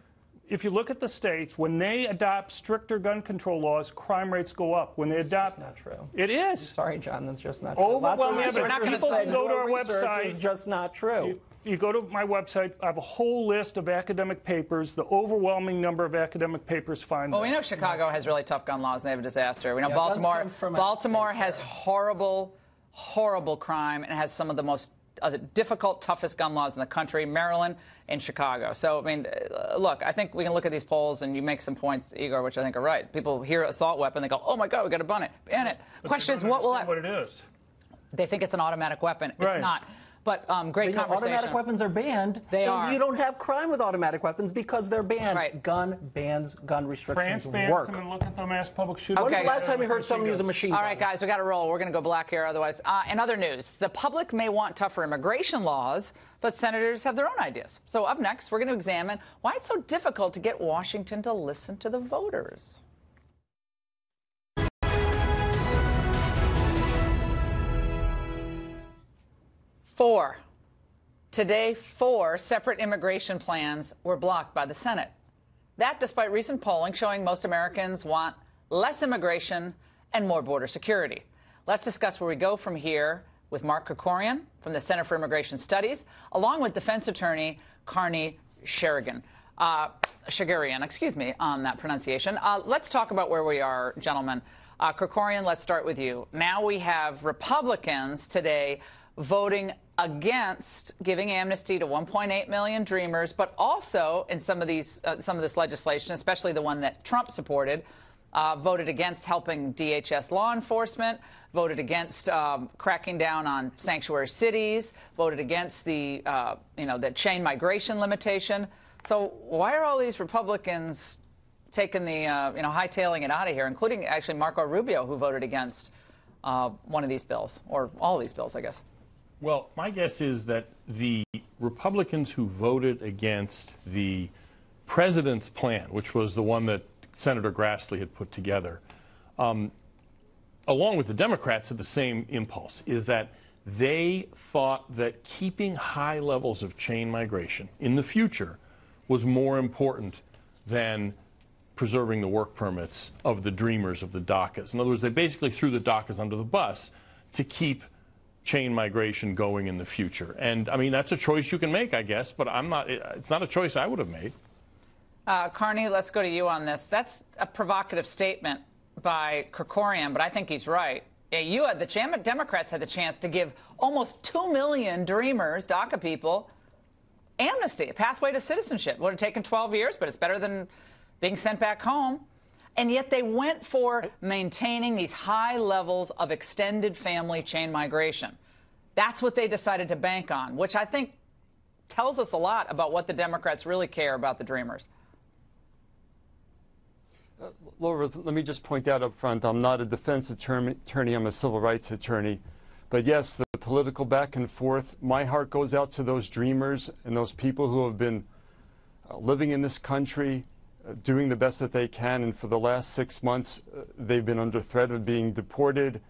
If you look at the states, when they adopt stricter gun control laws, crime rates go up. When they adopt, that's just not true. It is. Sorry, John, that's just not true. Overwhelming evidence. People who go to our website is just not true. You go to my website, I have a whole list of academic papers. The overwhelming number of academic papers find we know Chicago has really tough gun laws and they have a disaster. We know Baltimore has horrible crime and has some of the most difficult, toughest gun laws in the country, Maryland and Chicago. So, I mean, look, I think we can look at these polls and you make some points, Igor, which I think are right. People hear assault weapon, they go, oh my God, we got to ban it. Question is, what it is. They think it's an automatic weapon. Right. It's not. But great conversation. Automatic weapons are banned. They are. You don't have crime with automatic weapons because they're banned. Right. Gun bans, gun restrictions France bans work. them and look at the mass public shootings. When's the last time you heard someone use a machine gun? All right, guys, we got to roll. We're going to go black here otherwise. In other news, the public may want tougher immigration laws, but senators have their own ideas. So up next, we're going to examine why it's so difficult to get Washington to listen to the voters. Today, 4 separate immigration plans were blocked by the Senate. That despite recent polling showing most Americans want less immigration and more border security. Let's discuss where we go from here with Mark Krikorian from the Center for Immigration Studies, along with defense attorney Carney Shagarian, on that pronunciation. Let's talk about where we are, gentlemen. Krikorian, let's start with you. Now we have Republicans today voting against giving amnesty to 1.8 million Dreamers, but also in some of this legislation, especially the one that Trump supported, voted against helping DHS law enforcement, voted against cracking down on sanctuary cities, voted against the the chain migration limitation. So why are all these Republicans taking the hightailing it out of here, including actually Marco Rubio, who voted against one of these bills, or all of these bills, I guess? Well, my guess is that the Republicans who voted against the president's plan, which was the one that Senator Grassley had put together, along with the Democrats, had the same impulse, is that they thought that keeping high levels of chain migration in the future was more important than preserving the work permits of the dreamers of the DACAs. In other words, they basically threw the DACAs under the bus to keep chain migration going in the future. And I mean, that's a choice you can make, I guess, but it's not a choice I would have made. Carney, let's go to you on this. That's a provocative statement by Krikorian, but I think he's right. The Democrats had the chance to give almost 2 million dreamers, DACA people, amnesty, a pathway to citizenship. It would have taken 12 years, but it's better than being sent back home. And yet they went for maintaining these high levels of extended family chain migration. That's what they decided to bank on, which I think tells us a lot about what the Democrats really care about the dreamers. Laura, let me just point out up front, I'm not a defense attorney, I'm a civil rights attorney. But yes, the political back and forth, my heart goes out to those dreamers and those people who have been living in this country, doing the best that they can, and for the last 6 months, they've been under threat of being deported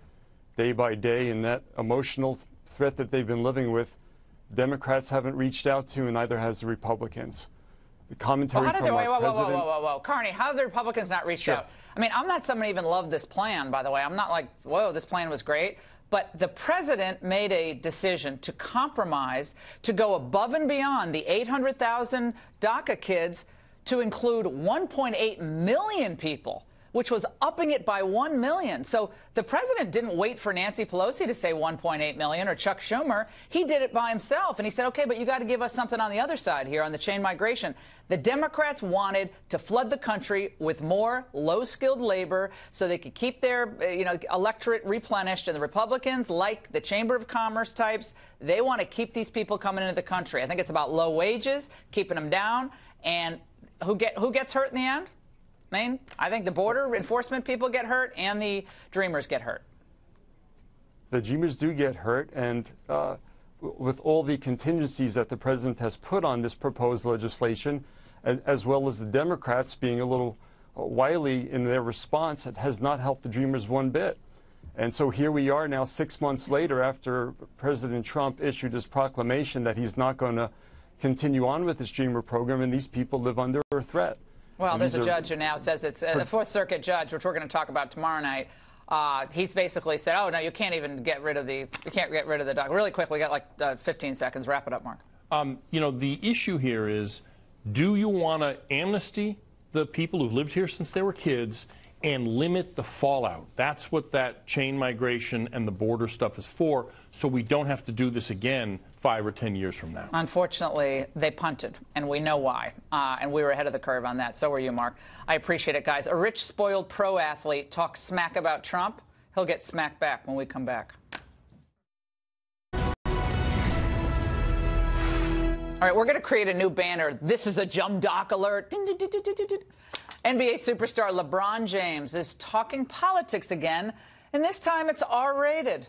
day by day, and that emotional threat that they've been living with, Democrats haven't reached out to, and neither has the Republicans. The commentary from our president... Whoa. Carney, how have the Republicans not reached out? I mean, I'm not someone who even loved this plan, by the way. I'm not like, whoa, this plan was great. But the president made a decision to compromise, to go above and beyond the 800,000 DACA kids to include 1.8 million people, which was upping it by 1 million. So the president didn't wait for Nancy Pelosi to say 1.8 million or Chuck Schumer. He did it by himself. And he said, OK, but you got to give us something on the other side here on the chain migration. The Democrats wanted to flood the country with more low-skilled labor so they could keep their electorate replenished. And the Republicans, like the Chamber of Commerce types, they want to keep these people coming into the country. I think it's about low wages, keeping them down. And who gets hurt in the end? I think the border enforcement people get hurt and the dreamers get hurt. The dreamers do get hurt, and with all the contingencies that the president has put on this proposed legislation, as well as the Democrats being a little wily in their response, it has not helped the dreamers one bit. And so here we are now 6 months later after President Trump issued his proclamation that he's not going to continue on with this dreamer program, and these people live under a threat. Well, there's a judge who now says it's the Fourth Circuit judge, which we're going to talk about tomorrow night. He's basically said, oh, no, you can't even get rid of the DACA. Really quick, we got like 15 seconds. Wrap it up, Mark. The issue here is, do you want to amnesty the people who've lived here since they were kids and limit the fallout? That's what that chain migration and the border stuff is for, so we don't have to do this again 5 or 10 years from now. Unfortunately, they punted, and we know why. And we were ahead of the curve on that. So were you, Mark. I appreciate it, guys. A rich, spoiled pro athlete talks smack about Trump. He'll get smacked back when we come back. All right, we're going to create a new banner. This is a Jum Doc alert. NBA superstar LeBron James is talking politics again, and this time it's R-rated.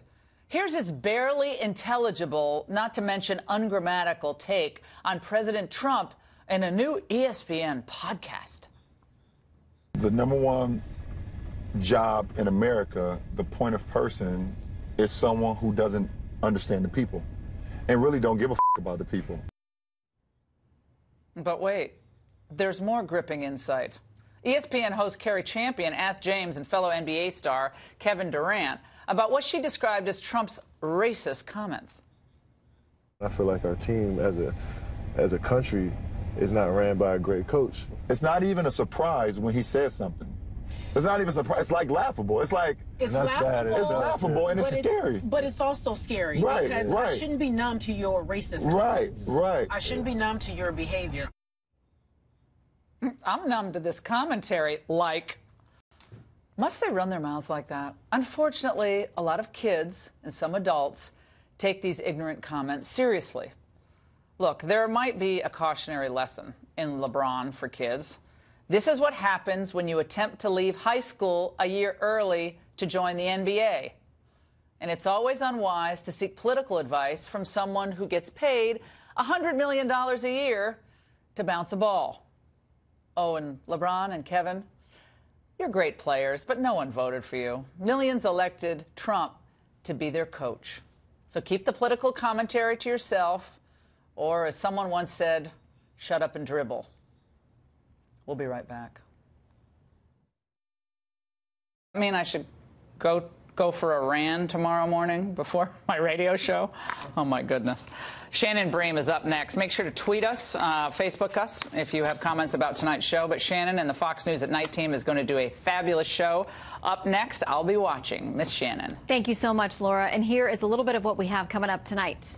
Here's his barely intelligible, not to mention ungrammatical take on President Trump in a new ESPN podcast. The #1 job in America, the point of person, is someone who doesn't understand the people and really don't give a about the people. But wait, there's more gripping insight. ESPN host Carrie Champion asked James and fellow NBA star Kevin Durant about what she described as Trump's racist comments. I feel like our team as a country is not ran by a great coach. It's not even a surprise when he says something. It's not even a surprise. It's like laughable. It's like it's laughable. It's laughable and it's scary. But it's also scary because I shouldn't be numb to your racist comments. Right. I shouldn't be numb to your behavior. I'm numb to this commentary. Must they run their mouths like that? Unfortunately, a lot of kids and some adults take these ignorant comments seriously. Look, there might be a cautionary lesson in LeBron for kids. This is what happens when you attempt to leave high school a year early to join the NBA. And it's always unwise to seek political advice from someone who gets paid $100 million a year to bounce a ball. Oh, and LeBron and Kevin, you're great players, but no one voted for you. Millions elected Trump to be their coach. So keep the political commentary to yourself, or as someone once said, shut up and dribble. We'll be right back. mean I should go for a ran tomorrow morning before my radio show? Oh, my goodness. Shannon Bream is up next. Make sure to tweet us, Facebook us, if you have comments about tonight's show. But Shannon and the Fox News at Night team is going to do a fabulous show. Up next, I'll be watching. Miss Shannon. Thank you so much, Laura. And here is a little bit of what we have coming up tonight.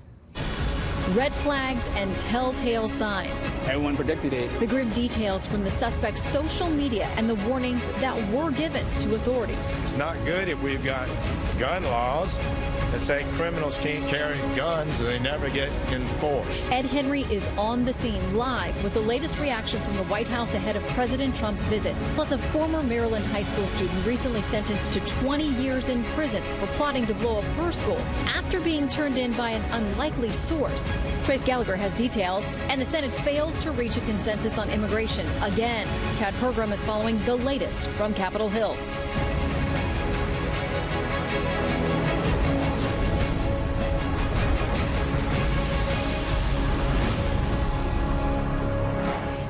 Red flags and telltale signs. Everyone predicted it. The grim details from the suspect's social media and the warnings that were given to authorities. It's not good if we've got gun laws that say criminals can't carry guns and they never get enforced. Ed Henry is on the scene live with the latest reaction from the White House ahead of President Trump's visit. Plus, a former Maryland high school student recently sentenced to 20 years in prison for plotting to blow up her school after being turned in by an unlikely source. Trace Gallagher has details, and the Senate fails to reach a consensus on immigration again. Chad Pergram is following the latest from Capitol Hill.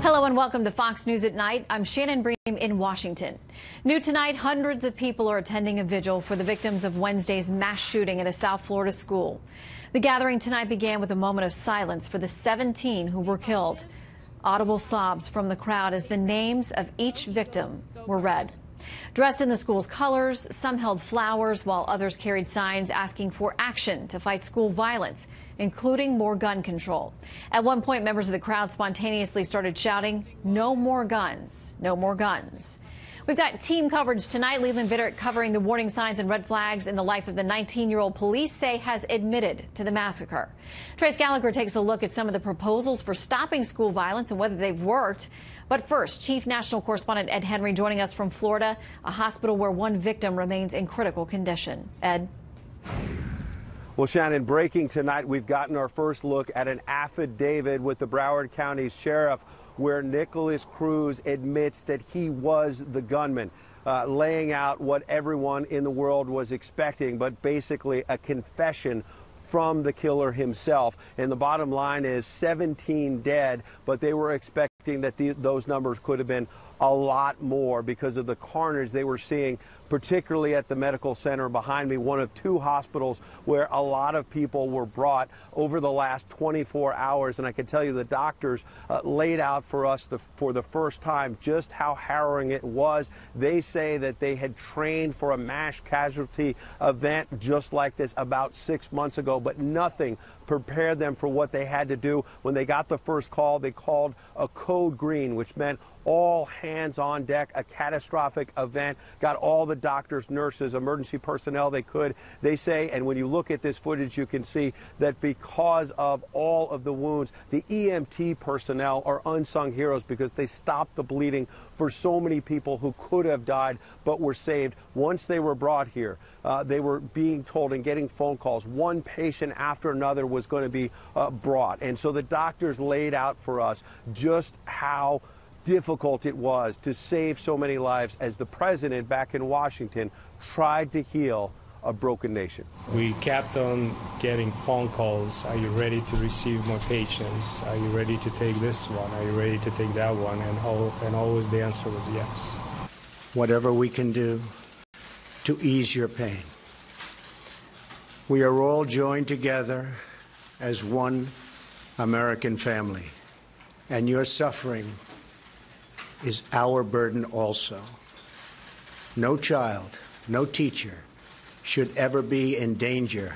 Hello and welcome to Fox News at Night. I'm Shannon Bream in Washington. New tonight, hundreds of people are attending a vigil for the victims of Wednesday's mass shooting at a South Florida school. The gathering tonight began with a moment of silence for the 17 who were killed. Audible sobs from the crowd as the names of each victim were read. Dressed in the school's colors, some held flowers while others carried signs asking for action to fight school violence, including more gun control. At one point, members of the crowd spontaneously started shouting, "No more guns, no more guns." We've got team coverage tonight. Leland Vittert covering the warning signs and red flags in the life of the 19-year-old police say has admitted to the massacre. Trace Gallagher takes a look at some of the proposals for stopping school violence and whether they've worked. But first, Chief National Correspondent Ed Henry joining us from Florida, a hospital where one victim remains in critical condition. Ed? Well, Shannon, breaking tonight, we've gotten our first look at an affidavit with the Broward County Sheriff where Nicholas Cruz admits that he was the gunman, laying out what everyone in the world was expecting, but basically a confession from the killer himself. And the bottom line is 17 dead, but they were expecting that those numbers could have been a lot more because of the carnage they were seeing, particularly at the medical center behind me, one of two hospitals where a lot of people were brought over the last 24 hours. And I can tell you the doctors laid out for us for the first time just how harrowing it was. They say that they had trained for a mass casualty event just like this about 6 months ago, but nothing prepared them for what they had to do. When they got the first call, they called a code green, which meant all hands on deck, a catastrophic event, got all the doctors, nurses, emergency personnel they could. They say, and when you look at this footage, you can see that because of all of the wounds, the EMT personnel are unsung heroes because they stopped the bleeding for so many people who could have died but were saved. Once they were brought here, they were being told and getting phone calls. One patient after another was going to be brought. And so the doctors laid out for us just how difficult it was to save so many lives as the president back in Washington tried to heal a broken nation. We kept on getting phone calls. Are you ready to receive more patients? Are you ready to take this one? Are you ready to take that one? And always the answer was yes. Whatever we can do to ease your pain. We are all joined together as one American family, and your suffering is our burden also. No child, no teacher should ever be in danger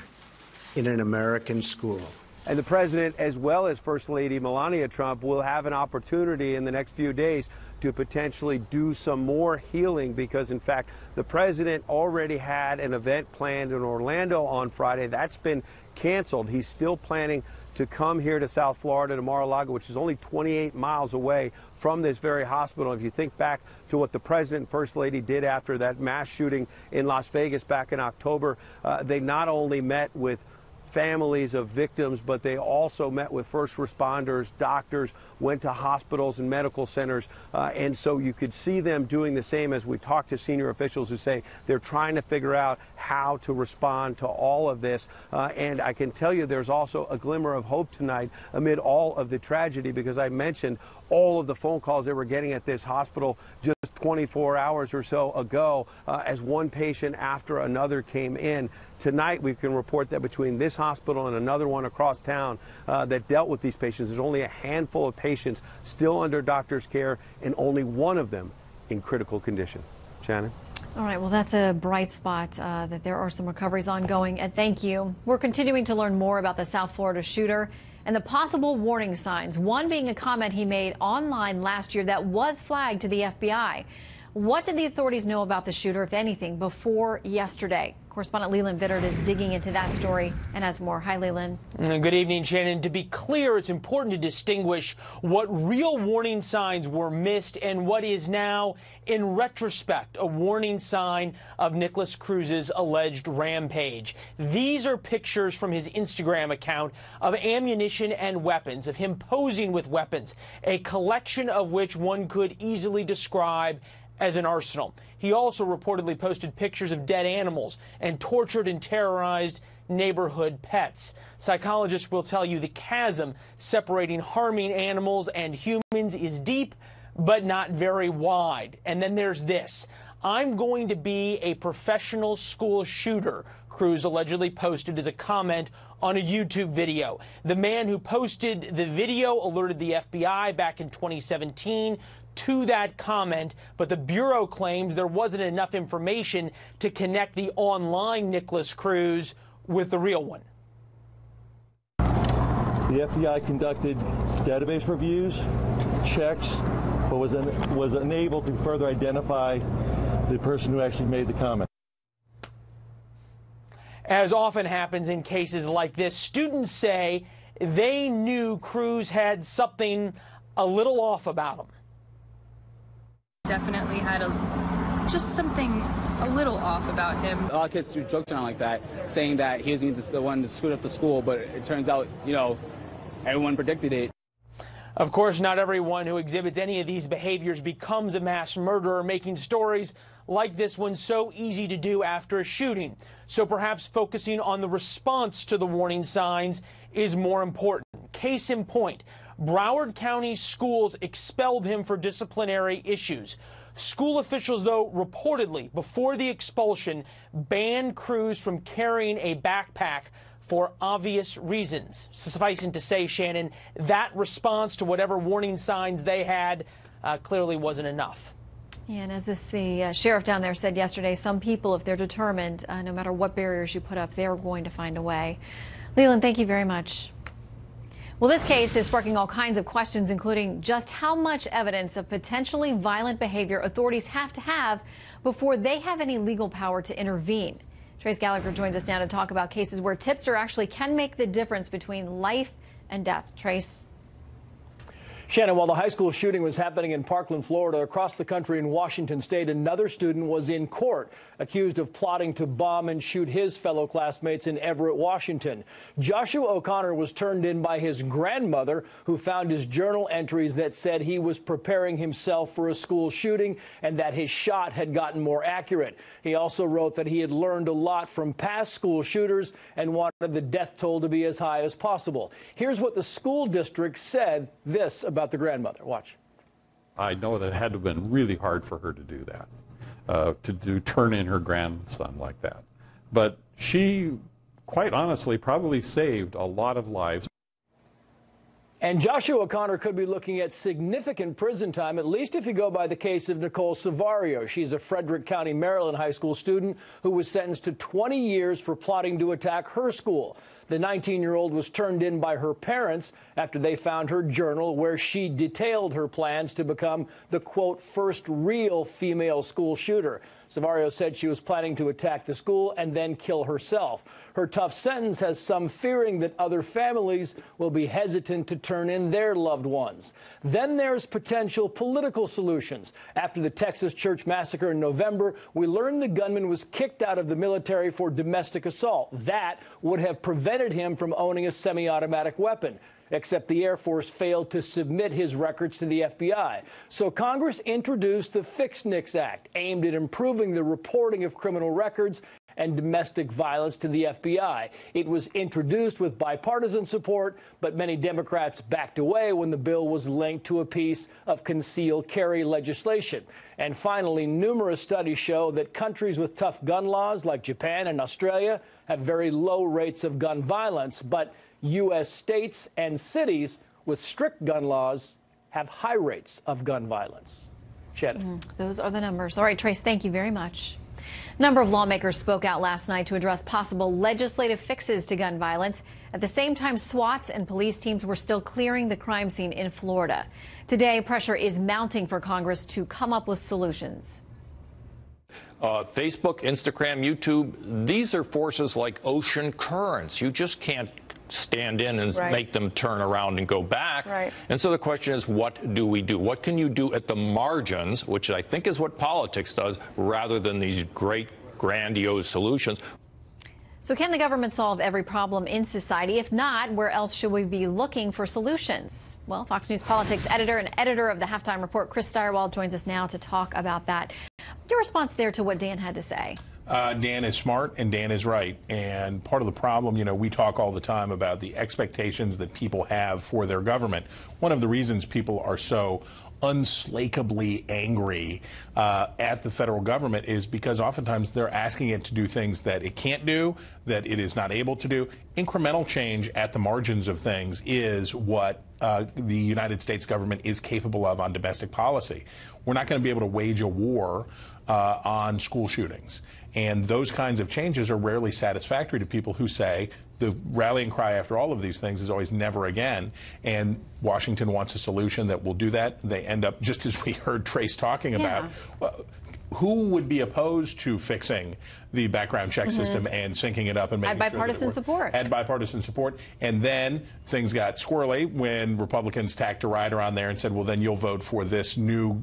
in an American school. And the president, as well as First Lady Melania Trump, will have an opportunity in the next few days to potentially do some more healing because, in fact, the president already had an event planned in Orlando on Friday. That's been canceled. He's still planning to come here to South Florida, to Mar-a-Lago, which is only 28 miles away from this very hospital. If you think back to what the president and first lady did after that mass shooting in Las Vegas back in October, they not only met with families of victims, but they also met with first responders, doctors, went to hospitals and medical centers. And so you could see them doing the same as we talked to senior officials who say they're trying to figure out how to respond to all of this. And I can tell you there's also a glimmer of hope tonight amid all of the tragedy, because I mentioned all of the phone calls they were getting at this hospital just 24 hours or so ago as one patient after another came in. Tonight, we can report that between this hospital and another one across town that dealt with these patients, there's only a handful of patients still under doctor's care and only one of them in critical condition. Shannon? All right, well, that's a bright spot that there are some recoveries ongoing, and thank you. We're continuing to learn more about the South Florida shooter and the possible warning signs, one being a comment he made online last year that was flagged to the FBI. What did the authorities know about the shooter, if anything, before yesterday? Correspondent Leland Vittert is digging into that story and has more. Hi, Leland. Good evening, Shannon. To be clear, it's important to distinguish what real warning signs were missed and what is now, in retrospect, a warning sign of Nikolas Cruz's alleged rampage. These are pictures from his Instagram account of ammunition and weapons, of him posing with weapons, a collection of which one could easily describe as an arsenal. He also reportedly posted pictures of dead animals and tortured and terrorized neighborhood pets. Psychologists will tell you the chasm separating harming animals and humans is deep, but not very wide. And then there's this: "I'm going to be a professional school shooter," Cruz allegedly posted as a comment on a YouTube video. The man who posted the video alerted the FBI back in 2017 to that comment, but the Bureau claims there wasn't enough information to connect the online Nikolas Cruz with the real one. The FBI conducted database reviews, checks, but was unable to further identify the person who actually made the comment. As often happens in cases like this, students say they knew Cruz had something a little off about him. Definitely had just something a little off about him. A lot of kids do jokes around like that, saying that he was the one to scoot up the school, but it turns out, you know, everyone predicted it. Of course, not everyone who exhibits any of these behaviors becomes a mass murderer, making stories like this one so easy to do after a shooting. So perhaps focusing on the response to the warning signs is more important. Case in point, Broward County schools expelled him for disciplinary issues. School officials, though, reportedly, before the expulsion, banned Cruz from carrying a backpack for obvious reasons. Sufficing to say, Shannon, that response to whatever warning signs they had clearly wasn't enough. And as the sheriff down there said yesterday, some people, if they're determined, no matter what barriers you put up, they're going to find a way. Leland, thank you very much. Well, this case is sparking all kinds of questions, including just how much evidence of potentially violent behavior authorities have to have before they have any legal power to intervene. Trace Gallagher joins us now to talk about cases where tipster actually can make the difference between life and death. Trace. Shannon, while the high school shooting was happening in Parkland, Florida, across the country in Washington state, another student was in court accused of plotting to bomb and shoot his fellow classmates in Everett, Washington. Joshua O'Connor was turned in by his grandmother, who found his journal entries that said he was preparing himself for a school shooting and that his shot had gotten more accurate. He also wrote that he had learned a lot from past school shooters and wanted the death toll to be as high as possible. Here's what the school district said this about the grandmother. Watch. I know that it had to have been really hard for her to do that, to turn in her grandson like that. But she, quite honestly, probably saved a lot of lives. And Joshua O'Connor could be looking at significant prison time, at least if you go by the case of Nicole Savario. She's a Frederick County, Maryland high school student who was sentenced to 20 years for plotting to attack her school. The 19-year-old was turned in by her parents after they found her journal where she detailed her plans to become the, quote, first real female school shooter. Savario said she was planning to attack the school and then kill herself. Her tough sentence has some fearing that other families will be hesitant to turn in their loved ones. Then there's potential political solutions. After the Texas church massacre in November, we learned the gunman was kicked out of the military for domestic assault. That would have prevented him from owning a semi-automatic weapon. Except the Air Force failed to submit his records to the FBI. So Congress introduced the Fix NICS Act, aimed at improving the reporting of criminal records and domestic violence to the FBI. It was introduced with bipartisan support, but many Democrats backed away when the bill was linked to a piece of concealed carry legislation. And finally, numerous studies show that countries with tough gun laws like Japan and Australia have very low rates of gun violence, but U.S. states and cities with strict gun laws have high rates of gun violence. Shannon. Those are the numbers. All right, Trace, thank you very much. A number of lawmakers spoke out last night to address possible legislative fixes to gun violence. At the same time, SWAT and police teams were still clearing the crime scene in Florida. Today, pressure is mounting for Congress to come up with solutions. Facebook, Instagram, YouTube, these are forces like ocean currents. You just can't stand in and make them turn around and go back. And so the question is, what do we do? What can you do at the margins, which I think is what politics does, rather than these great, grandiose solutions? So can the government solve every problem in society? If not, where else should we be looking for solutions? Well, Fox News politics editor and editor of the Halftime Report, Chris Steyerwald, joins us now to talk about that. Your response there to what Dan had to say? Dan is smart and Dan is right. And part of the problem, you know, we talk all the time about the expectations that people have for their government. One of the reasons people are so unslakably angry at the federal government is because oftentimes they're asking it to do things that it can't do, that it is not able to do. Incremental change at the margins of things is what the United States government is capable of on domestic policy. We're not going to be able to wage a war on school shootings. And those kinds of changes are rarely satisfactory to people who say the rallying cry after all of these things is always never again. And Washington wants a solution that will do that. They end up, just as we heard Trace talking about, who would be opposed to fixing the background check system and syncing it up and making sure that it bipartisan support. Had bipartisan support. And then things got squirrely when Republicans tacked a rider on there and said, well, then you'll vote for this new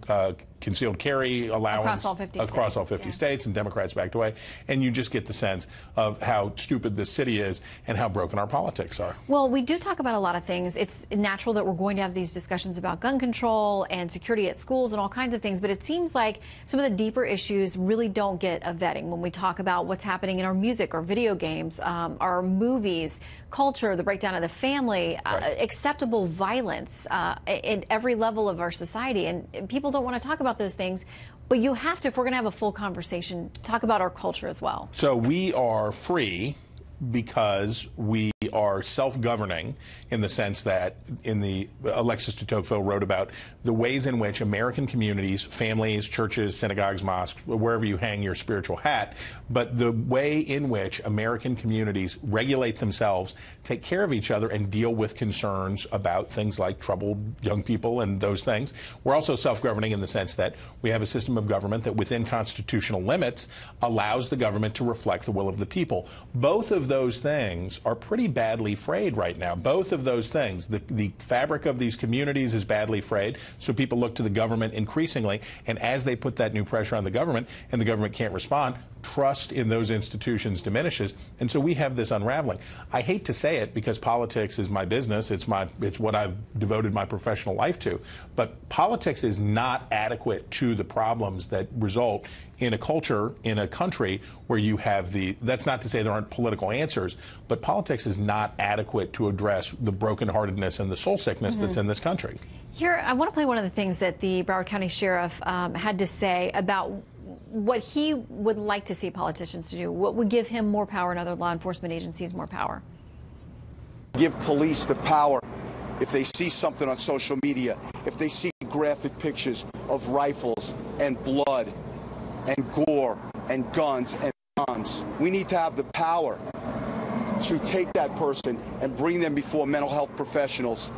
concealed carry allowance across all 50 states, and Democrats backed away. And you just get the sense of how stupid this city is and how broken our politics are. Well, we do talk about a lot of things. It's natural that we're going to have these discussions about gun control and security at schools and all kinds of things, but it seems like some of the deeper issues really don't get a vetting when we talk about what's happening in our music, our video games, our movies, culture, the breakdown of the family, acceptable violence in every level of our society. And people don't want to talk about those things, but you have to, if we're going to have a full conversation, talk about our culture as well. So we are free because we are self-governing, in the sense that in the Alexis de Tocqueville wrote about the ways in which American communities, families, churches, synagogues, mosques, wherever you hang your spiritual hat, but the way in which American communities regulate themselves, take care of each other, and deal with concerns about things like troubled young people and those things. We're also self-governing in the sense that we have a system of government that within constitutional limits allows the government to reflect the will of the people. Both of those things are pretty badly frayed right now. Both of those things. The fabric of these communities is badly frayed, so people look to the government increasingly, and as they put that new pressure on the government and the government can't respond, trust in those institutions diminishes, and so we have this unraveling. I hate to say it because politics is my business, it's what I've devoted my professional life to, but politics is not adequate to the problems that result in a culture, in a country where you have that's not to say there aren't political answers, but politics is not adequate to address the brokenheartedness and the soul sickness that's in this country. Here, I want to play one of the things that the Broward County Sheriff had to say about what he would like to see politicians do, what would give him more power and other law enforcement agencies more power. Give police the power. If they see something on social media, if they see graphic pictures of rifles and blood and gore and guns and bombs, we need to have the power to take that person and bring them before mental health professionals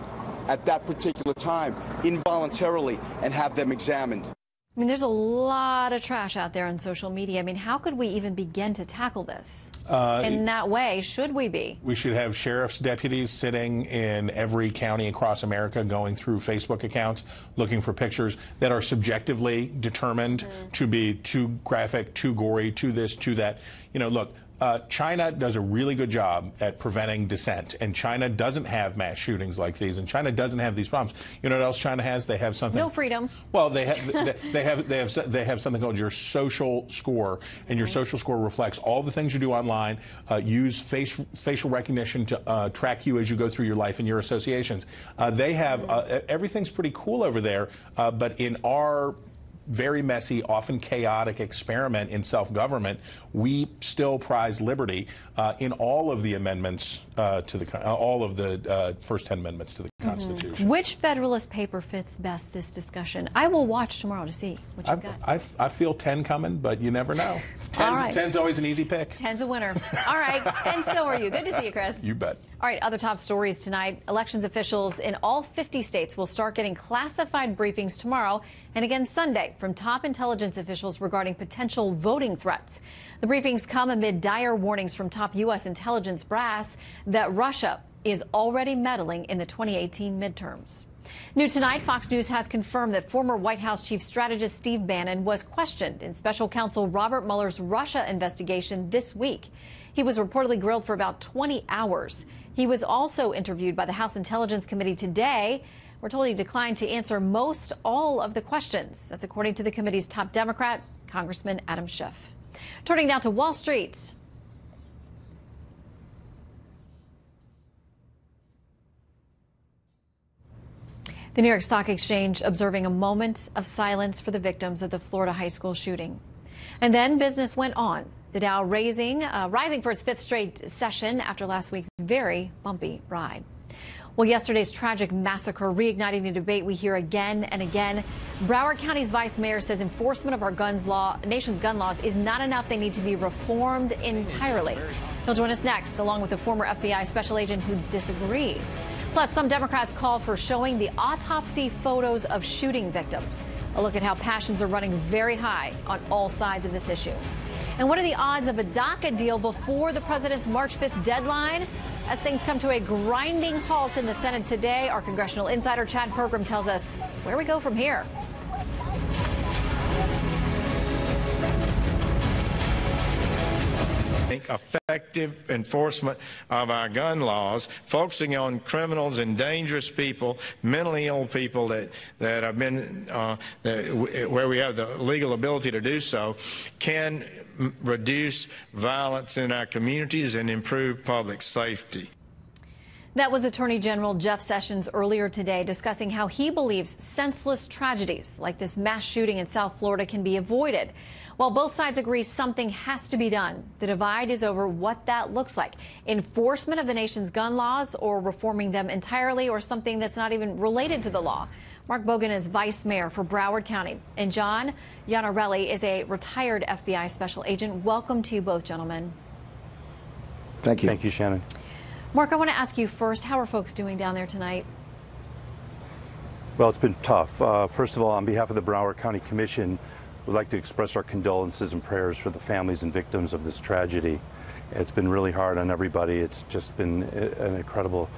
at that particular time, involuntarily, and have them examined. I mean, there's a lot of trash out there on social media. I mean, how could we even begin to tackle this in that way? Should we be? We should have sheriff's deputies sitting in every county across America going through Facebook accounts, looking for pictures that are subjectively determined to be too graphic, too gory, too this, too that. You know, look, China does a really good job at preventing dissent, and China doesn't have mass shootings like these, and China doesn't have these problems. You know what else China has? They have something. No freedom. Well, they have something called your social score, and your social score reflects all the things you do online. Use facial recognition to track you as you go through your life and your associations. They have everything's pretty cool over there, but in our very messy, often chaotic experiment in self-government, we still prize liberty in all of the amendments to the all of the first 10 amendments to the Constitution. Which Federalist paper fits best this discussion? I will watch tomorrow to see what you've got. I feel 10 coming, but you never know. 10's always an easy pick. 10's a winner. All right, and so are you. Good to see you, Chris. You bet. All right, other top stories tonight. Elections officials in all 50 states will start getting classified briefings tomorrow and again Sunday from top intelligence officials regarding potential voting threats. The briefings come amid dire warnings from top U.S. intelligence brass that Russia is already meddling in the 2018 midterms. New tonight, Fox News has confirmed that former White House chief strategist Steve Bannon was questioned in special counsel Robert Mueller's Russia investigation this week. He was reportedly grilled for about 20 hours. He was also interviewed by the House Intelligence Committee today. We're told he declined to answer most all of the questions. That's according to the committee's top Democrat, Congressman Adam Schiff. Turning now to Wall Street. The New York Stock Exchange observing a moment of silence for the victims of the Florida high school shooting. And then business went on. The Dow rising for its fifth straight session after last week's very bumpy ride. Well, yesterday's tragic massacre reigniting a debate we hear again and again. Broward County's vice mayor says enforcement of our nation's gun laws is not enough. They need to be reformed entirely. He'll join us next, along with a former FBI special agent who disagrees. Plus, some Democrats call for showing the autopsy photos of shooting victims. A look at how passions are running very high on all sides of this issue. And what are the odds of a DACA deal before the president's March 5th deadline? As things come to a grinding halt in the Senate today, our congressional insider Chad Pergram tells us where we go from here. Effective enforcement of our gun laws, focusing on criminals and dangerous people, mentally ill people that have been where we have the legal ability to do so, can reduce violence in our communities and improve public safety. That was Attorney General Jeff Sessions earlier today discussing how he believes senseless tragedies like this mass shooting in South Florida can be avoided. While both sides agree something has to be done, the divide is over what that looks like. Enforcement of the nation's gun laws, or reforming them entirely, or something that's not even related to the law. Mark Bogan is vice mayor for Broward County, and John Iannarelli is a retired FBI special agent. Welcome to you both, gentlemen. Thank you. Thank you, Shannon. Mark, I want to ask you first, how are folks doing down there tonight? Well, it's been tough. First of all, on behalf of the Broward County Commission, we'd like to express our condolences and prayers for the families and victims of this tragedy. It's been really hard on everybody. It's just been an incredible,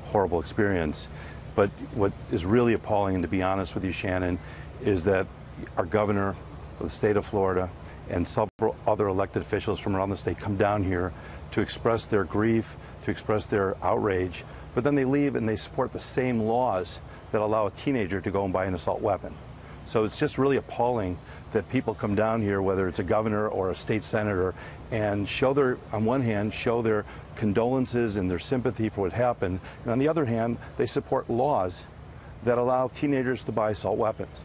horrible experience. But what is really appalling, and to be honest with you, Shannon, is that our governor of the state of Florida and several other elected officials from around the state come down here to express their grief, to express their outrage, but then they leave and they support the same laws that allow a teenager to go and buy an assault weapon. So it's just really appalling that people come down here, whether it's a governor or a state senator, and show their, on one hand, show their condolences and their sympathy for what happened, and on the other hand, they support laws that allow teenagers to buy assault weapons.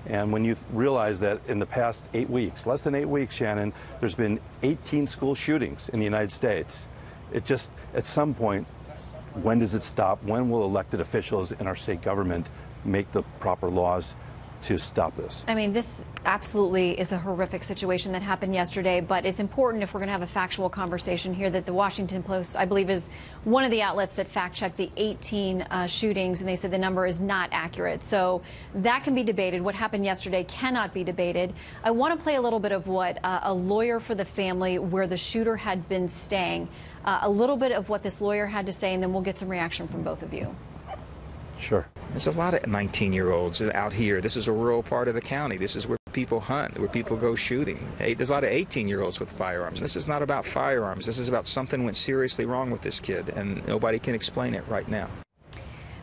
And when you realize that in the past 8 weeks, less than 8 weeks, Shannon, there's been 18 school shootings in the United States, it just, at some point, when does it stop? When will elected officials in our state government make the proper laws to stop this? I mean, this absolutely is a horrific situation that happened yesterday, but it's important, if we're going to have a factual conversation here, that the Washington Post, I believe, is one of the outlets that fact-checked the 18 shootings, and they said the number is not accurate. So that can be debated. What happened yesterday cannot be debated. I want to play a little bit of what a lawyer for the family where the shooter had been staying, a little bit of what this lawyer had to say, and then we'll get some reaction from both of you. Sure. There's a lot of 19-year-olds out here. This is a rural part of the county. This is where people hunt, where people go shooting. There's a lot of 18-year-olds with firearms. This is not about firearms. This is about something went seriously wrong with this kid, and nobody can explain it right now.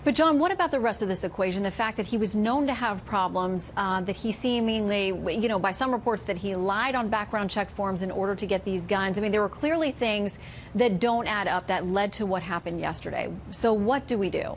But, John, what about the rest of this equation? The fact that he was known to have problems, that he seemingly, you know, by some reports that he lied on background check forms in order to get these guns. I mean, there were clearly things that don't add up that led to what happened yesterday. So what do we do?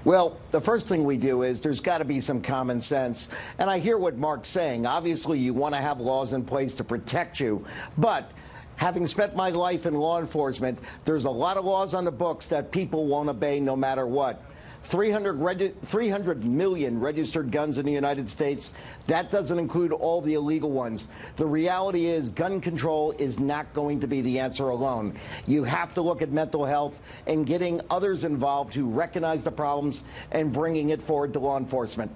Well, the first thing we do is there's got to be some common sense. And I hear what Mark's saying. Obviously, you want to have laws in place to protect you. But having spent my life in law enforcement, there's a lot of laws on the books that people won't obey no matter what. 300 million registered guns in the United States. That doesn't include all the illegal ones. The reality is gun control is not going to be the answer alone. You have to look at mental health and getting others involved who recognize the problems and bringing it forward to law enforcement.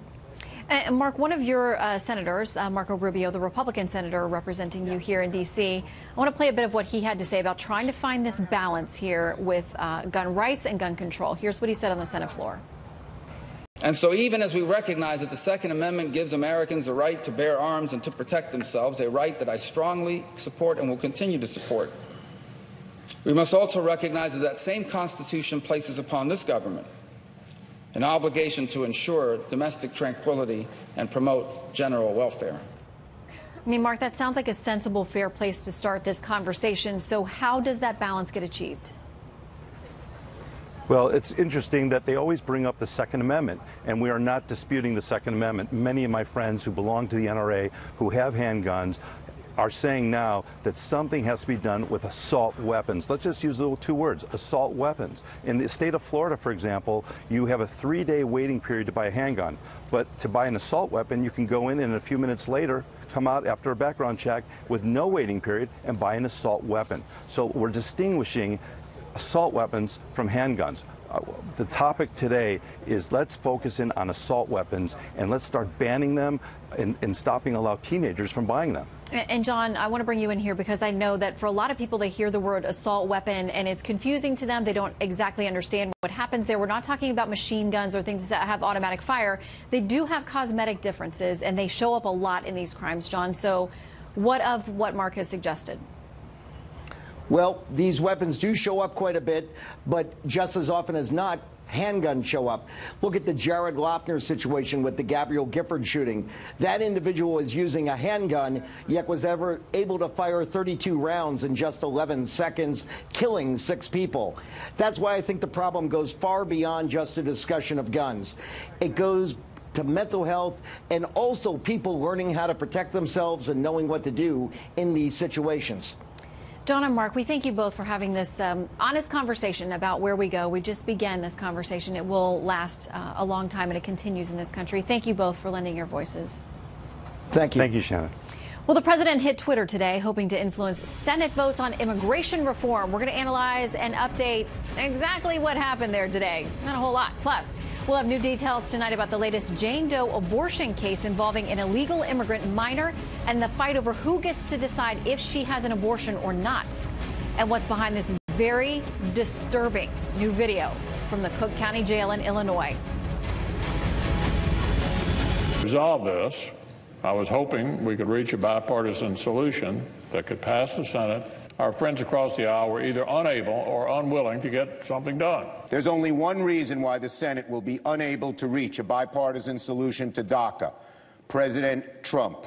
And Mark, one of your senators, Marco Rubio, the Republican senator representing you here in D.C., I want to play a bit of what he had to say about trying to find this balance here with gun rights and gun control. Here's what he said on the Senate floor. And so even as we recognize that the Second Amendment gives Americans a right to bear arms and to protect themselves, a right that I strongly support and will continue to support, we must also recognize that that same Constitution places upon this government an obligation to ensure domestic tranquility and promote general welfare. I mean, Mark, that sounds like a sensible, fair place to start this conversation. So how does that balance get achieved? Well, it's interesting that they always bring up the Second Amendment, and we are not disputing the Second Amendment. Many of my friends who belong to the NRA, who have handguns, are saying now that something has to be done with assault weapons. Let's just use those two words, assault weapons. In the state of Florida, for example, you have a 3-day waiting period to buy a handgun. But to buy an assault weapon, you can go in and a few minutes later come out after a background check with no waiting period and buy an assault weapon. So we're distinguishing assault weapons from handguns. The topic today is let's focus in on assault weapons and let's start banning them and stopping allow teenagers from buying them. And John, I want to bring you in here because I know that for a lot of people, they hear the word assault weapon and it's confusing to them. They don't exactly understand what happens there. We're not talking about machine guns or things that have automatic fire. They do have cosmetic differences and they show up a lot in these crimes, John. So what of what Mark has suggested? Well, these weapons do show up quite a bit, but just as often as not, handguns show up. Look at the Jared Loeffner situation with the Gabrielle Gifford shooting. That individual was using a handgun, yet was ever able to fire 32 rounds in just 11 seconds, killing 6 people. That's why I think the problem goes far beyond just a discussion of guns. It goes to mental health and also people learning how to protect themselves and knowing what to do in these situations. John and Mark, we thank you both for having this honest conversation about where we go. We just began this conversation. It will last a long time, and it continues in this country. Thank you both for lending your voices. Thank you. Thank you, Shannon. Well, the president hit Twitter today, hoping to influence Senate votes on immigration reform. We're going to analyze and update exactly what happened there today. Not a whole lot. Plus, we'll have new details tonight about the latest Jane Doe abortion case involving an illegal immigrant minor and the fight over who gets to decide if she has an abortion or not. And what's behind this very disturbing new video from the Cook County Jail in Illinois. Resolve this. I was hoping we could reach a bipartisan solution that could pass the Senate. Our friends across the aisle were either unable or unwilling to get something done. There's only one reason why the Senate will be unable to reach a bipartisan solution to DACA: President Trump.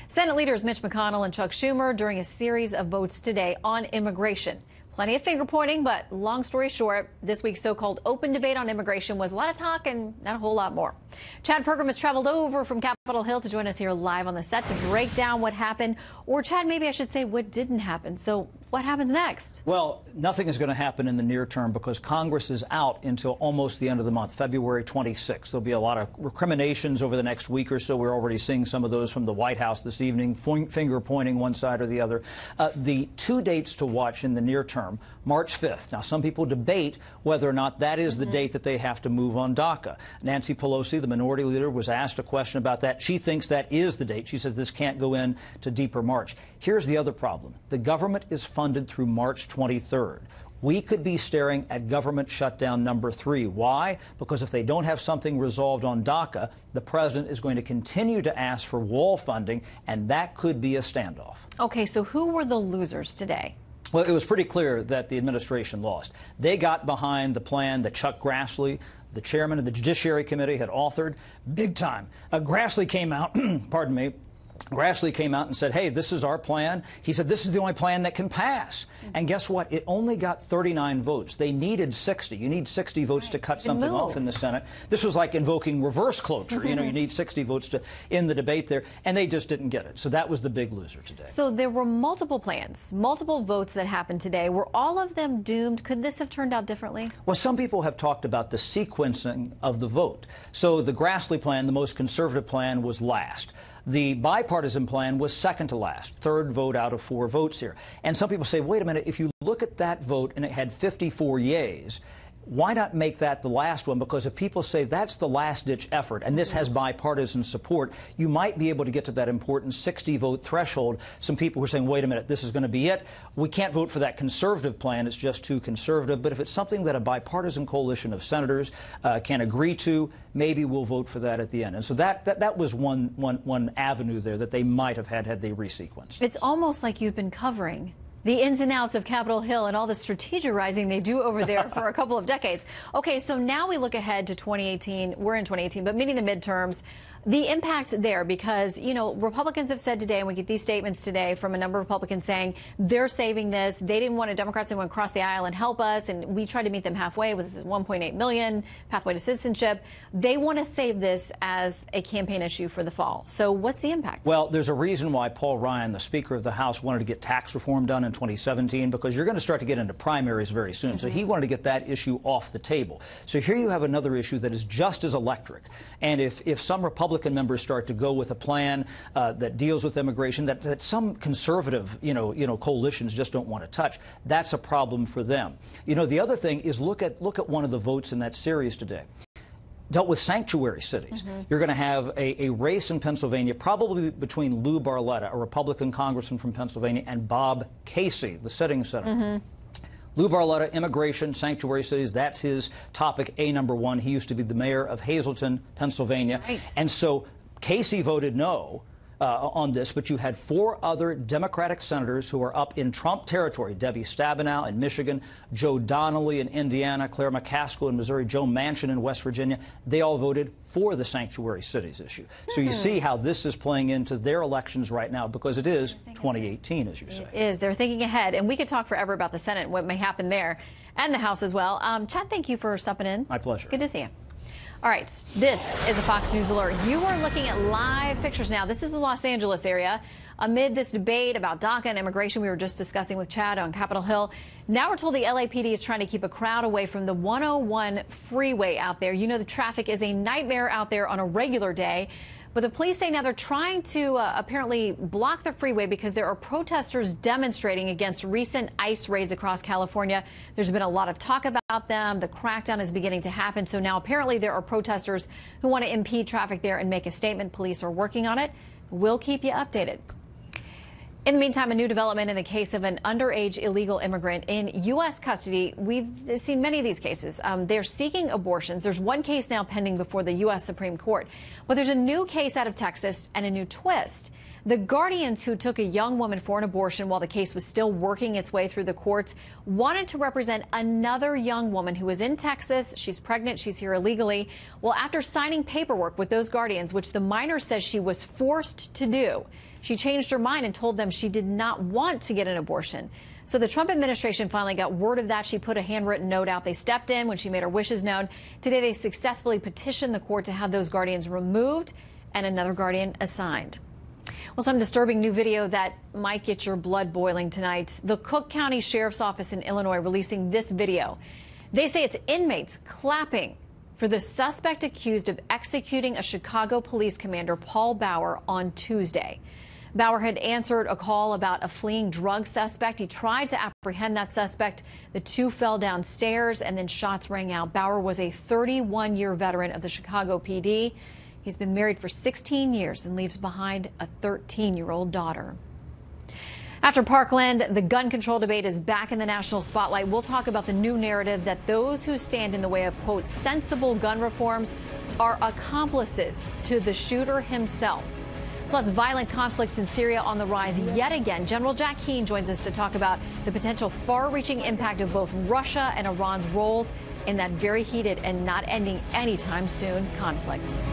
Senate leaders Mitch McConnell and Chuck Schumer during a series of votes today on immigration. Plenty of finger pointing, but long story short, this week's so-called open debate on immigration was a lot of talk and not a whole lot more. Chad Pergram has traveled over from Capitol Hill to join us here live on the set to break down what happened, or Chad, maybe I should say what didn't happen. So what happens next? Well, nothing is going to happen in the near term because Congress is out until almost the end of the month, February 26th. There'll be a lot of recriminations over the next week or so. We're already seeing some of those from the White House this evening, finger pointing one side or the other. The 2 dates to watch in the near term: March 5th. Now, some people debate whether or not that is the date that they have to move on DACA. Nancy Pelosi, the minority leader, was asked a question about that. She thinks that is the date. She says this can't go in to deeper March. Here's the other problem. The government is funded through March 23rd. we could be staring at government shutdown number 3. Why? Because if they don't have something resolved on DACA, the president is going to continue to ask for wall funding, and that could be a standoff. Okay, so who were the losers today? Well, it was pretty clear that the administration lost. They got behind the plan that Chuck Grassley, the chairman of the Judiciary Committee, had authored big time. Grassley came out, pardon me, Grassley came out and said, hey, this is our plan. He said, this is the only plan that can pass. And guess what? It only got 39 votes. They needed 60. You need 60 votes to cut something off in the Senate. This was like invoking reverse cloture. You know, you need 60 votes to end the debate there, and they just didn't get it. So that was the big loser today. So there were multiple plans, multiple votes that happened today. Were all of them doomed? Could this have turned out differently? Well, some people have talked about the sequencing of the vote. So the Grassley plan, the most conservative plan, was last. The bipartisan plan was second to last, third vote out of 4 votes here. And some people say, wait a minute, if you look at that vote and it had 54 yeas, why not make that the last one? Because if people say that's the last-ditch effort and this has bipartisan support, you might be able to get to that important 60-vote threshold. Some people were saying, wait a minute, this is going to be it. We can't vote for that conservative plan. It's just too conservative. But if it's something that a bipartisan coalition of senators can agree to, maybe we'll vote for that at the end. And so that was one avenue there that they might have had they resequenced. It's almost like you've been covering the ins and outs of Capitol Hill and all the strategizing they do over there for a couple of decades. Okay, so now we look ahead to 2018. We're in 2018, but meaning the midterms. The impact there, because, you know, Republicans have said today, and we get these statements today from a number of Republicans saying they're saving this. They didn't want Democrats didn't want to cross the aisle and help us, and we tried to meet them halfway with 1.8 million pathway to citizenship. They want to save this as a campaign issue for the fall. So what's the impact? Well, there's a reason why Paul Ryan, the Speaker of the House, wanted to get tax reform done in 2017, because you're going to start to get into primaries very soon. So he wanted to get that issue off the table. So here you have another issue that is just as electric. And if some Republican members start to go with a plan that deals with immigration that some conservative, coalitions just don't want to touch, that's a problem for them. You know, the other thing is look at one of the votes in that series today. Dealt with sanctuary cities. You're going to have a race in Pennsylvania, probably between Lou Barletta, a Republican congressman from Pennsylvania, and Bob Casey, the sitting senator. Lou Barletta, immigration, sanctuary cities, that's his topic #1. He used to be the mayor of Hazleton, Pennsylvania. Right. And so Casey voted no on this, but you had 4 other Democratic senators who are up in Trump territory. Debbie Stabenow in Michigan, Joe Donnelly in Indiana, Claire McCaskill in Missouri, Joe Manchin in West Virginia. They all voted for the sanctuary cities issue. So you see how this is playing into their elections right now, because it is 2018, as you say. It is. They're thinking ahead. And we could talk forever about the Senate, what may happen there, and the House as well. Chad, thank you for stopping in. My pleasure. Good to see you. All right, this is a Fox News alert. You are looking at live pictures now. This is the Los Angeles area. Amid this debate about DACA and immigration we were just discussing with Chad on Capitol Hill, now we're told the LAPD is trying to keep a crowd away from the 101 freeway out there. You know, the traffic is a nightmare out there on a regular day. But the police say now they're trying to apparently block the freeway because there are protesters demonstrating against recent ICE raids across California. There's been a lot of talk about them. The crackdown is beginning to happen. So now apparently there are protesters who want to impede traffic there and make a statement. Police are working on it. We'll keep you updated. In the meantime, a new development in the case of an underage illegal immigrant in U.S. custody. We've seen many of these cases. They're seeking abortions. There's one case now pending before the U.S. Supreme Court. But there's a new case out of Texas and a new twist. The guardians who took a young woman for an abortion while the case was still working its way through the courts wanted to represent another young woman who was in Texas. She's pregnant. She's here illegally. Well, after signing paperwork with those guardians, which the minor says she was forced to do, she changed her mind and told them she did not want to get an abortion. So the Trump administration finally got word of that. She put a handwritten note out. They stepped in when she made her wishes known. Today, they successfully petitioned the court to have those guardians removed and another guardian assigned. Well, some disturbing new video that might get your blood boiling tonight. The Cook County Sheriff's Office in Illinois releasing this video. They say it's inmates clapping for the suspect accused of executing a Chicago police commander, Paul Bauer, on Tuesday. Bauer had answered a call about a fleeing drug suspect. He tried to apprehend that suspect. The two fell downstairs and then shots rang out. Bauer was a 31-year veteran of the Chicago PD. He's been married for 16 years and leaves behind a 13-year-old daughter. After Parkland, the gun control debate is back in the national spotlight. We'll talk about the new narrative that those who stand in the way of, quote, sensible gun reforms are accomplices to the shooter himself. Plus, violent conflicts in Syria on the rise yet again. General Jack Keane joins us to talk about the potential far-reaching impact of both Russia and Iran's roles in that very heated and not ending anytime soon conflict.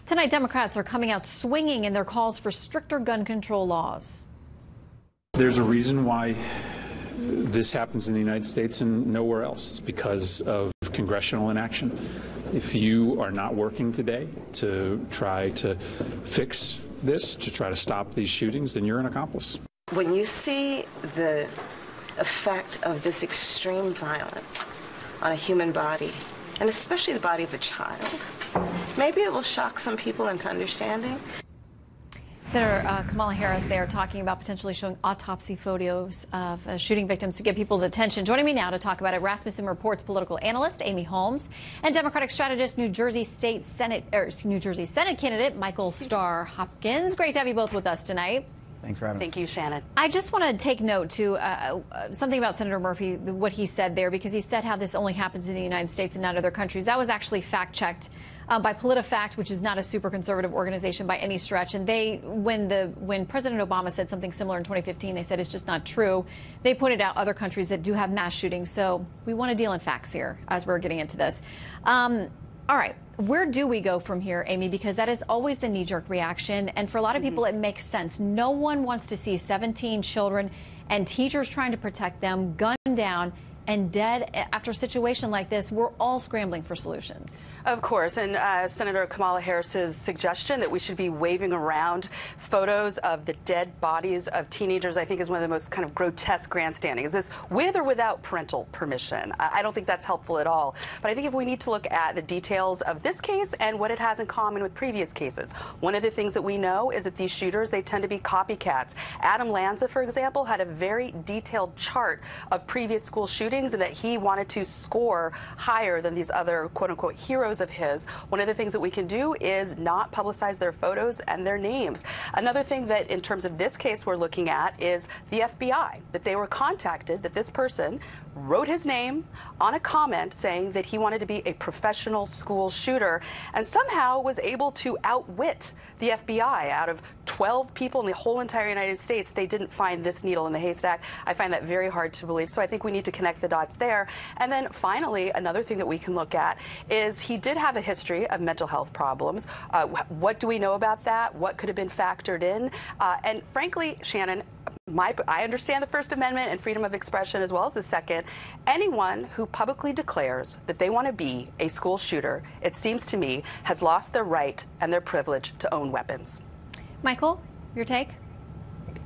Tonight, Democrats are coming out swinging in their calls for stricter gun control laws. There's a reason why this happens in the United States and nowhere else. It's because of congressional inaction. If you are not working today to try to fix this, to try to stop these shootings, then you're an accomplice. When you see the effect of this extreme violence on a human body, and especially the body of a child, maybe it will shock some people into understanding. Senator Kamala Harris there talking about potentially showing autopsy photos of shooting victims to get people's attention. Joining me now to talk about it, Rasmussen Reports political analyst Amy Holmes and Democratic strategist New Jersey Senate candidate Michael Starr Hopkins. Great to have you both with us tonight. Thanks for having us. Thank you, Shannon. I just want to take note to something about Senator Murphy, what he said there, because he said how this only happens in the United States and not other countries. That was actually fact-checked by PolitiFact, which is not a super conservative organization by any stretch. And when President Obama said something similar in 2015, they said it's just not true. They pointed out other countries that do have mass shootings. So we want to deal in facts here as we're getting into this. All right, where do we go from here, Amy? Because that is always the knee-jerk reaction. And for a lot of people, it makes sense. No one wants to see 17 children and teachers trying to protect them gunned down and dead after a situation like this. We're all scrambling for solutions. Of course, and Senator Kamala Harris's suggestion that we should be waving around photos of the dead bodies of teenagers, I think, is one of the most kind of grotesque grandstanding. Is this with or without parental permission? I don't think that's helpful at all. But I think if we need to look at the details of this case and what it has in common with previous cases, one of the things that we know is that these shooters, they tend to be copycats. Adam Lanza, for example, had a very detailed chart of previous school shootings and that he wanted to score higher than these other quote-unquote heroes of his. One of the things that we can do is not publicize their photos and their names. Another thing that in terms of this case we're looking at is the FBI, that they were contacted, that this person wrote his name on a comment saying that he wanted to be a professional school shooter and somehow was able to outwit the FBI. Out of 12 people in the whole entire United States, they didn't find this needle in the haystack. I find that very hard to believe. So I think we need to connect the dots there. And then finally, another thing that we can look at is he did have a history of mental health problems. What do we know about that? What could have been factored in? And frankly, Shannon, I understand the First Amendment and freedom of expression as well as the Second. Anyone who publicly declares that they want to be a school shooter, it seems to me, has lost their right and their privilege to own weapons. Michael, your take?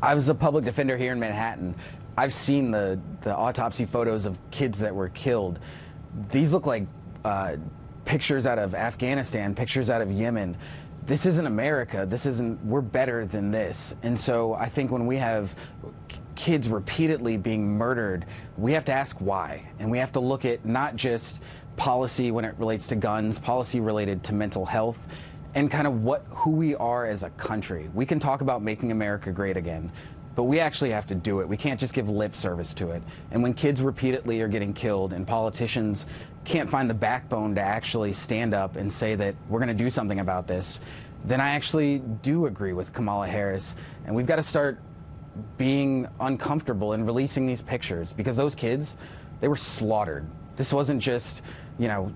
I was a public defender here in Manhattan. I've seen the autopsy photos of kids that were killed. These look like pictures out of Afghanistan, pictures out of Yemen. This isn't America. We're better than this. And so I think when we have kids repeatedly being murdered, we have to ask why. And we have to look at not just policy when it relates to guns, policy related to mental health, and kind of who we are as a country. We can talk about making America great again, but we actually have to do it. We can't just give lip service to it. And when kids repeatedly are getting killed and politicians can't find the backbone to actually stand up and say that we're going to do something about this, then I actually do agree with Kamala Harris. And we've got to start being uncomfortable in releasing these pictures, because those kids, they were slaughtered. This wasn't just,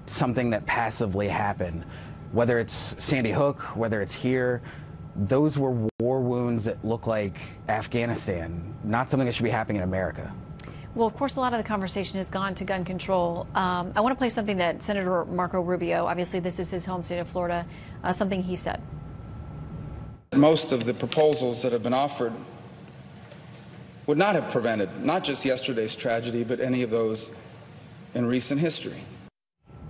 something that passively happened. Whether it's Sandy Hook, whether it's here, those were war wounds that look like Afghanistan, not something that should be happening in America. Well, of course, a lot of the conversation has gone to gun control. I want to play something that Senator Marco Rubio, obviously this is his home state of Florida, something he said. Most of the proposals that have been offered would not have prevented not just yesterday's tragedy, but any of those in recent history.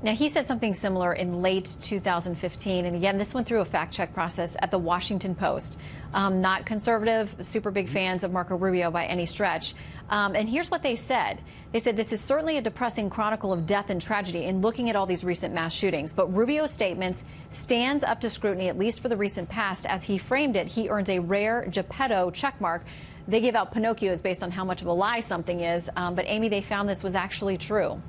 Now, he said something similar in late 2015. And again, this went through a fact check process at the Washington Post. Not conservative, super big fans of Marco Rubio by any stretch. And here's what they said. They said this is certainly a depressing chronicle of death and tragedy in looking at all these recent mass shootings. But Rubio's statements stands up to scrutiny, at least for the recent past. As he framed it, he earns a rare Geppetto checkmark. They give out Pinocchios based on how much of a lie something is. But Amy, they found this was actually true.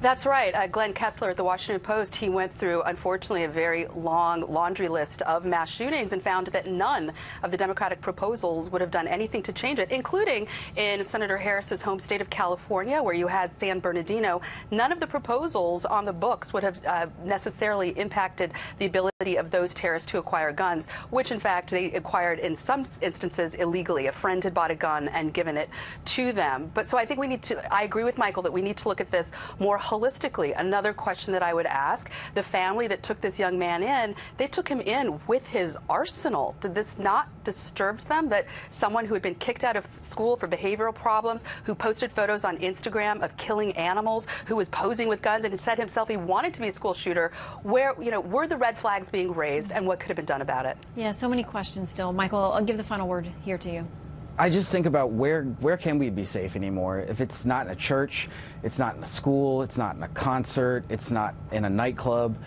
That's right. Glenn Kessler at the Washington Post, he went through, unfortunately, a very long laundry list of mass shootings and found that none of the Democratic proposals would have done anything to change it, including in Senator Harris's home state of California, where you had San Bernardino. None of the proposals on the books would have necessarily impacted the ability of those terrorists to acquire guns, which, in fact, they acquired in some instances illegally. A friend had bought a gun and given it to them. But so I think we need to, I agree with Michael that we need to look at this more holistically. Another question that I would ask, the family that took this young man in, they took him in with his arsenal. Did this not disturb them that someone who had been kicked out of school for behavioral problems, who posted photos on Instagram of killing animals, who was posing with guns and had said himself he wanted to be a school shooter, where, you know, were the red flags being raised and what could have been done about it? Yeah, so many questions still. Michael, I'll give the final word here to you. I just think about where can we be safe anymore? If it's not in a church, it's not in a school, it's not in a concert, it's not in a nightclub.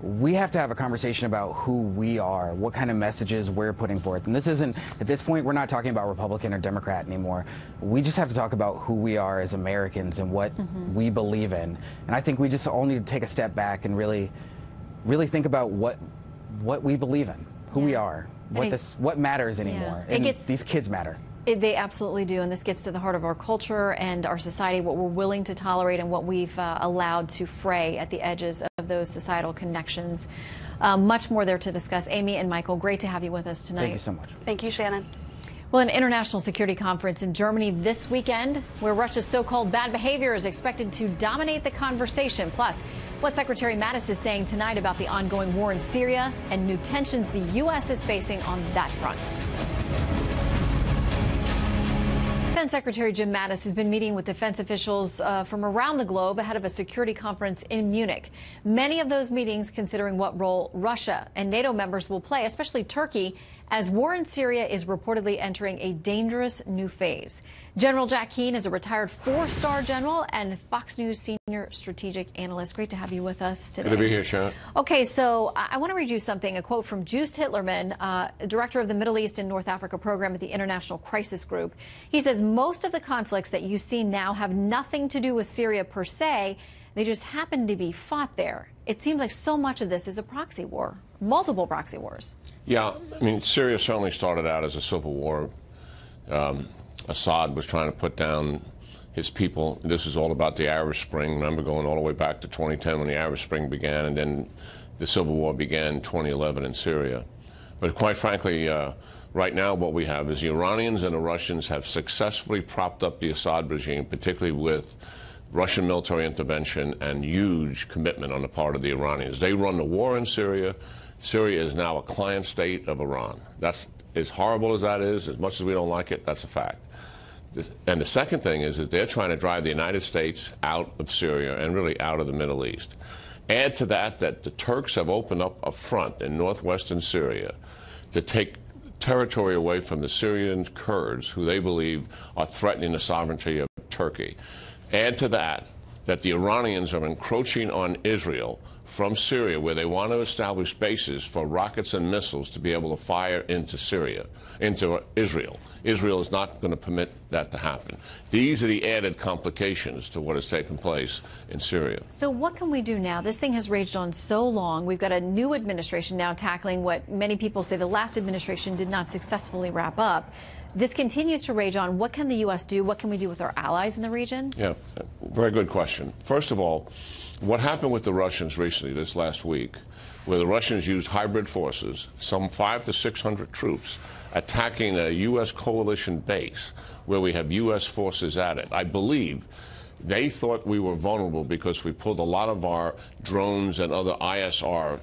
We have to have a conversation about who we are, what kind of messages we're putting forth. And this isn't, at this point, we're not talking about Republican or Democrat anymore. We just have to talk about who we are as Americans and what we believe in. And I think we just all need to take a step back and really think about what we believe in, who we are, what matters anymore. And these kids matter. They absolutely do, and this gets to the heart of our culture and our society, what we're willing to tolerate and what we've allowed to fray at the edges of those societal connections. Much more there to discuss. Amy and Michael, great to have you with us tonight. Thank you so much. Thank you, Shannon. Well, an international security conference in Germany this weekend, where Russia's so-called bad behavior is expected to dominate the conversation. Plus, what Secretary Mattis is saying tonight about the ongoing war in Syria and new tensions the U.S. is facing on that front. Defense Secretary Jim Mattis has been meeting with defense officials from around the globe ahead of a security conference in Munich. Many of those meetings considering what role Russia and NATO members will play, especially Turkey, as war in Syria is reportedly entering a dangerous new phase. General Jack Keane is a retired four-star general and Fox News senior strategic analyst. Great to have you with us today. Good to be here, Sharon. Okay, so I want to read you something, a quote from Joost Hitlerman, director of the Middle East and North Africa program at the International Crisis Group. He says most of the conflicts that you see now have nothing to do with Syria per se. They just happen to be fought there. It seems like so much of this is a proxy war, multiple proxy wars. Yeah, I mean, Syria certainly started out as a civil war. Assad was trying to put down his people. This is all about the Arab Spring. Remember, going all the way back to 2010 when the Arab Spring began, and then the civil war began in 2011 in Syria. But quite frankly, right now what we have is the Iranians and the Russians have successfully propped up the Assad regime, particularly with Russian military intervention and huge commitment on the part of the Iranians. They run the war in Syria. Syria is now a client state of Iran. That's as horrible as that is, as much as we don't like it, that's a fact. And the second thing is that they're trying to drive the United States out of Syria and really out of the Middle East. Add to that that the Turks have opened up a front in northwestern Syria to take territory away from the Syrian Kurds, who they believe are threatening the sovereignty of Turkey. Add to that that the Iranians are encroaching on Israel from Syria, where they want to establish bases for rockets and missiles to be able to fire into Syria, into Israel. Israel is not going to permit that to happen. These are the added complications to what has taken place in Syria. So what can we do now? This thing has raged on so long. We've got a new administration now tackling what many people say the last administration did not successfully wrap up. This continues to rage on. What can the U.S. do? What can we do with our allies in the region? Yeah, very good question. First of all, what happened with the Russians recently, this last week, where the Russians used hybrid forces, some 500 to 600 troops, attacking a U.S. coalition base where we have U.S. forces at it. I believe they thought we were vulnerable because we pulled a lot of our drones and other ISR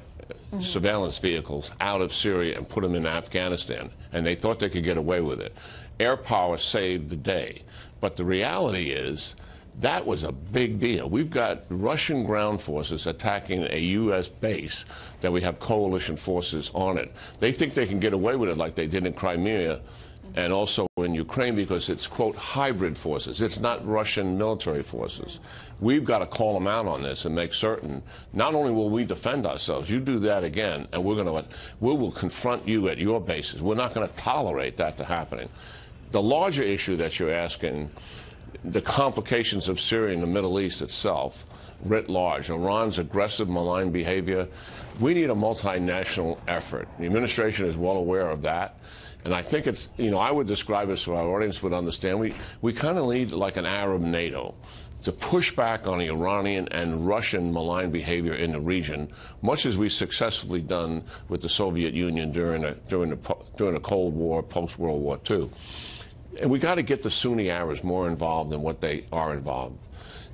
surveillance vehicles out of Syria and put them in Afghanistan, and they thought they could get away with it. Air power saved the day. But the reality is That was a big deal. We've got Russian ground forces attacking a U.S. base that we have coalition forces on it. They think they can get away with it like they did in Crimea and also in Ukraine because it's, quote, hybrid forces. It's not Russian military forces. We've got to call them out on this and make certain not only will we defend ourselves, you do that again, and we will confront you at your bases. We're not going to tolerate that to happening. The larger issue that you're asking, the complications of Syria and the Middle East itself, writ large, Iran's aggressive, malign behavior, we need a multinational effort. The administration is well aware of that. And I think it's, I would describe it so our audience would understand. We kind of need like an Arab NATO to push back on the Iranian and Russian malign behavior in the region, much as we successfully done with the Soviet Union during the Cold War, post-World War II. And we got to get the Sunni Arabs more involved in what they are involved.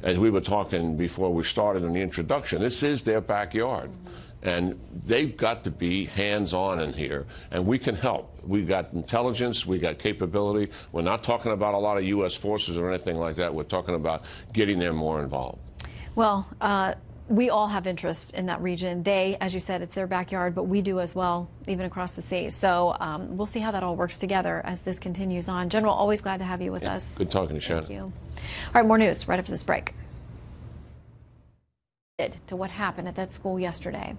As we were talking before we started in the introduction, this is their backyard. And they've got to be hands-on in here, and we can help. We've got intelligence, we got capability. We're not talking about a lot of U.S. forces or anything like that. We're talking about getting them more involved. Well, we all have interest in that region. They, as you said, it's their backyard, but we do as well, even across the sea. So we'll see how that all works together as this continues on. General, always glad to have you with us. Good talking to you, Shannon. Thank you. All right, more news right after this break. To what happened at that school yesterday.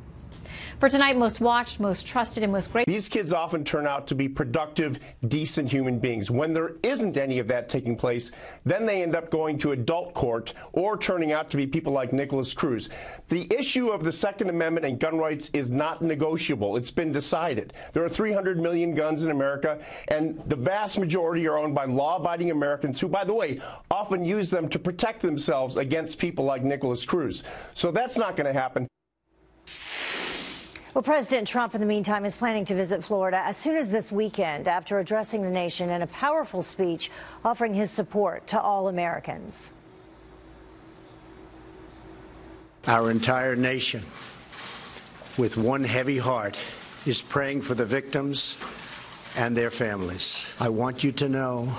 For tonight, most watched, most trusted, and most grateful. These kids often turn out to be productive, decent human beings. When there isn't any of that taking place, then they end up going to adult court or turning out to be people like Nicholas Cruz. The issue of the Second Amendment and gun rights is not negotiable. It's been decided. There are 300 million guns in America, and the vast majority are owned by law-abiding Americans who, by the way, often use them to protect themselves against people like Nicholas Cruz. So that's not going to happen. Well, President Trump, in the meantime, is planning to visit Florida as soon as this weekend after addressing the nation in a powerful speech offering his support to all Americans. Our entire nation, with one heavy heart, is praying for the victims and their families. I want you to know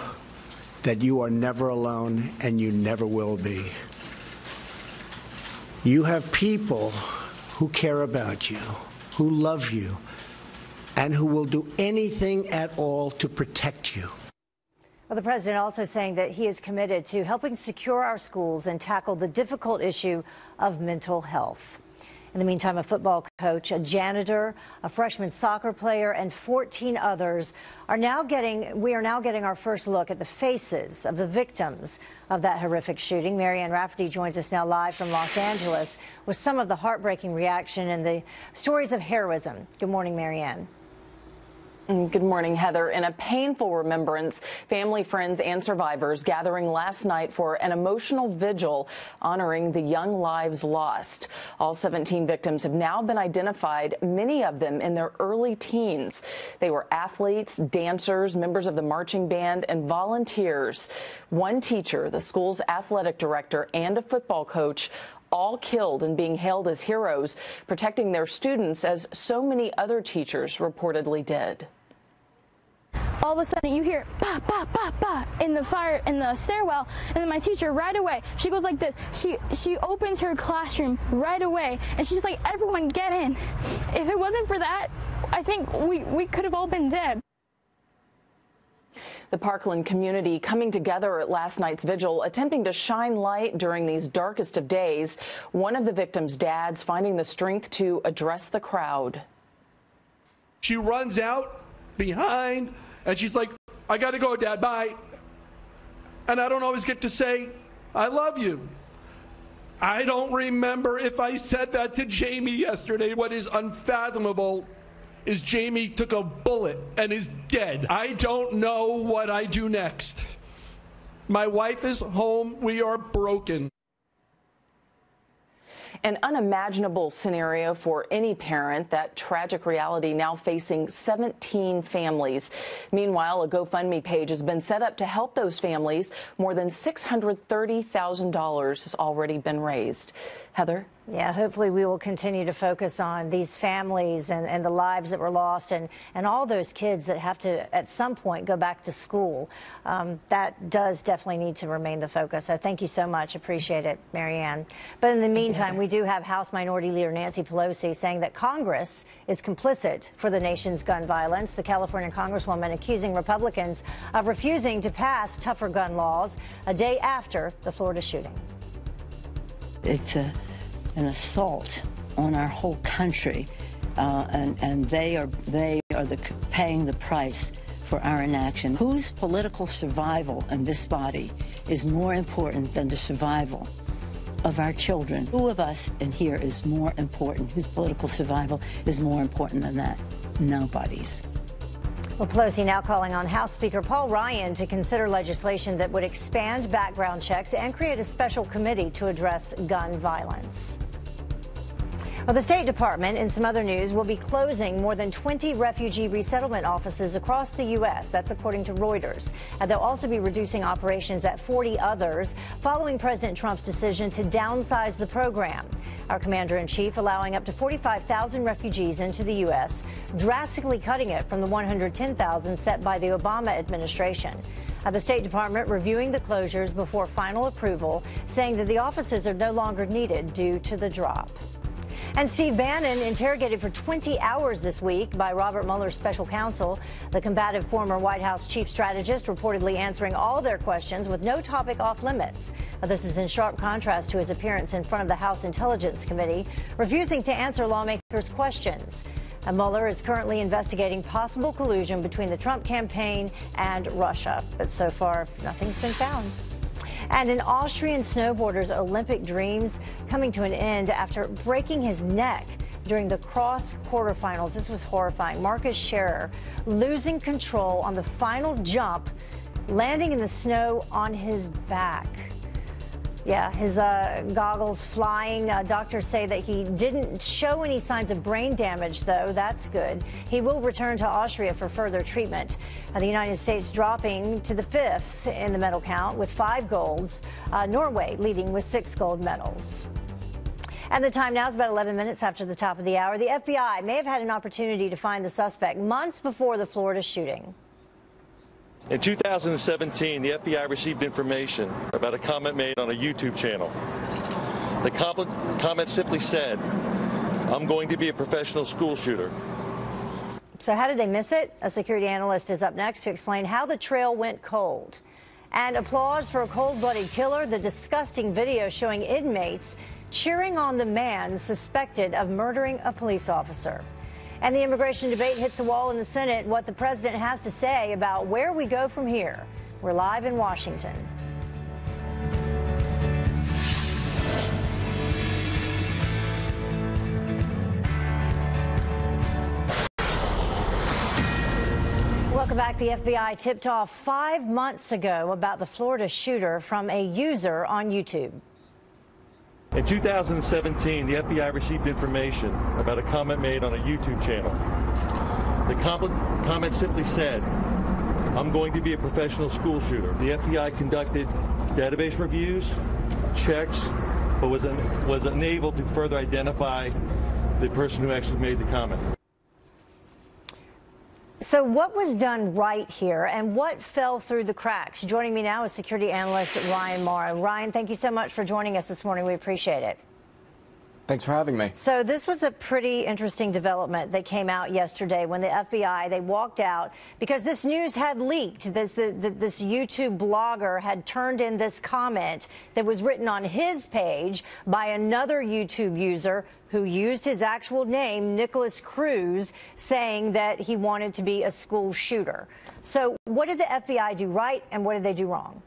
that you are never alone and you never will be. You have people who care about you, who love you, and who will do anything at all to protect you. Well, the president also saying that he is committed to helping secure our schools and tackle the difficult issue of mental health. In the meantime, a football coach, a janitor, a freshman soccer player, and 14 others we are now getting our first look at the faces of the victims of that horrific shooting. Marianne Rafferty joins us now live from Los Angeles with some of the heartbreaking reaction and the stories of heroism. Good morning, Marianne. Good morning, Heather. In a painful remembrance, family, friends, and survivors gathering last night for an emotional vigil honoring the young lives lost. All 17 victims have now been identified, many of them in their early teens. They were athletes, dancers, members of the marching band, and volunteers. One teacher, the school's athletic director, and a football coach, all killed and being hailed as heroes, protecting their students as so many other teachers reportedly did. All of a sudden you hear ba ba ba ba in the stairwell, and then my teacher right away, she goes like this. She opens her classroom right away, and she's like, everyone get in. If it wasn't for that, I think we could have all been dead. The Parkland community coming together at last night's vigil, attempting to shine light during these darkest of days. One of the victims' dads finding the strength to address the crowd. She runs out behind and she's like, I got to go, Dad, bye. And I don't always get to say, I love you. I don't remember if I said that to Jamie yesterday. What is unfathomable is Jamie took a bullet and is dead. I don't know what I do next. My wife is home. We are broken. An unimaginable scenario for any parent, that tragic reality now facing 17 families. Meanwhile, a GoFundMe page has been set up to help those families. More than $630,000 has already been raised. Heather? Yeah, hopefully we will continue to focus on these families and the lives that were lost and all those kids that have to, at some point, go back to school. That does definitely need to remain the focus. So thank you so much. Appreciate it, Marianne. But in the meantime, we do have House Minority Leader Nancy Pelosi saying that Congress is complicit for the nation's gun violence. The California Congresswoman accusing Republicans of refusing to pass tougher gun laws a day after the Florida shooting. It's an assault on our whole country, and they are paying the price for our inaction. Whose political survival in this body is more important than the survival of our children? Who of us in here is more important? Whose political survival is more important than that? Nobody's. Well, Pelosi now calling on House Speaker Paul Ryan to consider legislation that would expand background checks and create a special committee to address gun violence. Well, the State Department, in some other news, will be closing more than 20 refugee resettlement offices across the U.S. That's according to Reuters. They'll also be reducing operations at 40 others following President Trump's decision to downsize the program. Our commander-in-chief allowing up to 45,000 refugees into the U.S., drastically cutting it from the 110,000 set by the Obama administration. The State Department reviewing the closures before final approval, saying that the offices are no longer needed due to the drop. And Steve Bannon interrogated for 20 hours this week by Robert Mueller's special counsel. The combative former White House chief strategist reportedly answering all their questions with no topic off limits. This is in sharp contrast to his appearance in front of the House Intelligence Committee, refusing to answer lawmakers' questions. Mueller is currently investigating possible collusion between the Trump campaign and Russia, but so far nothing's been found. And an Austrian snowboarder's Olympic dreams coming to an end after breaking his neck during the cross quarterfinals. This was horrifying. Marcus Scherer losing control on the final jump, landing in the snow on his back. Yeah, his goggles flying. Doctors say that he didn't show any signs of brain damage, though. That's good. He will return to Austria for further treatment. The United States dropping to the 5th in the medal count with 5 golds. Norway leading with 6 gold medals. And the time now is about 11 minutes after the top of the hour. The FBI may have had an opportunity to find the suspect months before the Florida shooting. In 2017, the FBI received information about a comment made on a YouTube channel. The comment simply said, "I'm going to be a professional school shooter." So how did they miss it? A security analyst is up next to explain how the trail went cold. And applause for a cold-blooded killer, the disgusting video showing inmates cheering on the man suspected of murdering a police officer. And the immigration debate hits a wall in the Senate. What the president has to say about where we go from here. We're live in Washington. Welcome back. The FBI tipped off 5 months ago about the Florida shooter from a user on YouTube. In 2017, the FBI received information about a comment made on a YouTube channel. The comment simply said, "I'm going to be a professional school shooter." The FBI conducted database reviews, checks, but was unable to further identify the person who actually made the comment. So what was done right here and what fell through the cracks? Joining me now is security analyst Ryan Morrow. Ryan, thank you so much for joining us this morning. We appreciate it. Thanks for having me. So this was a pretty interesting development that came out yesterday when the FBI, they walked out because this news had leaked. This YouTube blogger had turned in this comment that was written on his page by another YouTube user who used his actual name, Nicholas Cruz, saying that he wanted to be a school shooter. So what did the FBI do right and what did they do wrong?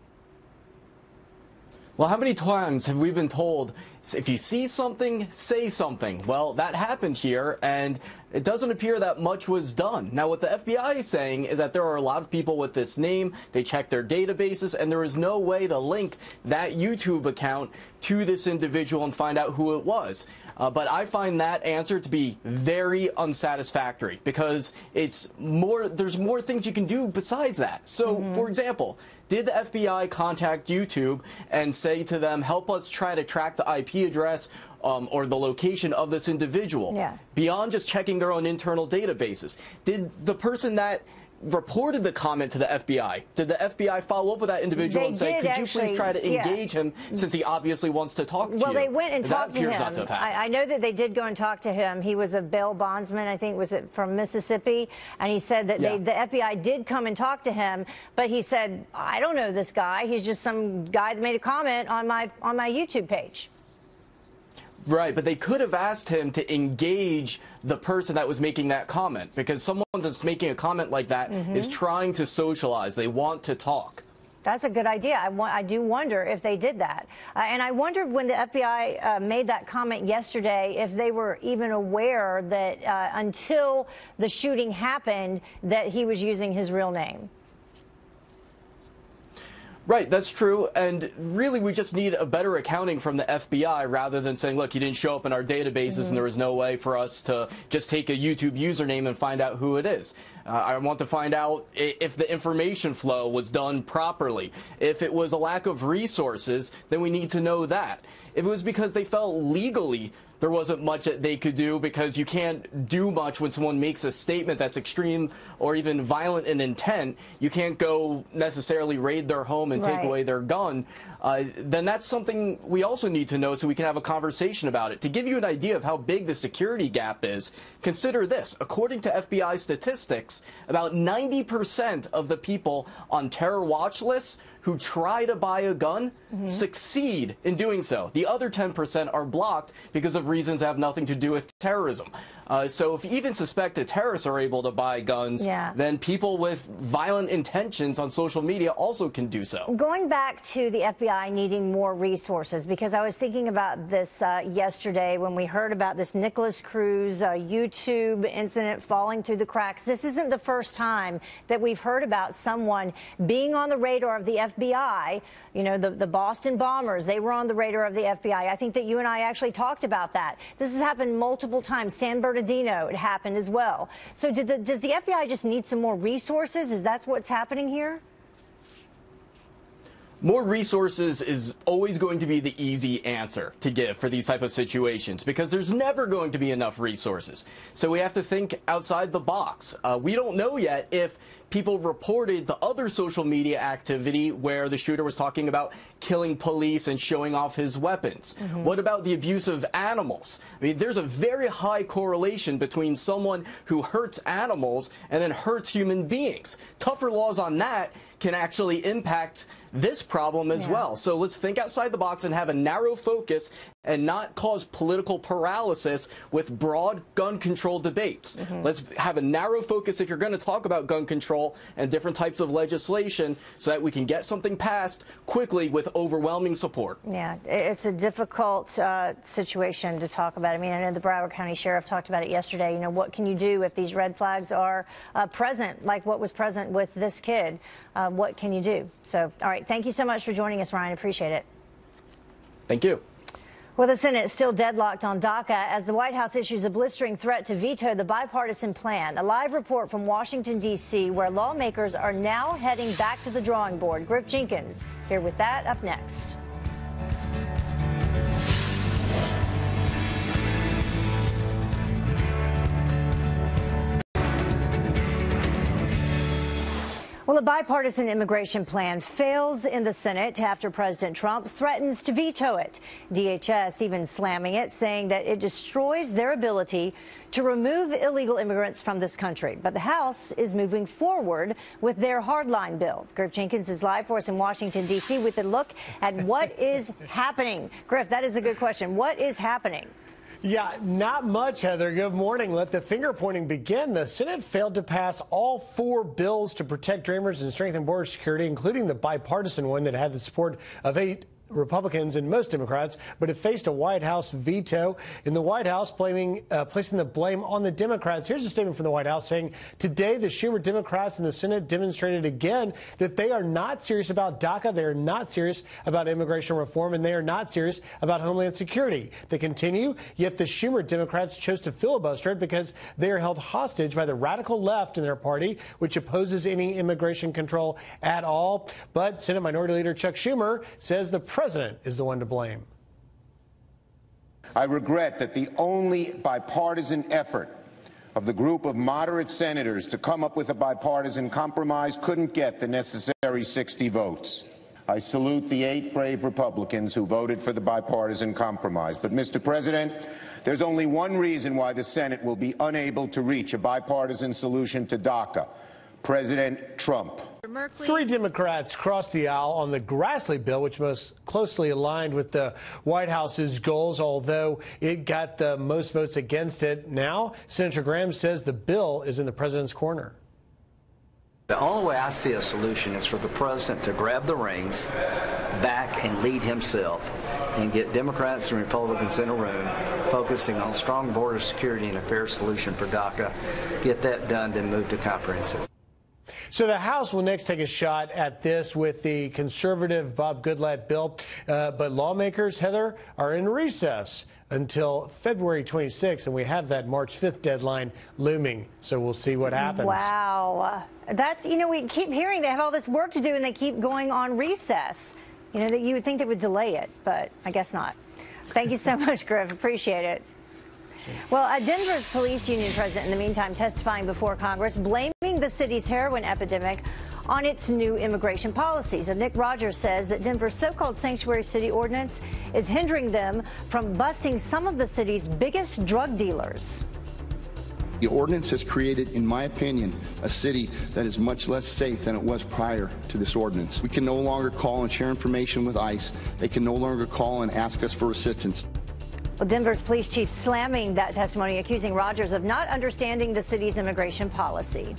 Well, how many times have we been told, if you see something, say something? Well, that happened here, and it doesn't appear that much was done. Now, what the FBI is saying is that there are a lot of people with this name. They check their databases, and there is no way to link that YouTube account to this individual and find out who it was. But I find that answer to be very unsatisfactory because there's more things you can do besides that. So, for example, did the FBI contact YouTube and say to them, help us try to track the IP address or the location of this individual, beyond just checking their own internal databases. Did the person that reported the comment to the FBI, did the FBI follow up with that individual and say, could you please try to engage him since he obviously wants to talk to you? Well, they went and talked to him. Not to have happened. I know that they did go and talk to him. He was a bail bondsman, I think, was it from Mississippi? And he said that the FBI did come and talk to him, but he said, I don't know this guy. He's just some guy that made a comment on my YouTube page. Right, but they could have asked him to engage the person that was making that comment, because someone that's making a comment like that is trying to socialize. They want to talk. That's a good idea. I do wonder if they did that. And I wondered when the FBI made that comment yesterday if they were even aware that until the shooting happened that he was using his real name. Right, that's true, and really we just need a better accounting from the FBI rather than saying, look, you didn't show up in our databases and there was no way for us to just take a YouTube username and find out who it is. I want to find out if the information flow was done properly. If it was a lack of resources, then we need to know that. If it was because they felt legally there wasn't much that they could do, because you can't do much when someone makes a statement that's extreme or even violent in intent. You can't go necessarily raid their home and take away their gun. Then that's something we also need to know so we can have a conversation about it. To give you an idea of how big the security gap is, consider this. According to FBI statistics, about 90% of the people on terror watch lists who try to buy a gun succeed in doing so. The other 10% are blocked because of reasons that have nothing to do with terrorism. So if even suspected terrorists are able to buy guns, then people with violent intentions on social media also can do so. Going back to the FBI needing more resources, because I was thinking about this yesterday when we heard about this Nicholas Cruz YouTube incident falling through the cracks. This isn't the first time that we've heard about someone being on the radar of the FBI. You know, the Boston bombers, they were on the radar of the FBI. I think that you and I actually talked about that. This has happened multiple times. San Bernardino, it happened as well. So does the FBI just need some more resources? Is that what's happening here? More resources is always going to be the easy answer to give for these type of situations, because there's never going to be enough resources. So we have to think outside the box. We don't know yet if people reported the other social media activity where the shooter was talking about killing police and showing off his weapons. What about the abuse of animals? I mean, there's a very high correlation between someone who hurts animals and then hurts human beings. Tougher laws on that can actually impact this problem as well. So let's think outside the box and have a narrow focus and not cause political paralysis with broad gun control debates. Let's have a narrow focus if you're going to talk about gun control and different types of legislation so that we can get something passed quickly with overwhelming support. Yeah, it's a difficult situation to talk about. I mean, I know the Broward County Sheriff talked about it yesterday. You know, what can you do if these red flags are present, like what was present with this kid? What can you do? So, all right, thank you so much for joining us, Ryan. Appreciate it. Thank you. Well, the Senate is still deadlocked on DACA as the White House issues a blistering threat to veto the bipartisan plan. A live report from Washington, D.C., where lawmakers are now heading back to the drawing board. Griff Jenkins here with that up next. Well, a bipartisan immigration plan fails in the Senate after President Trump threatens to veto it. DHS even slamming it, saying that it destroys their ability to remove illegal immigrants from this country. But the House is moving forward with their hardline bill. Griff Jenkins is live for us in Washington, D.C. with a look at what is happening. Griff, that is a good question. What is happening? Yeah, not much, Heather. Good morning. Let the finger pointing begin. The Senate failed to pass all 4 bills to protect Dreamers and strengthen border security, including the bipartisan one that had the support of 8 Republicans and most Democrats, but it faced a White House veto. In the White House, placing the blame on the Democrats. Here's a statement from the White House saying, today the Schumer Democrats in the Senate demonstrated again that they are not serious about DACA, they are not serious about immigration reform, and they are not serious about Homeland Security. They continue, yet the Schumer Democrats chose to filibuster it because they are held hostage by the radical left in their party, which opposes any immigration control at all. But Senate Minority Leader Chuck Schumer says the president is the one to blame. I regret that the only bipartisan effort of the group of moderate senators to come up with a bipartisan compromise couldn't get the necessary 60 votes. I salute the 8 brave Republicans who voted for the bipartisan compromise. But, Mr. President, there's only one reason why the Senate will be unable to reach a bipartisan solution to DACA: President Trump. 3 Democrats crossed the aisle on the Grassley bill, which most closely aligned with the White House's goals, although it got the most votes against it. Now, Senator Graham says the bill is in the president's corner. The only way I see a solution is for the president to grab the reins back and lead himself and get Democrats and Republicans in a room focusing on strong border security and a fair solution for DACA. Get that done, then move to comprehensive. So the House will next take a shot at this with the conservative Bob Goodlatte bill. But lawmakers, Heather, are in recess until February 26th, and we have that March 5th deadline looming. So we'll see what happens. Wow. That's, you know, we keep hearing they have all this work to do and they keep going on recess. You know, that you would think they would delay it, but I guess not. Thank you so much, Griff. Appreciate it. Well, Denver's police union president, in the meantime, testifying before Congress, blaming the city's heroin epidemic on its new immigration policies. And Nick Rogers says that Denver's so-called sanctuary city ordinance is hindering them from busting some of the city's biggest drug dealers. The ordinance has created, in my opinion, a city that is much less safe than it was prior to this ordinance. We can no longer call and share information with ICE. They can no longer call and ask us for assistance. Well, Denver's police chief slamming that testimony, accusing Rogers of not understanding the city's immigration policy.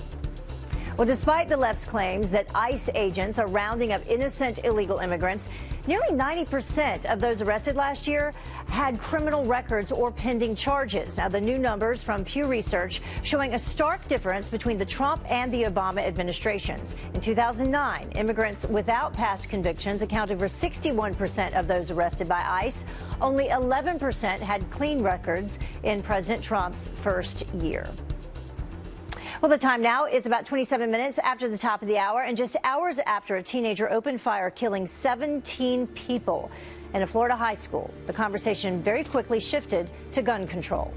Well, despite the left's claims that ICE agents are rounding up innocent illegal immigrants, nearly 90% of those arrested last year had criminal records or pending charges. Now, the new numbers from Pew Research showing a stark difference between the Trump and the Obama administrations. In 2009, immigrants without past convictions accounted for 61% of those arrested by ICE. Only 11% had clean records in President Trump's first year. Well, the time now is about 27 minutes after the top of the hour, and just hours after a teenager opened fire, killing 17 people in a Florida high school. The conversation very quickly shifted to gun control.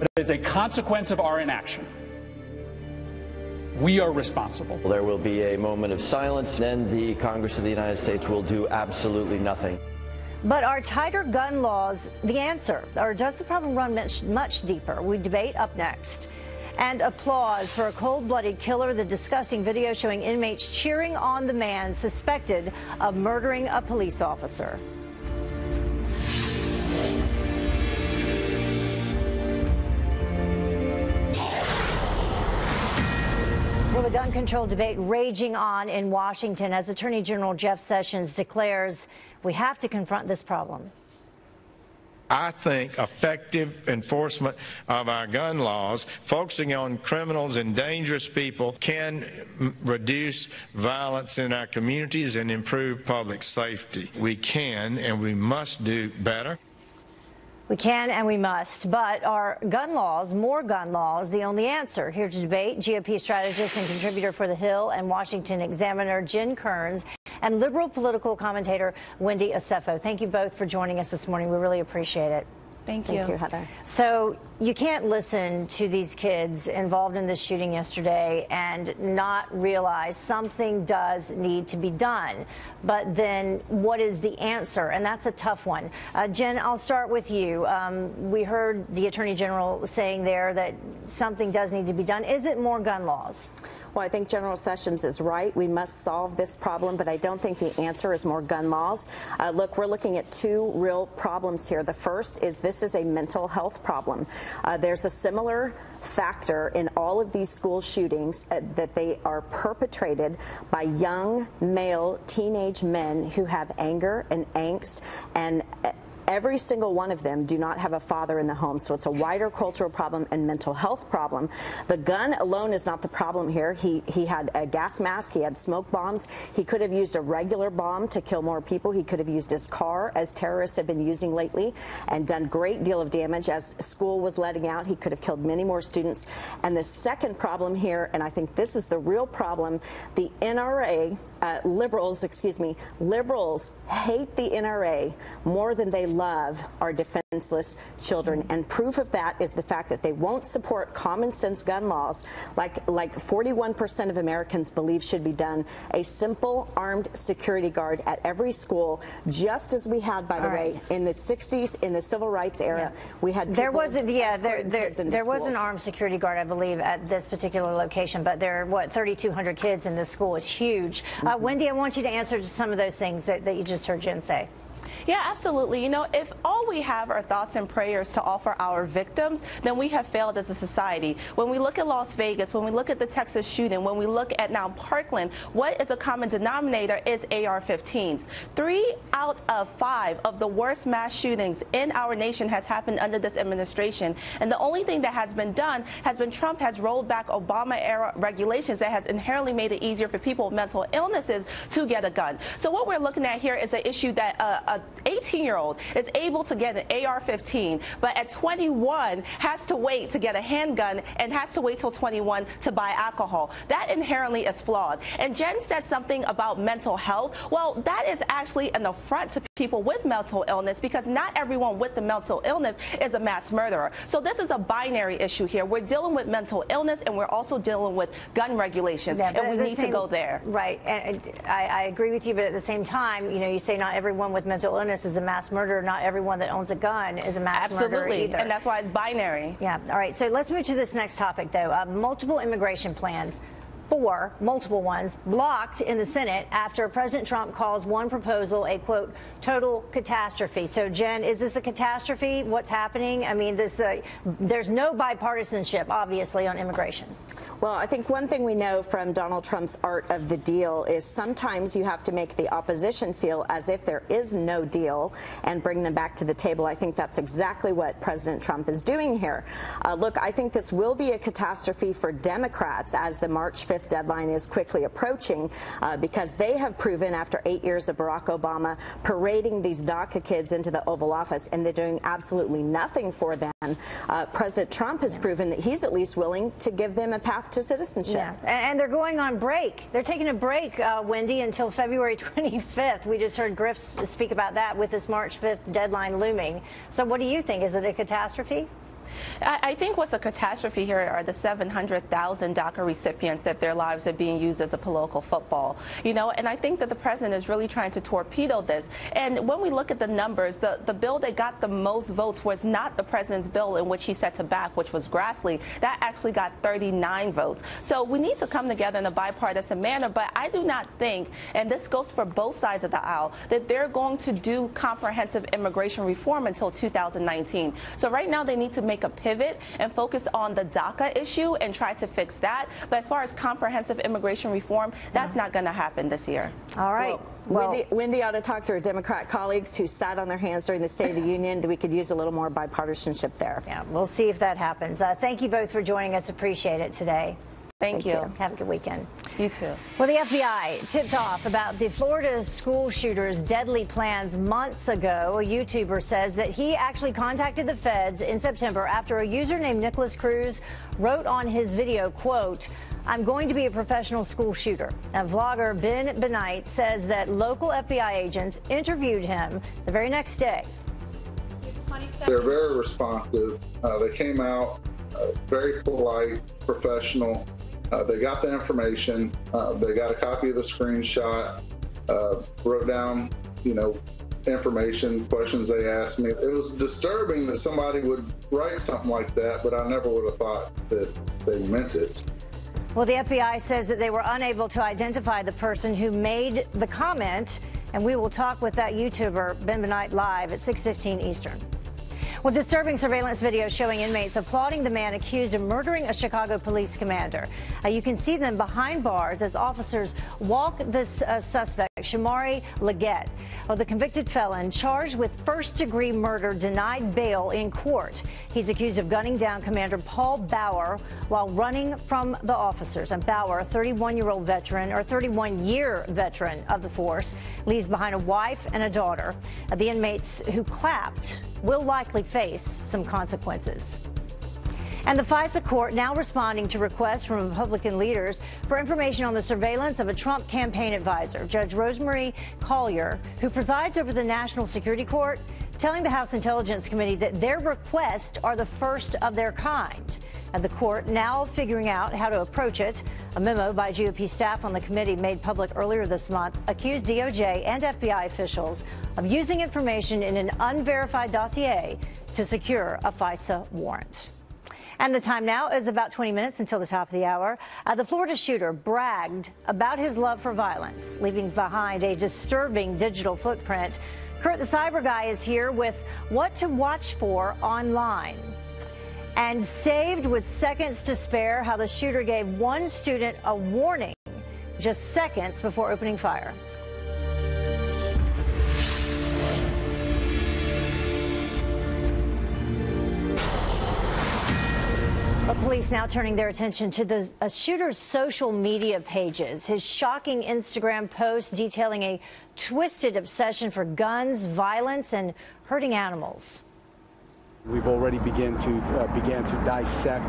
But as a consequence of our inaction, we are responsible. There will be a moment of silence, then the Congress of the United States will do absolutely nothing. But are tighter gun laws the answer, or does the problem run much deeper? We debate up next. And applause for a cold-blooded killer, the disgusting video showing inmates cheering on the man suspected of murdering a police officer. Well, the gun control debate raging on in Washington as Attorney General Jeff Sessions declares we have to confront this problem. I think effective enforcement of our gun laws, focusing on criminals and dangerous people, can reduce violence in our communities and improve public safety. We can and we must do better. We can and we must, but are gun laws, more gun laws, the only answer? Here to debate, GOP strategist and contributor for The Hill and Washington Examiner Jen Kearns and liberal political commentator Wendy Acefo. Thank you both for joining us this morning. We really appreciate it. Thank you, Heather. So you can't listen to these kids involved in this shooting yesterday and not realize something does need to be done. But then what is the answer? And that's a tough one. Jen, I'll start with you. We heard the Attorney General saying there that something does need to be done. Is it more gun laws? Well, I think General Sessions is right. We must solve this problem, but I don't think the answer is more gun laws. Look, we're looking at two real problems here. The first is this is a mental health problem. There's a similar factor in all of these school shootings that they are perpetrated by young male teenage men who have anger and angst, and every single one of them do not have a father in the home. So it's a wider cultural problem and mental health problem. The gun alone is not the problem here. He had a gas mask. He had smoke bombs. He could have used a regular bomb to kill more people. He could have used his car, as terrorists have been using lately, and done a great deal of damage. As school was letting out, he could have killed many more students. And the second problem here, and I think this is the real problem, the NRA, liberals hate the NRA more than they love our defenseless children. And proof of that is the fact that they won't support common sense gun laws like 41% of Americans believe should be done. A simple armed security guard at every school, just as we had, by the way, in the 60s, in the civil rights era. We had there was an armed security guard, I believe, at this particular location, but there are, what, 3,200 kids in this school. It's huge. Wendy, I want you to answer to some of those things that you just heard Jen say. Yeah, absolutely. You know, if all we have are thoughts and prayers to offer our victims, then we have failed as a society. When we look at Las Vegas, when we look at the Texas shooting, when we look at now Parkland, what is a common denominator is AR-15s. 3 out of 5 of the worst mass shootings in our nation has happened under this administration. And the only thing that has been done has been Trump has rolled back Obama-era regulations that has inherently made it easier for people with mental illnesses to get a gun. So what we're looking at here is an issue that a 18-year-old is able to get an AR-15, but at 21 has to wait to get a handgun and has to wait till 21 to buy alcohol. That inherently is flawed. And Jen said something about mental health. Well, that is actually an affront to people with mental illness, because not everyone with the mental illness is a mass murderer. So this is a binary issue here. We're dealing with mental illness, and we're also dealing with gun regulations, and we need to go there. Right, and I agree with you, but at the same time, you know, you say not everyone with mental illness is a mass murderer. Not everyone that owns a gun is a mass murderer either. And that's why it's binary. Yeah. All right. So let's move to this next topic, though. Multiple immigration plans. 4 multiple ones blocked in the Senate after President Trump calls one proposal a, quote, total catastrophe. So, Jen, is this a catastrophe? What's happening? I mean, there's no bipartisanship, obviously, on immigration. Well, I think one thing we know from Donald Trump's art of the deal is sometimes you have to make the opposition feel as if there is no deal and bring them back to the table. I think that's exactly what President Trump is doing here. Look, I think this will be a catastrophe for Democrats as the March 5th deadline is quickly approaching, because they have proven after 8 years of Barack Obama parading these DACA kids into the Oval Office, and they're doing absolutely nothing for them. President Trump has proven that he's at least willing to give them a path to citizenship. Yeah. And they're going on break. They're taking a break, Wendy, until February 25th. We just heard Griff speak about that with this March 5th deadline looming. So what do you think? Is it a catastrophe? I think what's a catastrophe here are the 700,000 DACA recipients that their lives are being used as a political football. You know, and I think that the president is really trying to torpedo this. And when we look at the numbers, the bill that got the most votes was not the president's bill in which he said to back, which was Grassley. That actually got 39 votes. So we need to come together in a bipartisan manner. But I do not think, and this goes for both sides of the aisle, that they're going to do comprehensive immigration reform until 2019. So right now they need to make a pivot and focus on the DACA issue and try to fix that. But as far as comprehensive immigration reform, that's not going to happen this year. All right. Well, Wendy ought to talk to her Democrat colleagues who sat on their hands during the State of the Union. We could use a little more bipartisanship there. Yeah, we'll see if that happens. Thank you both for joining us. Appreciate it today. Thank you. Have a good weekend. You too. Well, the FBI tipped off about the Florida school shooter's deadly plans months ago. A YouTuber says that he actually contacted the feds in September after a user named Nicholas Cruz wrote on his video, quote, "I'm going to be a professional school shooter." And vlogger Ben Benight says that local FBI agents interviewed him the very next day. They're very responsive. They came out very polite, professional. They got the information. They got a copy of the screenshot, wrote down, information, questions they asked me. It was disturbing that somebody would write something like that, but I never would have thought that they meant it. Well, the FBI says that they were unable to identify the person who made the comment, and we will talk with that YouTuber, Ben Benight, live at 6:15 Eastern. Well, disturbing surveillance video showing inmates applauding the man accused of murdering a Chicago police commander. You can see them behind bars as officers walk this suspect, Shamari Leggett. Well, the convicted felon charged with first-degree murder denied bail in court. He's accused of gunning down Commander Paul Bauer while running from the officers. And Bauer, a 31-year-old veteran, or 31-year veteran of the force, leaves behind a wife and a daughter. The inmates who clapped will likely face some consequences. And the FISA court now responding to requests from Republican leaders for information on the surveillance of a Trump campaign advisor. Judge Rosemary Collyer, who presides over the National Security Court, telling the House Intelligence Committee that their requests are the first of their kind. And the court now figuring out how to approach it. A memo by GOP staff on the committee made public earlier this month accused DOJ and FBI officials of using information in an unverified dossier to secure a FISA warrant. And the time now is about 20 minutes until the top of the hour. The Florida shooter bragged about his love for violence, leaving behind a disturbing digital footprint. Kurt, the cyber guy, is here with what to watch for online. And saved with seconds to spare, how the shooter gave one student a warning just seconds before opening fire. Police now turning their attention to the shooter's social media pages. His shocking Instagram post detailing a twisted obsession for guns, violence, and hurting animals. We've already began to dissect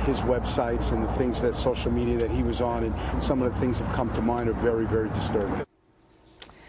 his websites and the things that social media that he was on, and some of the things that have come to mind are very, very disturbing.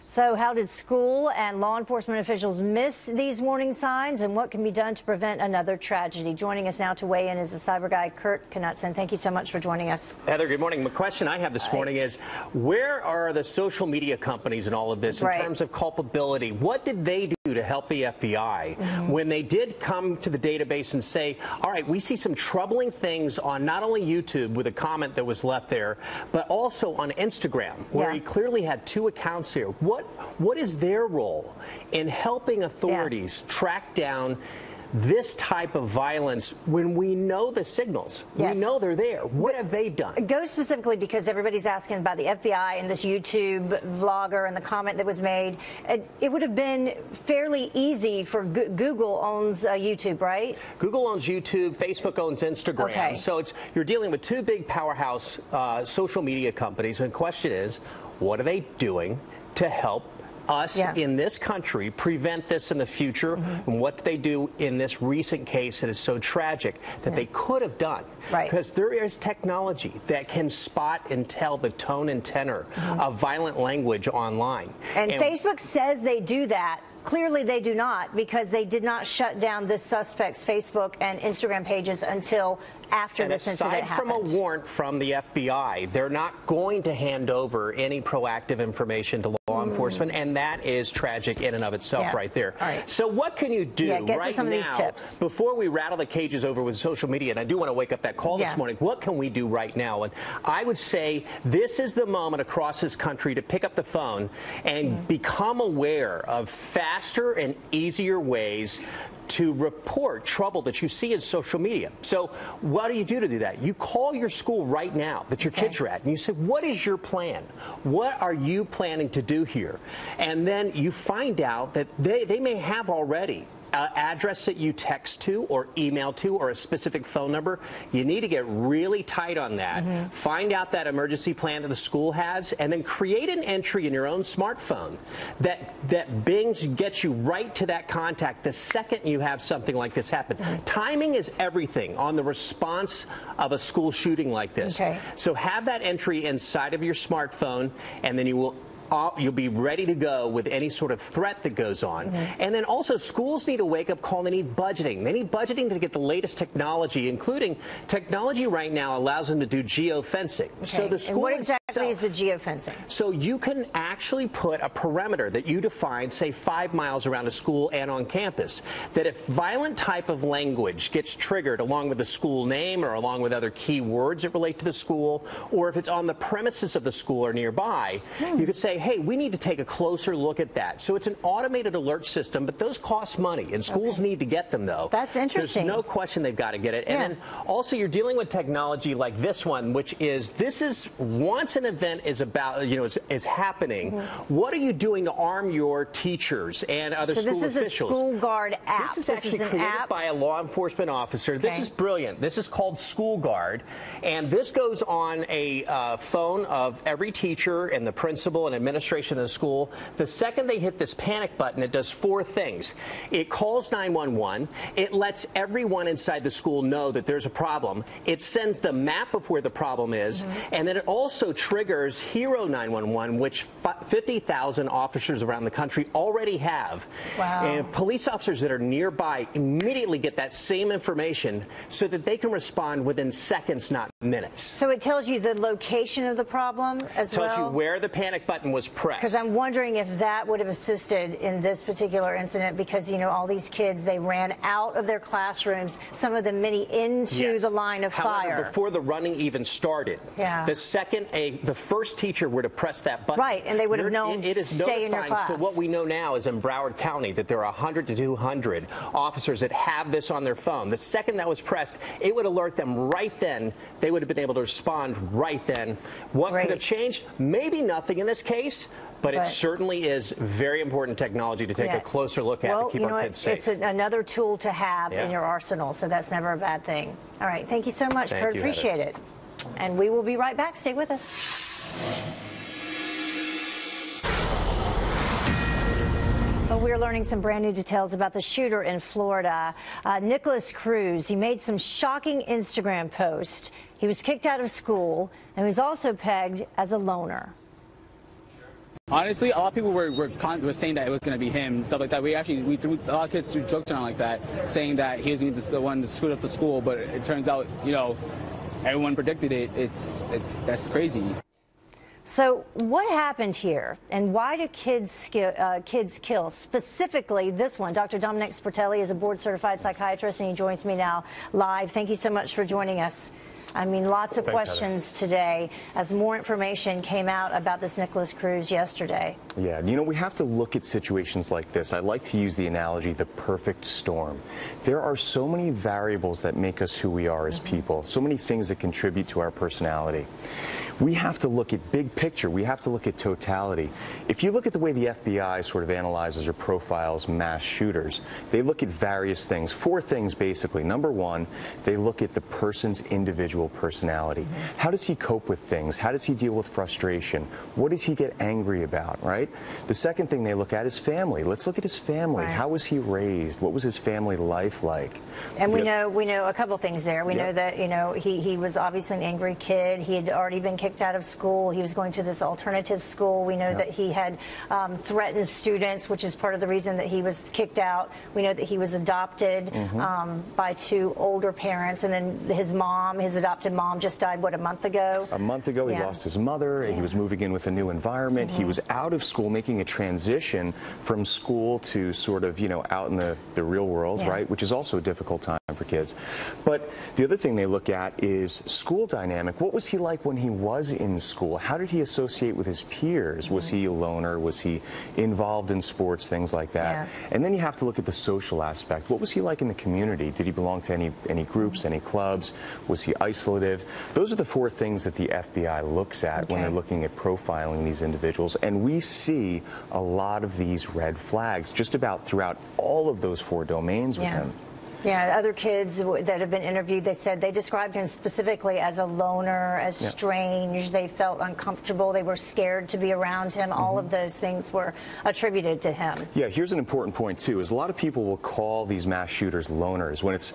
So how did school and law enforcement officials miss these warning signs, and what can be done to prevent another tragedy? Joining us now to weigh in is the cyber guy, Kurt Knutson. Thank you so much for joining us. Heather, good morning. The question I have this morning is, where are the social media companies in all of this in terms of culpability? What did they do to help the FBI when they did come to the database and say, all right, we see some troubling things on not only YouTube with a comment that was left there, but also on Instagram, where he clearly had two accounts here. What is their role in helping authorities track down this type of violence when we know the signals? We know they're there. What have they done? Go specifically because everybody's asking about the FBI and this YouTube vlogger and the comment that was made. It would have been fairly easy for Google owns YouTube, right? Google owns YouTube. Facebook owns Instagram. Okay. So you're dealing with two big powerhouse social media companies. And the question is, what are they doing to help us in this country prevent this in the future? And what they do in this recent case that is so tragic that they could have done? Because there is technology that can spot and tell the tone and tenor of violent language online. And Facebook says they do that. Clearly they do not, because they did not shut down the suspect's Facebook and Instagram pages until after this incident happened. Aside from a warrant from the FBI, they're not going to hand over any proactive information to law enforcement, and that is tragic in and of itself right there. So what can you do right now before we rattle the cages over with social media? And I do want to wake up that call this morning. What can we do right now? And I would say this is the moment across this country to pick up the phone and become aware of faster and easier ways to report trouble that you see in social media. So what do you do to do that? You call your school right now that your kids are at, and you say, what is your plan? What are you planning to do here? And then you find out that they may have already address that you text to or email to or a specific phone number. You need to get really tight on that. Find out that emergency plan that the school has, and then create an entry in your own smartphone that gets you right to that contact the second you have something like this happen. Timing is everything on the response of a school shooting like this. So have that entry inside of your smartphone, and then you'll be ready to go with any sort of threat that goes on. And then also schools need a wake-up call. They need budgeting. They need budgeting to get the latest technology, including technology right now allows them to do geofencing. So the school and what exactly is the geofencing? So you can actually put a perimeter that you define, say 5 miles around a school and on campus, that if violent type of language gets triggered along with the school name or along with other key words that relate to the school, or if it's on the premises of the school or nearby, you could say, hey, we need to take a closer look at that. So it's an automated alert system, but those cost money, and schools need to get them, though. That's interesting. There's no question they've got to get it. And then also you're dealing with technology like this one, which is, once an event is about, is happening, what are you doing to arm your teachers and other school officials? So this is a School Guard app. This is actually created by a law enforcement officer. This is brilliant. This is called School Guard, and this goes on a phone of every teacher and the principal and administration of the school. The second they hit this panic button, it does 4 things. It calls 911. It lets everyone inside the school know that there's a problem. It sends the map of where the problem is, and then it also triggers Hero 911, which 50,000 officers around the country already have. Wow. And police officers that are nearby immediately get that same information so that they can respond within seconds, not minutes. So it tells you the location of the problem as well? Tells you where the panic button was pressed. Because I'm wondering if that would have assisted in this particular incident, because, you know, all these kids, they ran out of their classrooms, some of them many into the line of fire. However, before the running even started, the second the first teacher were to press that button, right, and they would have known it is stay in your class. So what we know now is in Broward County that there are 100 to 200 officers that have this on their phone. The second that was pressed, it would alert them right then. They would have been able to respond right then. What could have changed? Maybe nothing in this case. But it certainly is very important technology to take a closer look at to keep our kids safe. It's another tool to have in your arsenal, so that's never a bad thing. All right, thank you so much, Kurt. Appreciate it. And we will be right back. Stay with us. Well, we're learning some brand new details about the shooter in Florida. Nicholas Cruz, he made some shocking Instagram posts. He was kicked out of school, and he was also pegged as a loner. Honestly, a lot of people were saying that it was going to be him, stuff like that. We threw a lot of kids threw jokes around like that, saying that he was going to be the one to scoot up the school. But it turns out, you know, everyone predicted it. That's crazy. So what happened here, and why do kids kill? Specifically, this one. Dr. Dominic Sportelli is a board-certified psychiatrist, and he joins me now live. Thank you so much for joining us. I mean, lots of questions today as more information came out about this Nicholas Cruz yesterday. Yeah, you know, we have to look at situations like this. I like to use the analogy, the perfect storm. There are so many variables that make us who we are as people, so many things that contribute to our personality. We have to look at big picture. We have to look at totality. If you look at the way the FBI sort of analyzes or profiles mass shooters, they look at various things, 4 things basically. Number one, they look at the person's individual personality. How does he cope with things? How does he deal with frustration? What does he get angry about, right? The second thing they look at is family. Let's look at his family. How was he raised? What was his family life like? And we know a couple things there. We know that, you know, he was obviously an angry kid. He had already been kicked out of school. He was going to this alternative school. We know that he had threatened students, which is part of the reason that he was kicked out. We know that he was adopted by 2 older parents, and then his adopted mom just died, what, a month ago? A month ago, he lost his mother. He was moving in with a new environment. He was out of school, making a transition from school to sort of, you know, out in the real world, right? Which is also a difficult time for kids. But the other thing they look at is school dynamic. What was he like when he was in school? How did he associate with his peers? Was he a loner? Was he involved in sports, things like that? And then you have to look at the social aspect. What was he like in the community? Did he belong to any groups, any clubs? Was he isolative? Those are the 4 things that the FBI looks at when they're looking at profiling these individuals. And we see a lot of these red flags just about throughout all of those 4 domains with him. Yeah, other kids that have been interviewed, they said they described him specifically as a loner, as strange. They felt uncomfortable. They were scared to be around him. All of those things were attributed to him. Yeah, here's an important point, too, is a lot of people will call these mass shooters loners when it's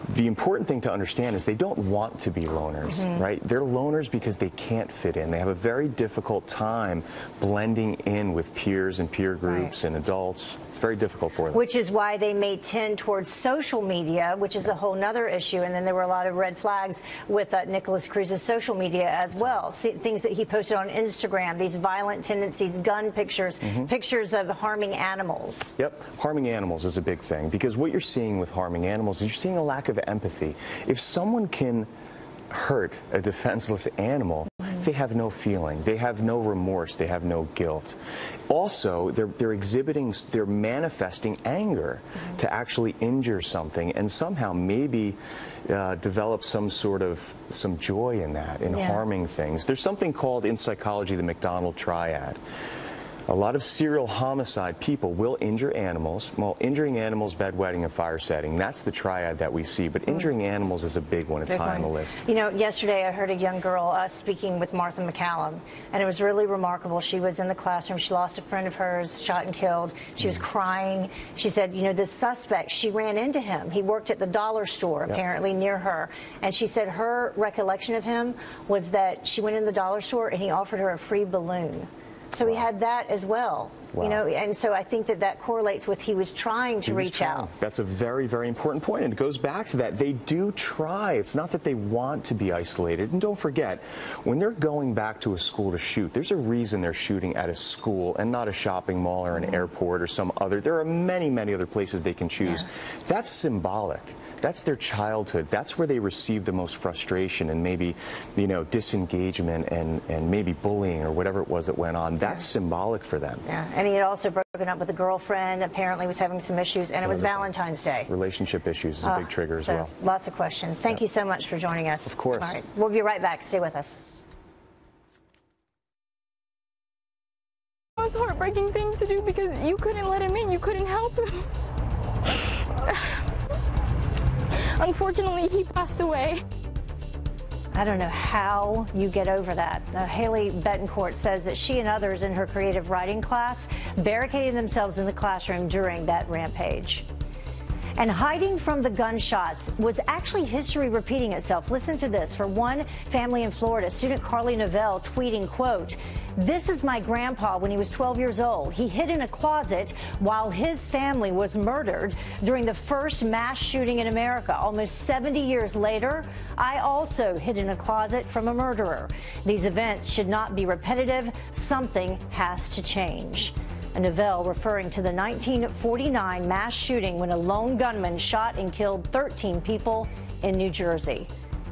the important thing to understand is they don't want to be loners, right? They're loners because they can't fit in. They have a very difficult time blending in with peers and peer groups and adults. It's very difficult for them. Which is why they may tend towards social media, which is a whole nother issue. And then there were a lot of red flags with Nicholas Cruz's social media as well. See, things that he posted on Instagram, these violent tendencies, gun pictures, pictures of harming animals. Yep, harming animals is a big thing because what you're seeing with harming animals is you're seeing a lack of empathy. If someone can hurt a defenseless animal, they have no feeling, they have no remorse, they have no guilt. Also, they're manifesting anger to actually injure something and somehow maybe develop some joy in that, in harming things. There's something called in psychology the McDonald triad. A lot of serial homicide people will injure animals. Well, injuring animals, bedwetting, and fire setting, that's the triad that we see. But injuring animals is a big one. It's high on the list. You know, yesterday I heard a young girl speaking with Martha McCallum, and it was really remarkable. She was in the classroom. She lost a friend of hers, shot and killed. She was crying. She said, you know, this suspect, she ran into him. He worked at the dollar store, apparently, near her. And she said her recollection of him was that she went in the dollar store and he offered her a free balloon. So he had that as well. You know, and so I think that that correlates with he was trying to reach out. That's a very, very important point, and it goes back to that. They do try. It's not that they want to be isolated. And don't forget, when they're going back to a school to shoot, there's a reason they're shooting at a school and not a shopping mall or an airport or some other. There are many, many other places they can choose. That's symbolic. That's their childhood. That's where they receive the most frustration and maybe, you know, disengagement and maybe bullying or whatever it was that went on. That's symbolic for them. Yeah, and he had also broken up with a girlfriend, apparently was having some issues, and it was Valentine's Day. Relationship issues is a big trigger as well. Lots of questions. Thank you so much for joining us. Of course. All right, we'll be right back. Stay with us. It was a heartbreaking thing to do because you couldn't let him in. You couldn't help him. Unfortunately, he passed away. I don't know how you get over that. Haley Betancourt says that she and others in her creative writing class barricaded themselves in the classroom during that rampage. And hiding from the gunshots was actually history repeating itself. Listen to this. For one family in Florida, student Carly Novell tweeting, quote, "This is my grandpa when he was 12 years old. He hid in a closet while his family was murdered during the first mass shooting in America. Almost 70 years later, I also hid in a closet from a murderer. These events should not be repetitive. Something has to change." A Novell referring to the 1949 mass shooting when a lone gunman shot and killed 13 people in New Jersey.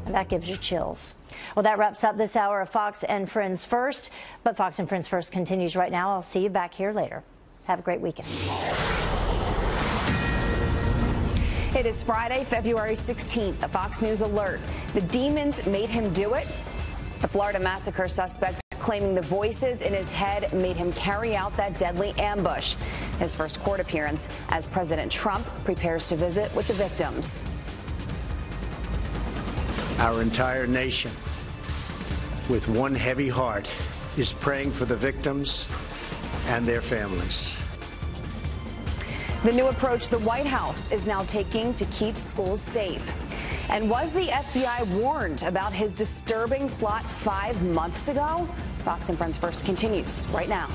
And that gives you chills. Well, that wraps up this hour of Fox and Friends First. But Fox and Friends First continues right now. I'll see you back here later. Have a great weekend. It is Friday, February 16th. A Fox News alert. The demons made him do it. The Florida massacre suspect claiming the voices in his head made him carry out that deadly ambush. His first court appearance as President Trump prepares to visit with the victims. Our entire nation, with one heavy heart, is praying for the victims and their families. The new approach the White House is now taking to keep schools safe. And was the FBI warned about his disturbing plot 5 months ago? Fox and Friends First continues right now.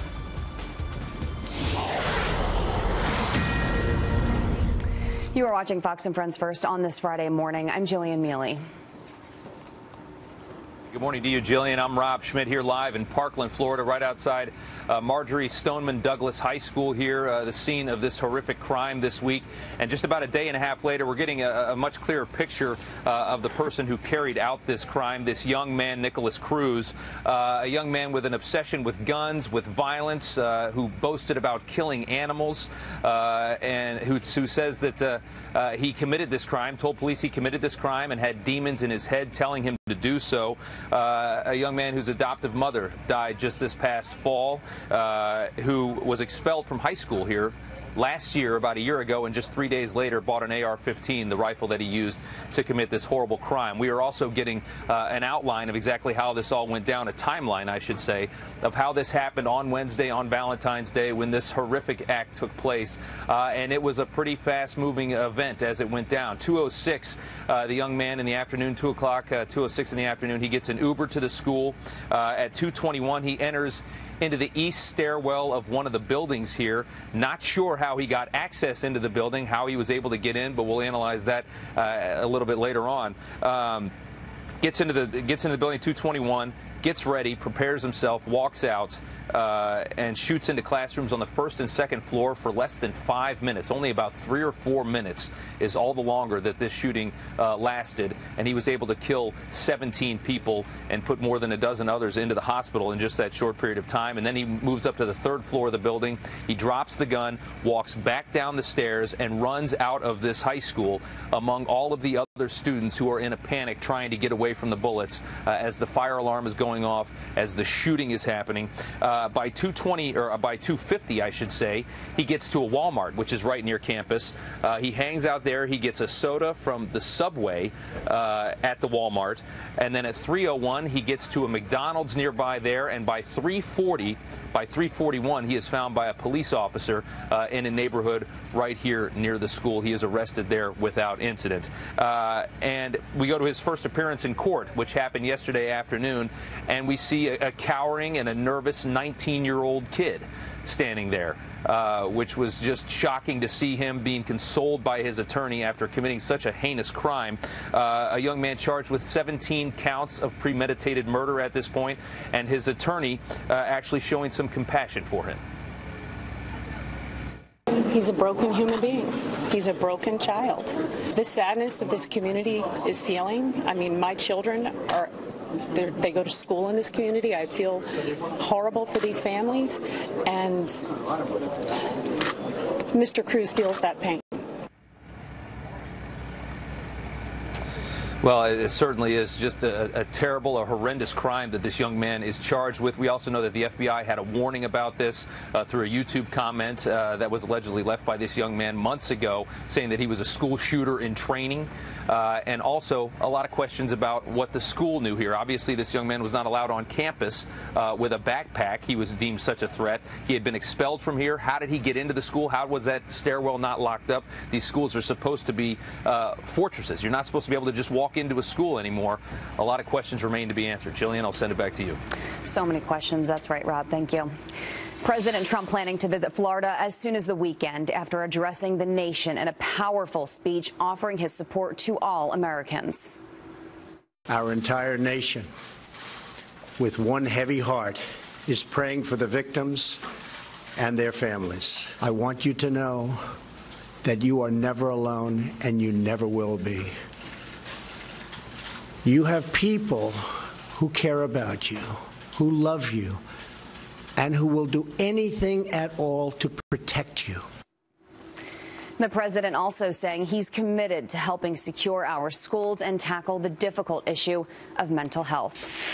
You are watching Fox and Friends First on this Friday morning. I'm Jillian Mealy. Good morning to you, Jillian. I'm Rob Schmidt here live in Parkland, Florida, right outside Marjorie Stoneman Douglas High School here, the scene of this horrific crime this week. And just about a day and a half later, we're getting a much clearer picture of the person who carried out this crime, this young man, Nicholas Cruz, a young man with an obsession with guns, with violence, who boasted about killing animals, and who says that he committed this crime, told police he committed this crime and had demons in his head telling him to do so. A young man whose adoptive mother died just this past fall, who was expelled from high school here last year, about a year ago, and just 3 days later bought an AR-15, the rifle that he used to commit this horrible crime. We are also getting an outline of exactly how this all went down, a timeline, I should say, of how this happened on Wednesday, on Valentine's Day, when this horrific act took place. And it was a pretty fast-moving event as it went down. 2:06, the young man in the afternoon, 2 o'clock, 2:06 in the afternoon, he gets an Uber to the school. At 2:21, he enters into the east stairwell of one of the buildings here. Not sure how he got access into the building, how he was able to get in, but we'll analyze that a little bit later on. Gets into the building, 2:21, gets ready, prepares himself, walks out, and shoots into classrooms on the first and second floor for less than 5 minutes. Only about 3 or 4 minutes is all the longer that this shooting lasted, and he was able to kill 17 people and put more than a dozen others into the hospital in just that short period of time. And then he moves up to the third floor of the building. He drops the gun, walks back down the stairs, and runs out of this high school among all of the other other students who are in a panic trying to get away from the bullets as the fire alarm is going off, as the shooting is happening. By 2:20 or by 2:50, I should say, he gets to a Walmart, which is right near campus. He hangs out there. He gets a soda from the Subway at the Walmart, and then at 3:01 he gets to a McDonald's nearby there, and by 3:41 he is found by a police officer in a neighborhood right here near the school. He is arrested there without incident. And we go to his first appearance in court, which happened yesterday afternoon, and we see a cowering and a nervous 19-year-old kid standing there, which was just shocking to see him being consoled by his attorney after committing such a heinous crime. A young man charged with 17 counts of premeditated murder at this point, and his attorney actually showing some compassion for him. He's a broken human being. He's a broken child. The sadness that this community is feeling, I mean, my children they go to school in this community. I feel horrible for these families, and Mr. Cruz feels that pain. Well, it certainly is just a terrible, a horrendous crime that this young man is charged with. We also know that the FBI had a warning about this through a YouTube comment that was allegedly left by this young man months ago, saying that he was a school shooter in training, and also a lot of questions about what the school knew here. Obviously, this young man was not allowed on campus with a backpack. He was deemed such a threat. He had been expelled from here. How did he get into the school? How was that stairwell not locked up? These schools are supposed to be fortresses. You're not supposed to be able to just walk into a school anymore. A lot of questions remain to be answered. Jillian, I'll send it back to you. So many questions. That's right, Rob. Thank you. President Trump planning to visit Florida as soon as the weekend after addressing the nation in a powerful speech offering his support to all Americans. Our entire nation, with one heavy heart, is praying for the victims and their families. I want you to know that you are never alone and you never will be. You have people who care about you, who love you, and who will do anything at all to protect you. The president also saying he's committed to helping secure our schools and tackle the difficult issue of mental health.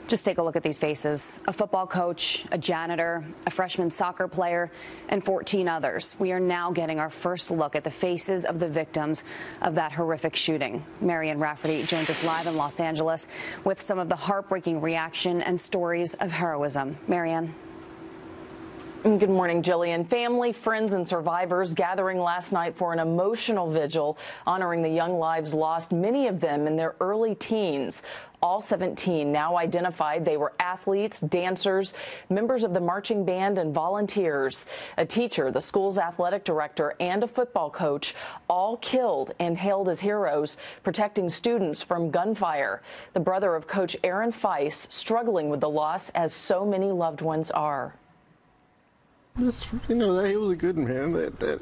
Just take a look at these faces. A football coach, a janitor, a freshman soccer player, and 14 others. We are now getting our first look at the faces of the victims of that horrific shooting. Marianne Rafferty joins us live in Los Angeles with some of the heartbreaking reaction and stories of heroism. Marianne. Good morning, Jillian. Family, friends, and survivors gathering last night for an emotional vigil honoring the young lives lost, many of them in their early teens. All 17 now identified. They were athletes, dancers, members of the marching band, and volunteers. A teacher, the school's athletic director, and a football coach, all killed and hailed as heroes, protecting students from gunfire. The brother of Coach Aaron Feist struggling with the loss, as so many loved ones are. Just, you know, that he was a good man, that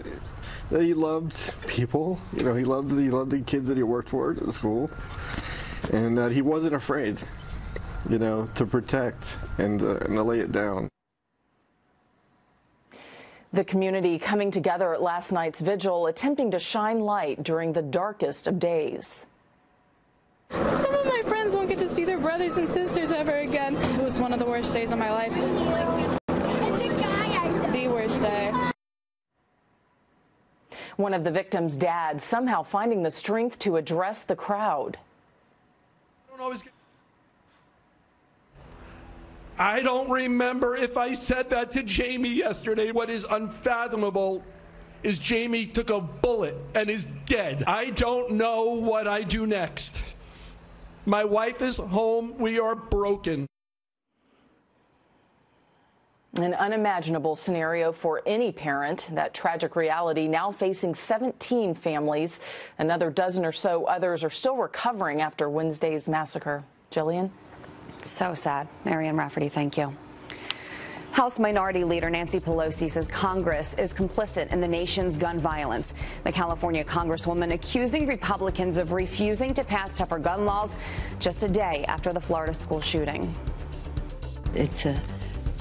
he loved people. You know, he loved the kids that he worked for at the school, and that he wasn't afraid, you know, to protect and to lay it down. The community coming together at last night's vigil, attempting to shine light during the darkest of days. Some of my friends won't get to see their brothers and sisters ever again. It was one of the worst days of my life. The worst day. One of the victims' dads somehow finding the strength to address the crowd. I don't remember if I said that to Jamie yesterday. What is unfathomable is Jamie took a bullet and is dead. I don't know what I do next. My wife is home. We are broken. An unimaginable scenario for any parent. That tragic reality now facing 17 families. Another dozen or so others are still recovering after Wednesday's massacre. Jillian? So sad. Marianne Rafferty, thank you. House Minority Leader Nancy Pelosi says Congress is complicit in the nation's gun violence. The California Congresswoman accusing Republicans of refusing to pass tougher gun laws just a day after the Florida school shooting. It's an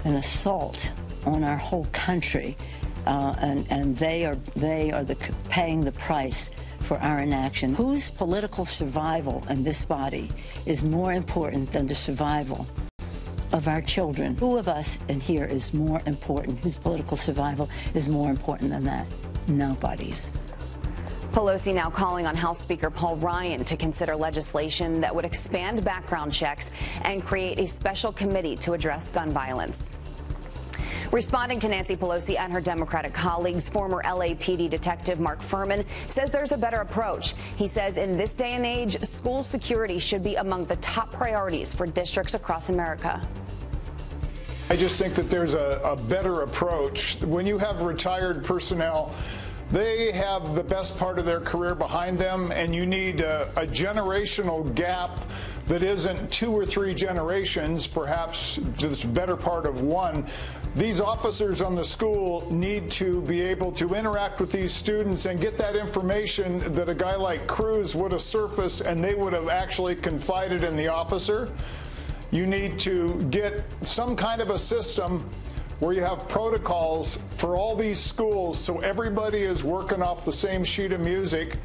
assault on our whole country, and they are paying the price for our inaction. Whose political survival in this body is more important than the survival of our children? Who of us in here is more important? Whose political survival is more important than that? Nobody's. Pelosi now calling on House Speaker Paul Ryan to consider legislation that would expand background checks and create a special committee to address gun violence. Responding to Nancy Pelosi and her Democratic colleagues, former LAPD detective Mark Furman says there's a better approach. He says in this day and age, school security should be among the top priorities for districts across America. I just think that there's a better approach. When you have retired personnel, they have the best part of their career behind them, and you need a generational gap that isn't 2 or 3 generations, perhaps just the better part of 1. These officers on the school need to be able to interact with these students and get that information that a guy like Cruz would have surfaced and they would have actually confided in the officer. You need to get some kind of a system where you have protocols for all these schools so everybody is working off the same sheet of music,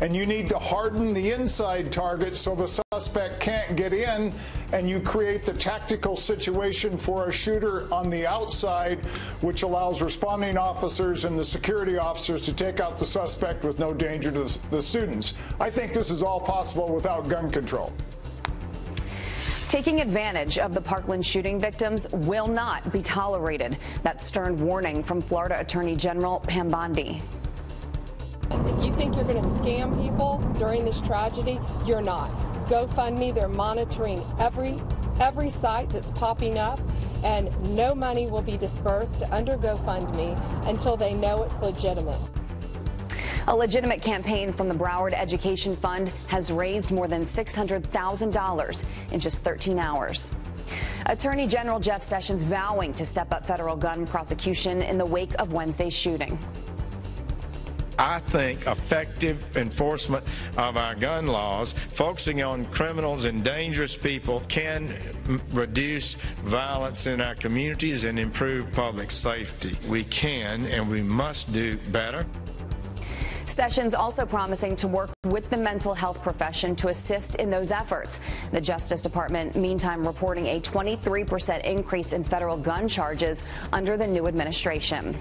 and you need to harden the inside target so the suspect can't get in, and you create the tactical situation for a shooter on the outside, which allows responding officers and the security officers to take out the suspect with no danger to the students. I think this is all possible without gun control. Taking advantage of the Parkland shooting victims will not be tolerated. That stern warning from Florida Attorney General Pam Bondi. If you think you're going to scam people during this tragedy, you're not. GoFundMe, they're monitoring every site that's popping up, and no money will be dispersed under GoFundMe until they know it's legitimate. A legitimate campaign from the Broward Education Fund has raised more than $600,000 in just 13 hours. Attorney General Jeff Sessions vowing to step up federal gun prosecution in the wake of Wednesday's shooting. I think effective enforcement of our gun laws, focusing on criminals and dangerous people, can reduce violence in our communities and improve public safety. We can and we must do better. Sessions also promising to work with the mental health profession to assist in those efforts. The Justice Department, meantime, reporting a 23% increase in federal gun charges under the new administration.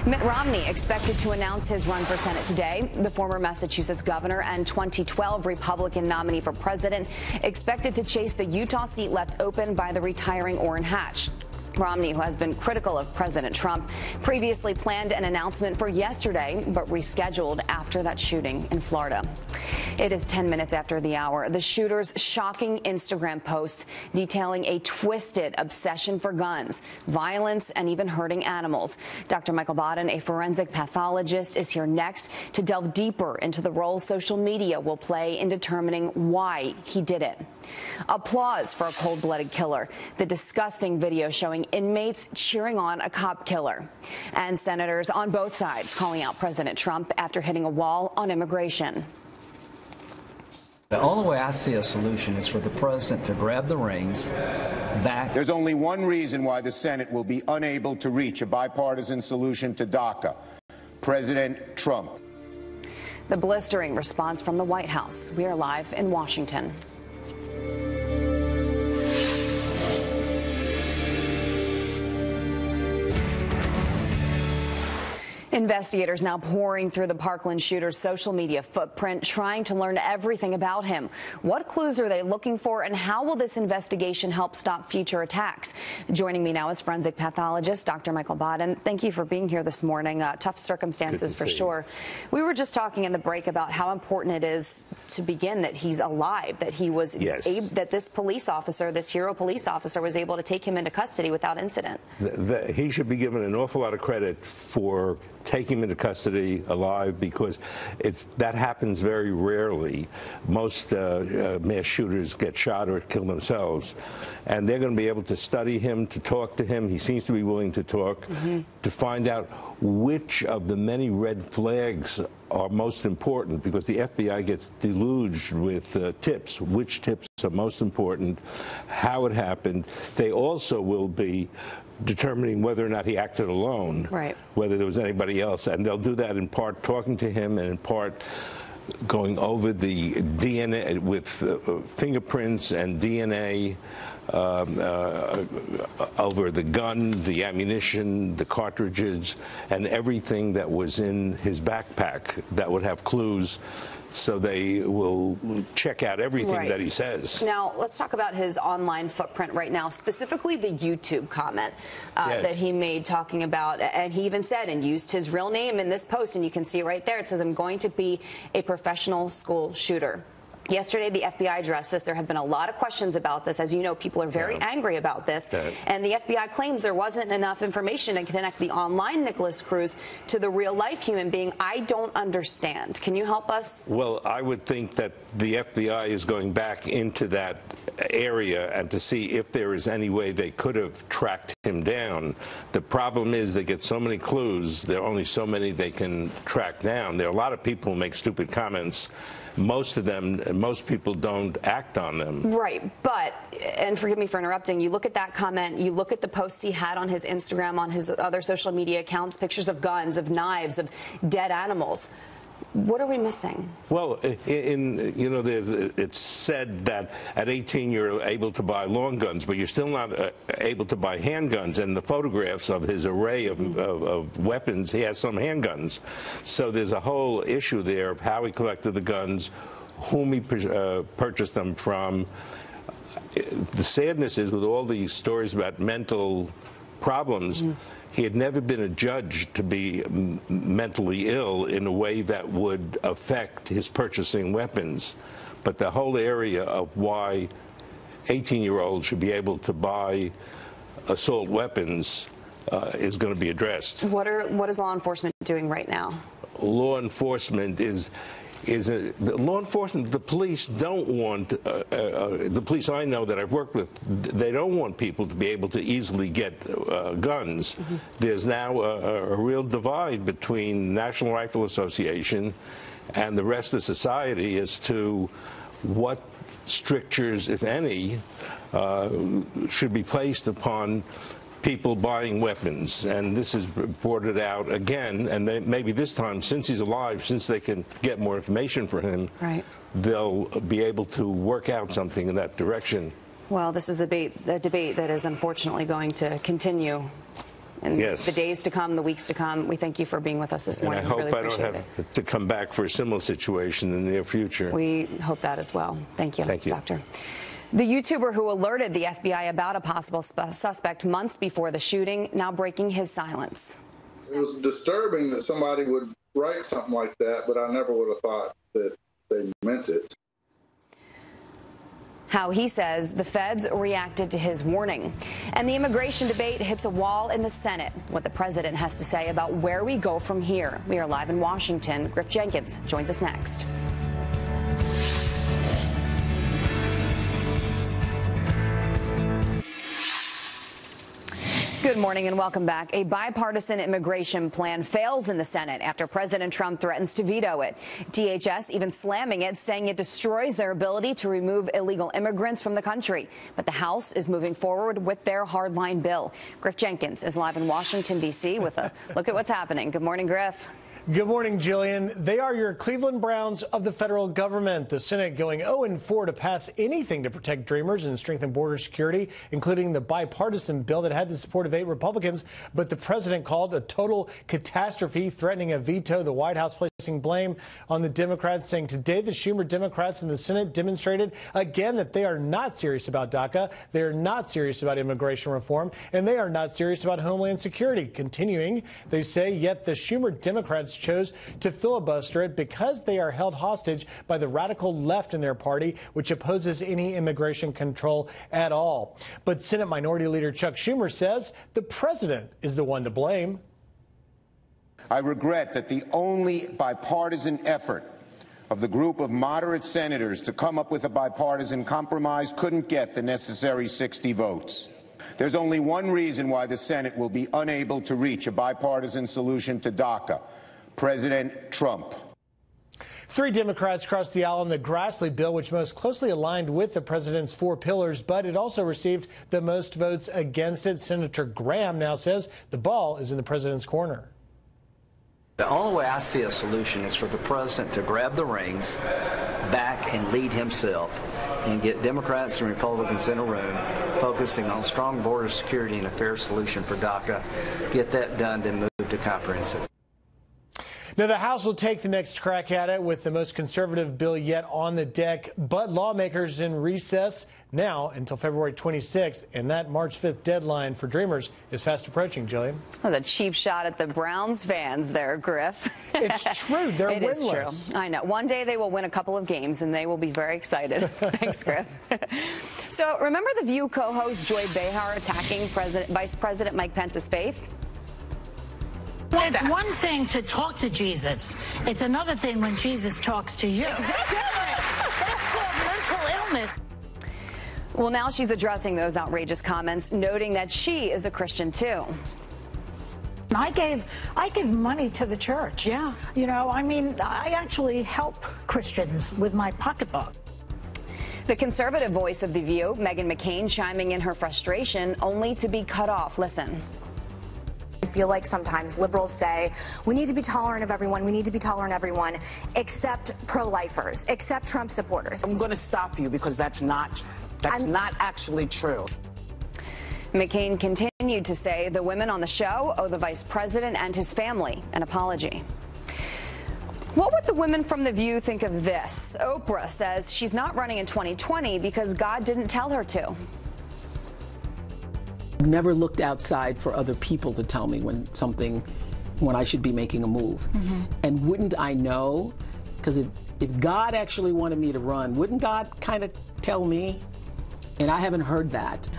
Mitt Romney expected to announce his run for Senate today. The former Massachusetts governor and 2012 Republican nominee for president expected to chase the Utah seat left open by the retiring Orrin Hatch. Romney, who has been critical of President Trump, previously planned an announcement for yesterday, but rescheduled after that shooting in Florida. It is 10 minutes after the hour. The shooter's shocking Instagram post detailing a twisted obsession for guns, violence, and even hurting animals. Dr. Michael Baden, a forensic pathologist, is here next to delve deeper into the role social media will play in determining why he did it. Applause for a cold-blooded killer. The disgusting video showing inmates cheering on a cop killer. And senators on both sides calling out President Trump after hitting a wall on immigration. The only way I see a solution is for the president to grab the reins back. There's only one reason why the Senate will be unable to reach a bipartisan solution to DACA: President Trump. The blistering response from the White House. We are live in Washington. Investigators now pouring through the Parkland shooter's social media footprint, trying to learn everything about him. What clues are they looking for, and how will this investigation help stop future attacks? Joining me now is forensic pathologist Dr. Michael Baden. Thank you for being here this morning. Tough circumstances for sure. We were just talking in the break about how important it is to begin that he's alive, that he was that this police officer, this hero police officer, was able to take him into custody without incident. He should be given an awful lot of credit for taking him into custody alive, because that happens very rarely. Most mass shooters get shot or kill themselves, and they're going to be able to study him, to talk to him. He seems to be willing to talk, to find out which of the many red flags are most important, because the FBI gets deluged with tips. Which tips are most important, how it happened. They also will be determining whether or not he acted alone, whether there was anybody else. And they'll do that in part talking to him and in part going over the DNA with fingerprints and DNA over the gun, the ammunition, the cartridges, and everything that was in his backpack that would have clues. So they will check out everything that he says. Now, let's talk about his online footprint right now, specifically the YouTube comment that he made talking about, and he even said and used his real name in this post, and you can see it right there. It says, "I'm going to be a professional school shooter." Yesterday, the FBI addressed this. There have been a lot of questions about this. As you know, people are very angry about this. And the FBI claims there wasn't enough information to connect the online Nicholas Cruz to the real-life human being. I don't understand. Can you help us? Well, I would think that the FBI is going back into that area and to see if there is any way they could have tracked him down. The problem is they get so many clues. There are only so many they can track down. There are a lot of people who make stupid comments. Most of them, most people don't act on them. Right, but, and forgive me for interrupting, you look at that comment, you look at the posts he had on his Instagram, on his other social media accounts, pictures of guns, of knives, of dead animals. What are we missing? Well, it's said that at 18 you're able to buy long guns, but you're still not able to buy handguns. And the photographs of his array of weapons, he has some handguns. So there's a whole issue there of how he collected the guns, whom he purchased them from. The sadness is with all these stories about mental problems, he had never been adjudged to be mentally ill in a way that would affect his purchasing weapons. But the whole area of why 18-year-olds should be able to buy assault weapons is going to be addressed. What is law enforcement doing right now? Law enforcement the police don't want, the police I know that I've worked with, they don't want people to be able to easily get guns. There's now a real divide between the National Rifle Association and the rest of society as to what strictures, if any, should be placed upon people buying weapons. And this has brought it out again, and maybe this time, since he's alive, since they can get more information for him, they'll be able to work out something in that direction. Well, this is a debate that is unfortunately going to continue in the days to come, the weeks to come. We thank you for being with us this morning. And I hope really I don't have to come back for a similar situation in the near future. We hope that as well. Thank you, Doctor. The YouTuber who alerted the FBI about a possible suspect months before the shooting, now breaking his silence. It was disturbing that somebody would write something like that, but I never would have thought that they meant it. How he says the feds reacted to his warning. And the immigration debate hits a wall in the Senate. What the president has to say about where we go from here. We are live in Washington. Griff Jenkins joins us next. Good morning and welcome back. A bipartisan immigration plan fails in the Senate after President Trump threatens to veto it. DHS even slamming it, saying it destroys their ability to remove illegal immigrants from the country. But the House is moving forward with their hardline bill. Griff Jenkins is live in Washington, D.C. with a look at what's happening. Good morning, Griff. Good morning, Jillian. They are your Cleveland Browns of the federal government. The Senate going 0-4 to pass anything to protect dreamers and strengthen border security, including the bipartisan bill that had the support of 8 Republicans. But the president called a total catastrophe, threatening a veto. The White House placing blame on the Democrats, saying today the Schumer Democrats in the Senate demonstrated again that they are not serious about DACA. They are not serious about immigration reform, and they are not serious about Homeland Security. Continuing, they say, yet the Schumer Democrats chose to filibuster it because they are held hostage by the radical left in their party, which opposes any immigration control at all. But Senate Minority Leader Chuck Schumer says the president is the one to blame. I regret that the only bipartisan effort of the group of moderate senators to come up with a bipartisan compromise couldn't get the necessary 60 votes. There's only one reason why the Senate will be unable to reach a bipartisan solution to DACA: President Trump. 3 Democrats crossed the aisle on the Grassley bill, which most closely aligned with the president's 4 pillars, but it also received the most votes against it. Senator Graham now says the ball is in the president's corner. The only way I see a solution is for the president to grab the reins back and lead himself and get Democrats and Republicans in a room focusing on strong border security and a fair solution for DACA. Get that done, then move to comprehensive. Now, the House will take the next crack at it with the most conservative bill yet on the deck, but lawmakers in recess now until February 26th, and that March 5th deadline for Dreamers is fast approaching, Jillian. That was a cheap shot at the Browns fans there, Griff. It's true. They're winless. It is true. I know. One day they will win a couple of games, and they will be very excited. Thanks, Griff. So remember the View co-host Joy Behar attacking Vice President Mike Pence's faith? It's one thing to talk to Jesus. It's another thing when Jesus talks to you. Exactly. That's called mental illness. Well, now she's addressing those outrageous comments, noting that she is a Christian, too. I give money to the church. Yeah. You know, I mean, I actually help Christians with my pocketbook. The conservative voice of The View, Meghan McCain, chiming in her frustration, only to be cut off. Listen. I feel like sometimes liberals say we need to be tolerant of everyone, we need to be tolerant of everyone, except pro-lifers, except Trump supporters. I'm going to stop you because that's not actually true. McCain continued to say the women on the show owe the vice president and his family an apology. What would the women from The View think of this? Oprah says she's not running in 2020 because God didn't tell her to. Never looked outside for other people to tell me when I should be making a move. Mm-hmm. And wouldn't I know? Because if God actually wanted me to run, wouldn't God kind of tell me? And I haven't heard that.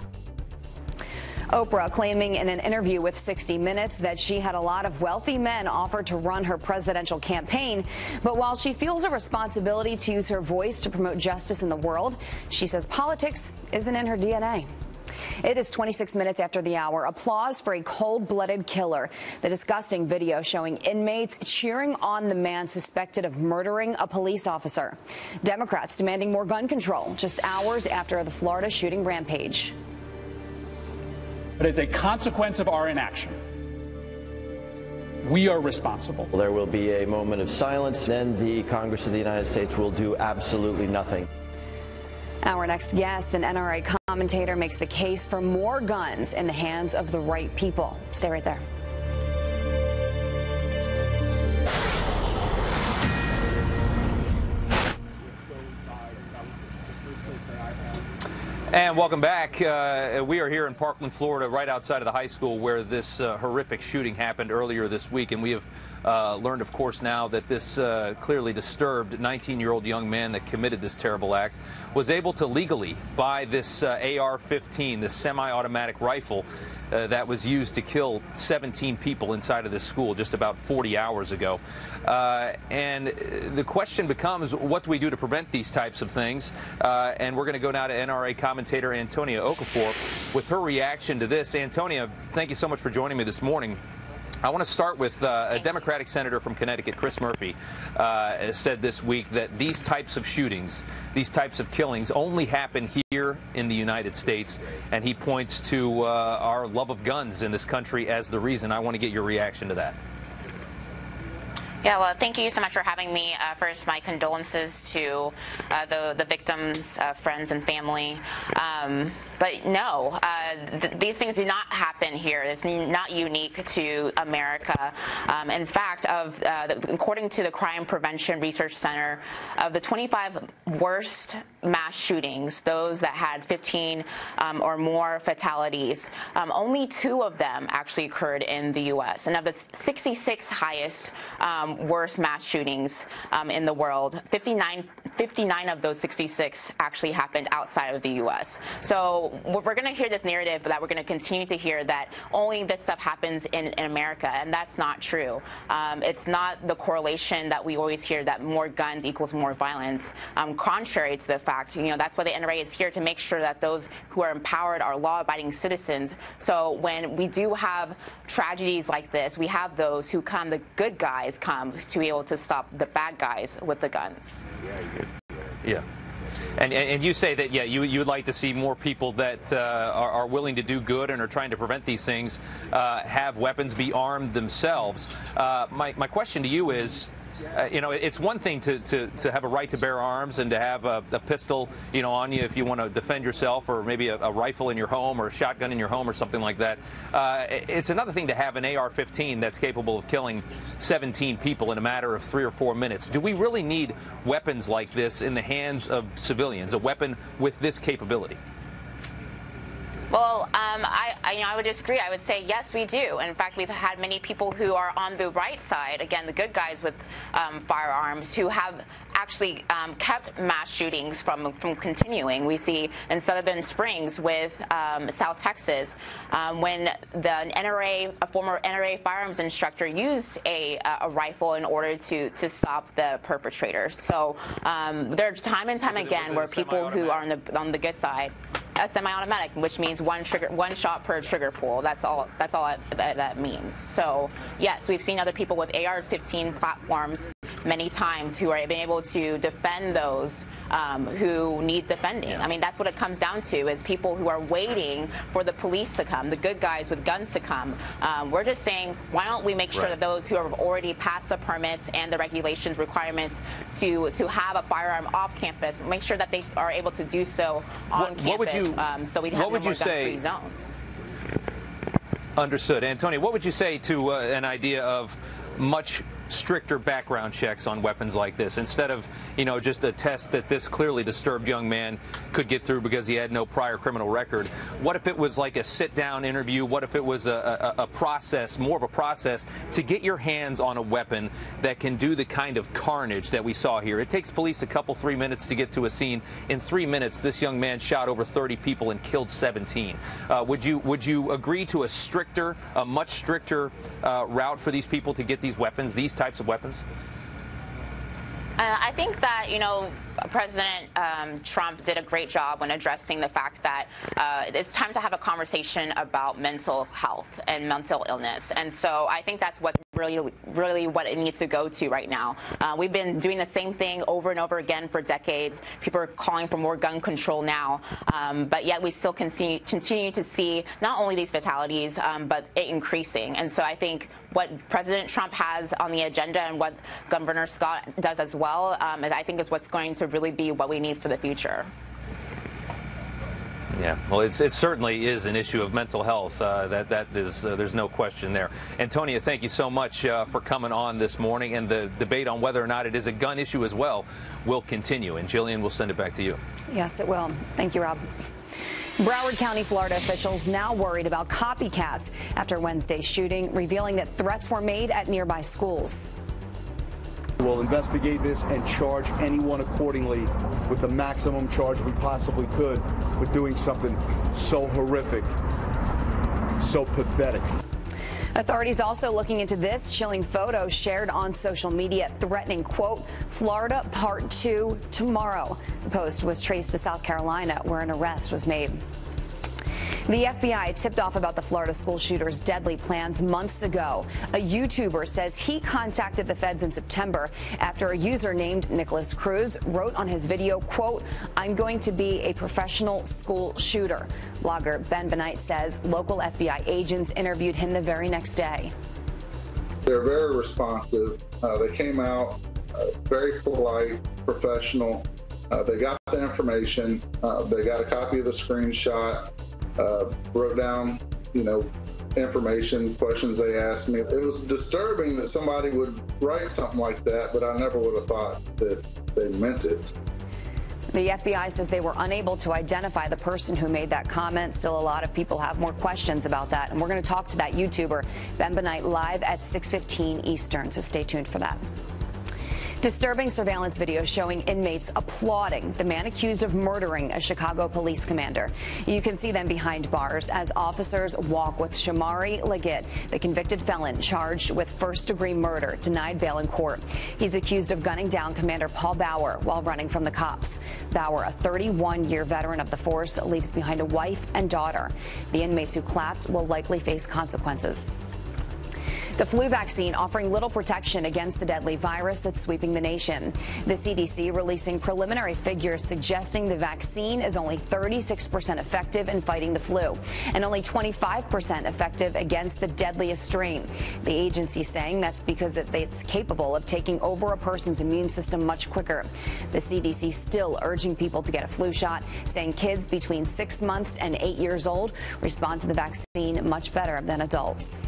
Oprah claiming in an interview with 60 Minutes that she had a lot of wealthy men offer to run her presidential campaign. But while she feels a responsibility to use her voice to promote justice in the world, she says politics isn't in her DNA. It is 26 minutes after the hour. Applause for a cold-blooded killer. The disgusting video showing inmates cheering on the man suspected of murdering a police officer. Democrats demanding more gun control just hours after the Florida shooting rampage. But as a consequence of our inaction, we are responsible. There will be a moment of silence. Then the Congress of the United States will do absolutely nothing. Our next guest, an NRA commentator, makes the case for more guns in the hands of the right people. Stay right there. And welcome back. We are here in Parkland, Florida, right outside of the high school where this horrific shooting happened earlier this week. And we have learned, of course, now that this clearly disturbed 19-year-old young man that committed this terrible act was able to legally buy this AR-15, this semi-automatic rifle that was used to kill 17 people inside of this school just about 40 hours ago. And the question becomes, what do we do to prevent these types of things? And we're going to go now to NRA commentator Antonia Okafor with her reaction to this. Antonia, thank you so much for joining me this morning. I want to start with a Democratic senator from Connecticut, Chris Murphy, said this week that these types of shootings, these types of killings only happen here in the United States, and he points to our love of guns in this country as the reason. I want to get your reaction to that. Yeah, well, thank you so much for having me. First, my condolences to the victims' friends and family. But no, these things do not happen here. It's not unique to America. In fact, according to the Crime Prevention Research Center, of the 25 worst mass shootings, those that had 15 or more fatalities, only 2 of them actually occurred in the U.S. And of the 66 highest worst mass shootings in the world, 59 59 of those 66 actually happened outside of the U.S. So we're going to hear this narrative that we're going to continue to hear that only this stuff happens in America, and that's not true. It's not the correlation that we always hear that more guns equals more violence. Contrary to the fact, that's why the NRA is here, to make sure that those who are empowered are law-abiding citizens. So when we do have tragedies like this, we have those who come, the good guys come, to be able to stop the bad guys with the guns. Yeah. And you say that, you would like to see more people that are willing to do good and are trying to prevent these things have weapons, be armed themselves. My question to you is, it's one thing to have a right to bear arms and to have a pistol, on you if you want to defend yourself, or maybe a rifle in your home or a shotgun in your home or something like that. It's another thing to have an AR-15 that's capable of killing 17 people in a matter of 3 or 4 minutes. Do we really need weapons like this in the hands of civilians, a weapon with this capability? Well, I would disagree. I would say yes, we do. And in fact, we've had many people who are on the right side, again, the good guys with firearms, who have actually kept mass shootings from continuing. We see in Sutherland Springs with South Texas, when a former NRA firearms instructor used a rifle in order to stop the perpetrator. So there's time and time again where people who are on the good side. A semi-automatic, which means one shot per trigger pull. That's all that means. So yes, we've seen other people with AR-15 platforms many times who are been able to defend those who need defending. I mean, that's what it comes down to, is people who are waiting for the police to come, the good guys with guns to come. We're just saying, why don't we make sure that those who have already passed the permits and the regulations requirements to have a firearm off campus, make sure that they are able to do so on campus. So we'd have no more gun-free zones. Understood. Antonio, what would you say to an idea of much stricter background checks on weapons like this, instead of just a test that this clearly disturbed young man could get through because he had no prior criminal record? What if it was like a sit-down interview? What if it was a process, more of a process, to get your hands on a weapon that can do the kind of carnage that we saw here? It takes police a couple, 3 minutes to get to a scene. In 3 minutes, this young man shot over 30 people and killed 17. Would you agree to a much stricter route for these people to get these weapons, these types of weapons? I think that, President Trump did a great job when addressing the fact that it's time to have a conversation about mental health and mental illness. And so I think that's what really what it needs to go to right now. We've been doing the same thing over and over again for decades. People are calling for more gun control now, but yet we still continue to see not only these fatalities, but it increasing. And so I think what President Trump has on the agenda and what Governor Scott does as well, I think is what's going to really be what we need for the future. Yeah, well, it certainly is an issue of mental health. That is, there's no question there. Antonia, thank you so much for coming on this morning, and the debate on whether or not it is a gun issue as well will continue. And Jillian, we'll send it back to you. Yes, it will. Thank you, Rob. Broward County, Florida officials now worried about copycats after Wednesday's shooting, revealing that threats were made at nearby schools. We'll investigate this and charge anyone accordingly with the maximum charge we possibly could for doing something so horrific, so pathetic. Authorities also looking into this chilling photo shared on social media threatening, quote, Florida Part 2 tomorrow. The post was traced to South Carolina, where an arrest was made. The FBI tipped off about the Florida school shooter's deadly plans months ago. A YouTuber says he contacted the feds in September after a user named Nicholas Cruz wrote on his video, quote, I'm going to be a professional school shooter. Blogger Ben Benight says local FBI agents interviewed him the very next day. They're very responsive. They came out very polite, professional. They got the information. They got a copy of the screenshot. Wrote down, information, questions they asked me. It was disturbing that somebody would write something like that, but I never would have thought that they meant it. The FBI says they were unable to identify the person who made that comment. Still, a lot of people have more questions about that, and we're going to talk to that YouTuber, Ben Benight, live at 6:15 Eastern, so stay tuned for that. Disturbing surveillance video showing inmates applauding the man accused of murdering a Chicago police commander. You can see them behind bars as officers walk with Shamari Leggett, the convicted felon charged with first-degree murder, denied bail in court. He's accused of gunning down Commander Paul Bauer while running from the cops. Bauer, a 31-year veteran of the force, leaves behind a wife and daughter. The inmates who clapped will likely face consequences. The flu vaccine offering little protection against the deadly virus that's sweeping the nation. The CDC releasing preliminary figures suggesting the vaccine is only 36% effective in fighting the flu and only 25% effective against the deadliest strain. The agency saying that's because it's capable of taking over a person's immune system much quicker. The CDC still urging people to get a flu shot, saying kids between 6 months and 8 years old respond to the vaccine much better than adults.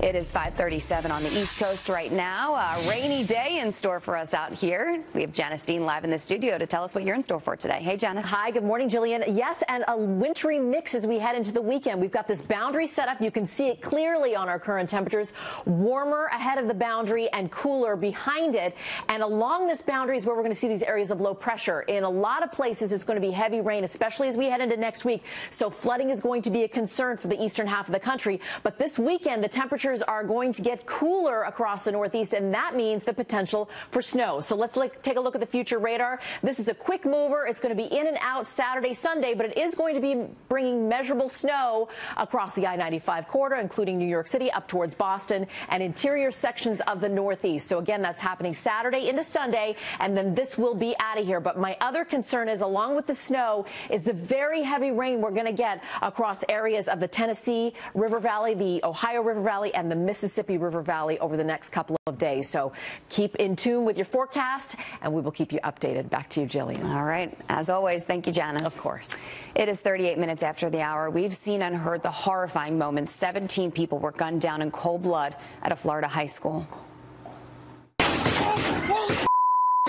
It is 5:37 on the East Coast right now. A rainy day in store for us out here. We have Janice Dean live in the studio to tell us what you're in store for today. Hey, Janice. Hi, good morning, Jillian. Yes, and a wintry mix as we head into the weekend. We've got this boundary set up. You can see it clearly on our current temperatures. Warmer ahead of the boundary and cooler behind it. And along this boundary is where we're going to see these areas of low pressure. In a lot of places, it's going to be heavy rain, especially as we head into next week. So flooding is going to be a concern for the eastern half of the country. But this weekend, the temperatures are going to get cooler across the Northeast, and that means the potential for snow. So let's take a look at the future radar. This is a quick mover. It's going to be in and out Saturday, Sunday, but it is going to be bringing measurable snow across the I-95 corridor, including New York City up towards Boston and interior sections of the Northeast. So again, that's happening Saturday into Sunday, and then this will be out of here. But my other concern is, along with the snow, is the very heavy rain we're going to get across areas of the Tennessee River Valley, the Ohio River Valley, and the Mississippi River Valley over the next couple of days. So keep in tune with your forecast, and we will keep you updated. Back to you, Jillian. All right. As always, thank you, Janice. Of course. It is 38 minutes after the hour. We've seen and heard the horrifying moments. 17 people were gunned down in cold blood at a Florida high school.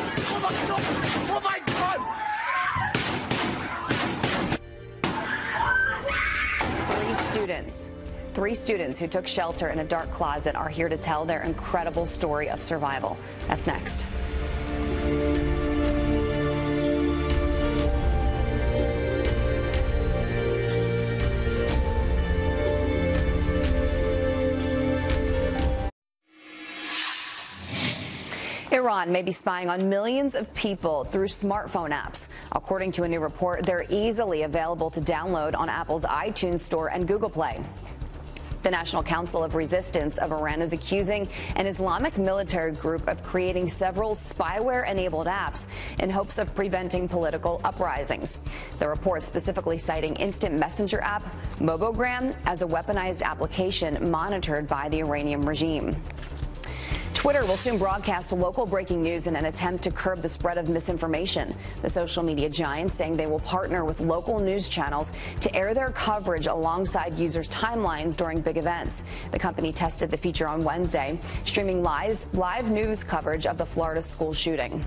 Oh my God! Three students who took shelter in a dark closet are here to tell their incredible story of survival. That's next. Iran may be spying on millions of people through smartphone apps. According to a new report, they're easily available to download on Apple's iTunes Store and Google Play. The National Council of Resistance of Iran is accusing an Islamic military group of creating several spyware-enabled apps in hopes of preventing political uprisings. The report specifically citing instant messenger app Mobogram as a weaponized application monitored by the Iranian regime. Twitter will soon broadcast local breaking news in an attempt to curb the spread of misinformation. The social media giant saying they will partner with local news channels to air their coverage alongside users' timelines during big events. The company tested the feature on Wednesday, streaming live news coverage of the Florida school shooting.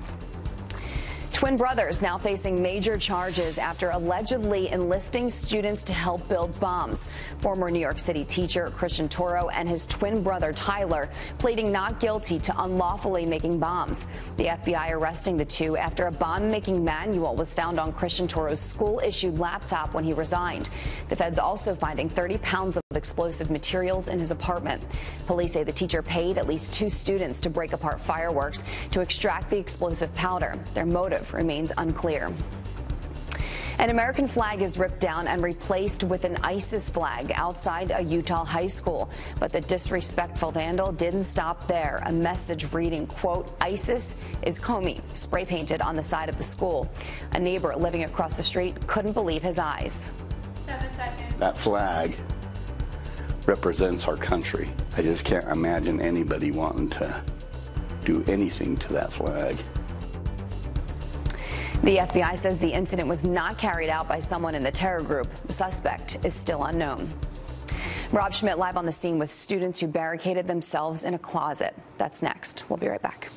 Twin brothers now facing major charges after allegedly enlisting students to help build bombs. Former New York City teacher Christian Toro and his twin brother Tyler pleading not guilty to unlawfully making bombs. The FBI arresting the two after a bomb-making manual was found on Christian Toro's school-issued laptop when he resigned. The feds also finding 30 pounds of explosive materials in his apartment. Police say the teacher paid at least 2 students to break apart fireworks to extract the explosive powder. Their motive remains unclear. An American flag is ripped down and replaced with an ISIS flag outside a Utah high school. But the disrespectful vandal didn't stop there. A message reading, quote, "ISIS is Comey," spray painted on the side of the school. A neighbor living across the street couldn't believe his eyes. 7 seconds. That flag represents our country. I just can't imagine anybody wanting to do anything to that flag. The FBI says the incident was not carried out by someone in the terror group. The suspect is still unknown. Rob Schmidt live on the scene with students who barricaded themselves in a closet. That's next. We'll be right back.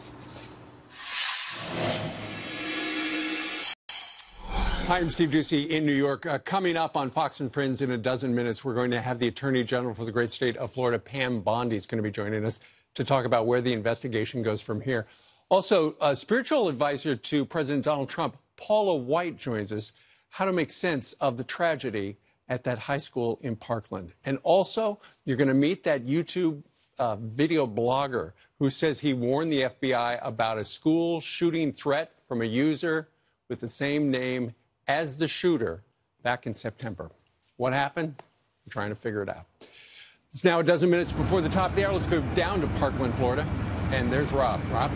Hi, I'm Steve Ducey in New York. Coming up on Fox and Friends in a dozen minutes, we're going to have the Attorney General for the great state of Florida, Pam Bondi, is going to be joining us to talk about where the investigation goes from here. Also, a spiritual advisor to President Donald Trump, Paula White, joins us. How to make sense of the tragedy at that high school in Parkland. And also, you're going to meet that YouTube video blogger who says he warned the FBI about a school shooting threat from a user with the same name as the shooter back in September. What happened? We're trying to figure it out. It's now a dozen minutes before the top of the hour. Let's go down to Parkland, Florida. And there's Rob. Rob?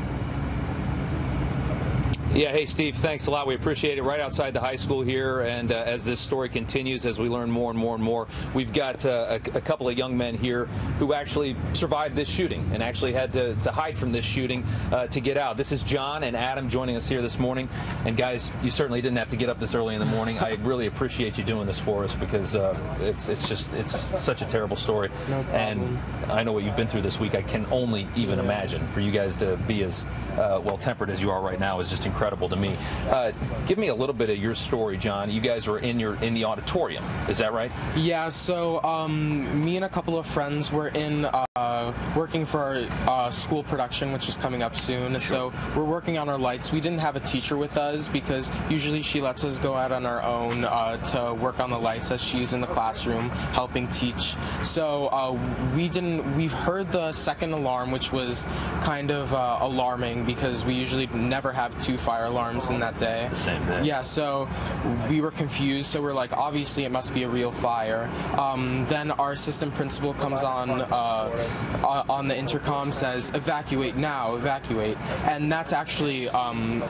Yeah, hey, Steve, thanks a lot. We appreciate it. Right outside the high school here. And as this story continues, as we learn more and more and more, we've got a couple of young men here who actually survived this shooting and actually had to hide from this shooting to get out. This is John and Adam joining us here this morning. And guys, you certainly didn't have to get up this early in the morning. I really appreciate you doing this for us because it's such a terrible story. No problem. And I know what you've been through this week. I can only even imagine. For you guys to be as well-tempered as you are right now is just incredible to me. Give me a little bit of your story, John. You guys were in the auditorium. Is that right? Yeah, so me and a couple of friends were in working for our school production, which is coming up soon. Sure. So we're working on our lights. We didn't have a teacher with us because usually she lets us go out on our own to work on the lights as she's in the classroom helping teach. So we've heard the second alarm, which was kind of alarming because we usually never have two fire alarms in that day. Same day. Yeah, so we were confused. So we're like, obviously it must be a real fire. Then our assistant principal comes on the intercom, says, "Evacuate now, evacuate." And that's actually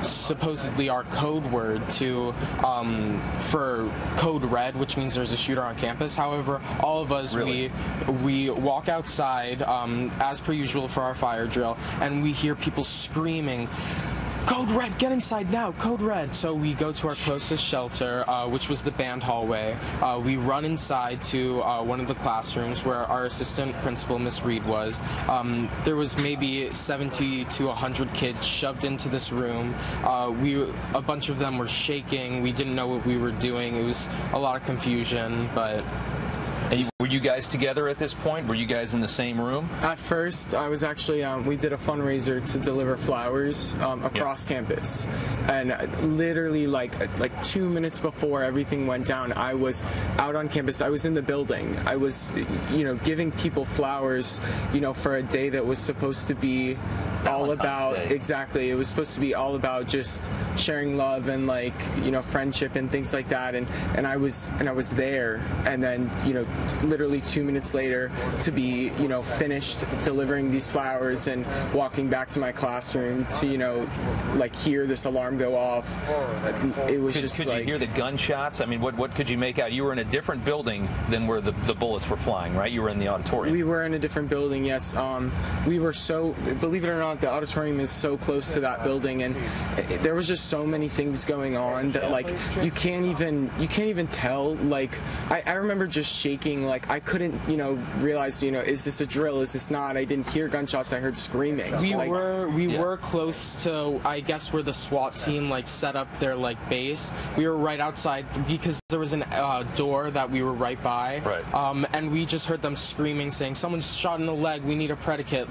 supposedly our code word for code red, which means there's a shooter on campus. However, all of us, really? we walk outside as per usual for our fire drill, and we hear people screaming, "Code red, get inside now, code red." So we go to our closest shelter, which was the band hallway. We run inside to one of the classrooms where our assistant principal, Miss Reed, was. There was maybe 70 to 100 kids shoved into this room. A bunch of them were shaking. We didn't know what we were doing. It was a lot of confusion, but... And were you guys together at this point? Were you guys in the same room? At first, I was actually, we did a fundraiser to deliver flowers across campus. And literally like 2 minutes before everything went down, I was out on campus. I was in the building. I was, giving people flowers, for a day that was supposed to be all about, exactly, it was supposed to be all about just sharing love and friendship and things like that. And I was there. And then, literally 2 minutes later to be, finished delivering these flowers and walking back to my classroom to, hear this alarm go off. It was Could you hear the gunshots? I mean, what could you make out? You were in a different building than where the bullets were flying, right? You were in the auditorium. We were in a different building, yes. We were so, believe it or not, the auditorium is so close to that building, and there was just so many things going on that you can't even tell. I remember just shaking. I couldn't, realize, is this a drill? Is this not? I didn't hear gunshots. I heard screaming. We were close to, I guess, where the SWAT team set up their base. We were right outside because there was a door that we were right by. Right. And we just heard them screaming, saying, "Someone's shot in the leg. We need a predicate."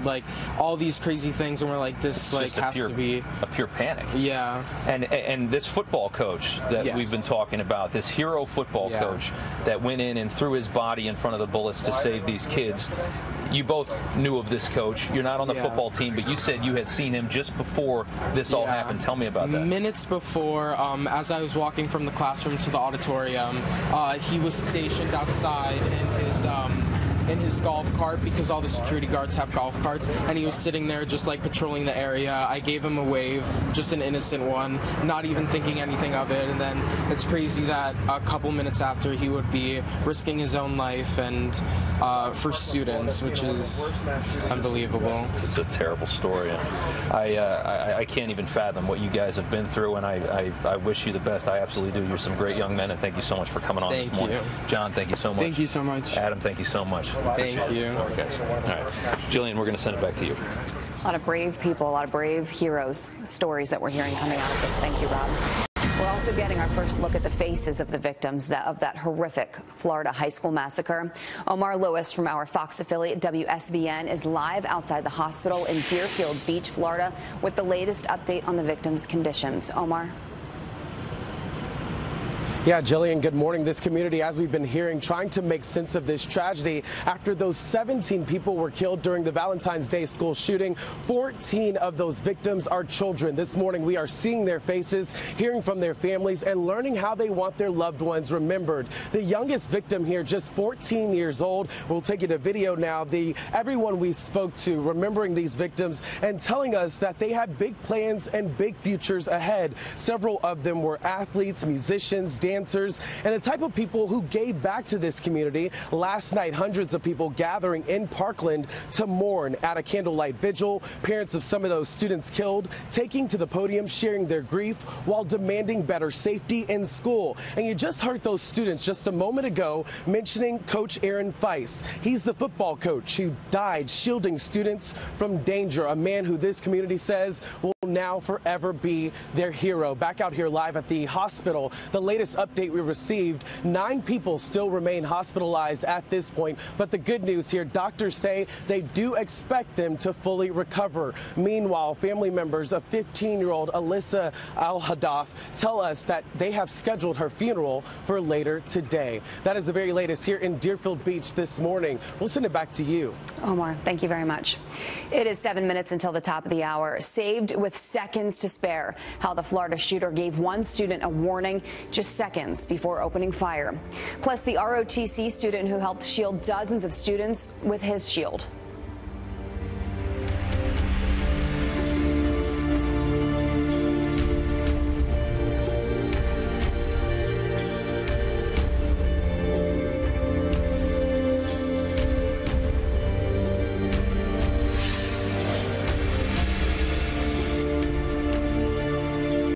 All these crazy things, and we're like, this has to be a pure panic. Yeah. And this football coach that we've been talking about, this hero football coach that went in and threw his body in front of the bullets to save these kids. You both knew of this coach. You're not on the football team, but you said you had seen him just before this all happened. Tell me about that. Minutes before, as I was walking from the classroom to the auditorium, he was stationed outside in his golf cart, because all the security guards have golf carts, and he was sitting there just patrolling the area. I gave him a wave, just an innocent one, not even thinking anything of it. And then it's crazy that a couple minutes after, he would be risking his own life and for students, which is unbelievable. It's a terrible story. I can't even fathom what you guys have been through, and I wish you the best. I absolutely do. You're some great young men, and thank you so much for coming on this morning. John, thank you so much. Thank you so much. Adam, thank you so much. Thank you. Okay. All right. Jillian, we're going to send it back to you. A lot of brave people, a lot of brave heroes, stories that we're hearing coming out of this. Thank you, Rob. We're also Also getting our first look at the faces of the victims of that horrific Florida high school massacre. Omar Lewis from our Fox affiliate WSVN is live outside the hospital in Deerfield Beach, Florida, with the latest update on the victims' conditions. Omar. Yeah, Jillian, good morning. This community, as we've been hearing, trying to make sense of this tragedy after those 17 people were killed during the Valentine's Day school shooting. 14 of those victims are children. This morning, we are seeing their faces, hearing from their families, and learning how they want their loved ones remembered. The youngest victim here, just 14 years old. We'll take you to video now. Everyone we spoke to remembering these victims and telling us that they had big plans and big futures ahead. Several of them were athletes, musicians, dancers, and the type of people who gave back to this community. Last night, hundreds of people gathering in Parkland to mourn at a candlelight vigil. Parents of some of those students killed taking to the podium, sharing their grief while demanding better safety in school. And you just heard those students just a moment ago mentioning Coach Aaron Feist. He's the football coach who died shielding students from danger, a man who this community says will now forever be their hero. Back out here live at the hospital, the latest update we received, 9 people still remain hospitalized at this point. But the good news here, doctors say they do expect them to fully recover. Meanwhile, family members of 15-year-old Alyssa Al-Hadaf tell us that they have scheduled her funeral for later today. That is the very latest here in Deerfield Beach this morning. We'll send it back to you. Omar, thank you very much. It is 7 minutes until the top of the hour. Saved with seconds to spare. How the Florida shooter gave one student a warning just seconds before opening fire. Plus, the ROTC student who helped shield dozens of students with his shield.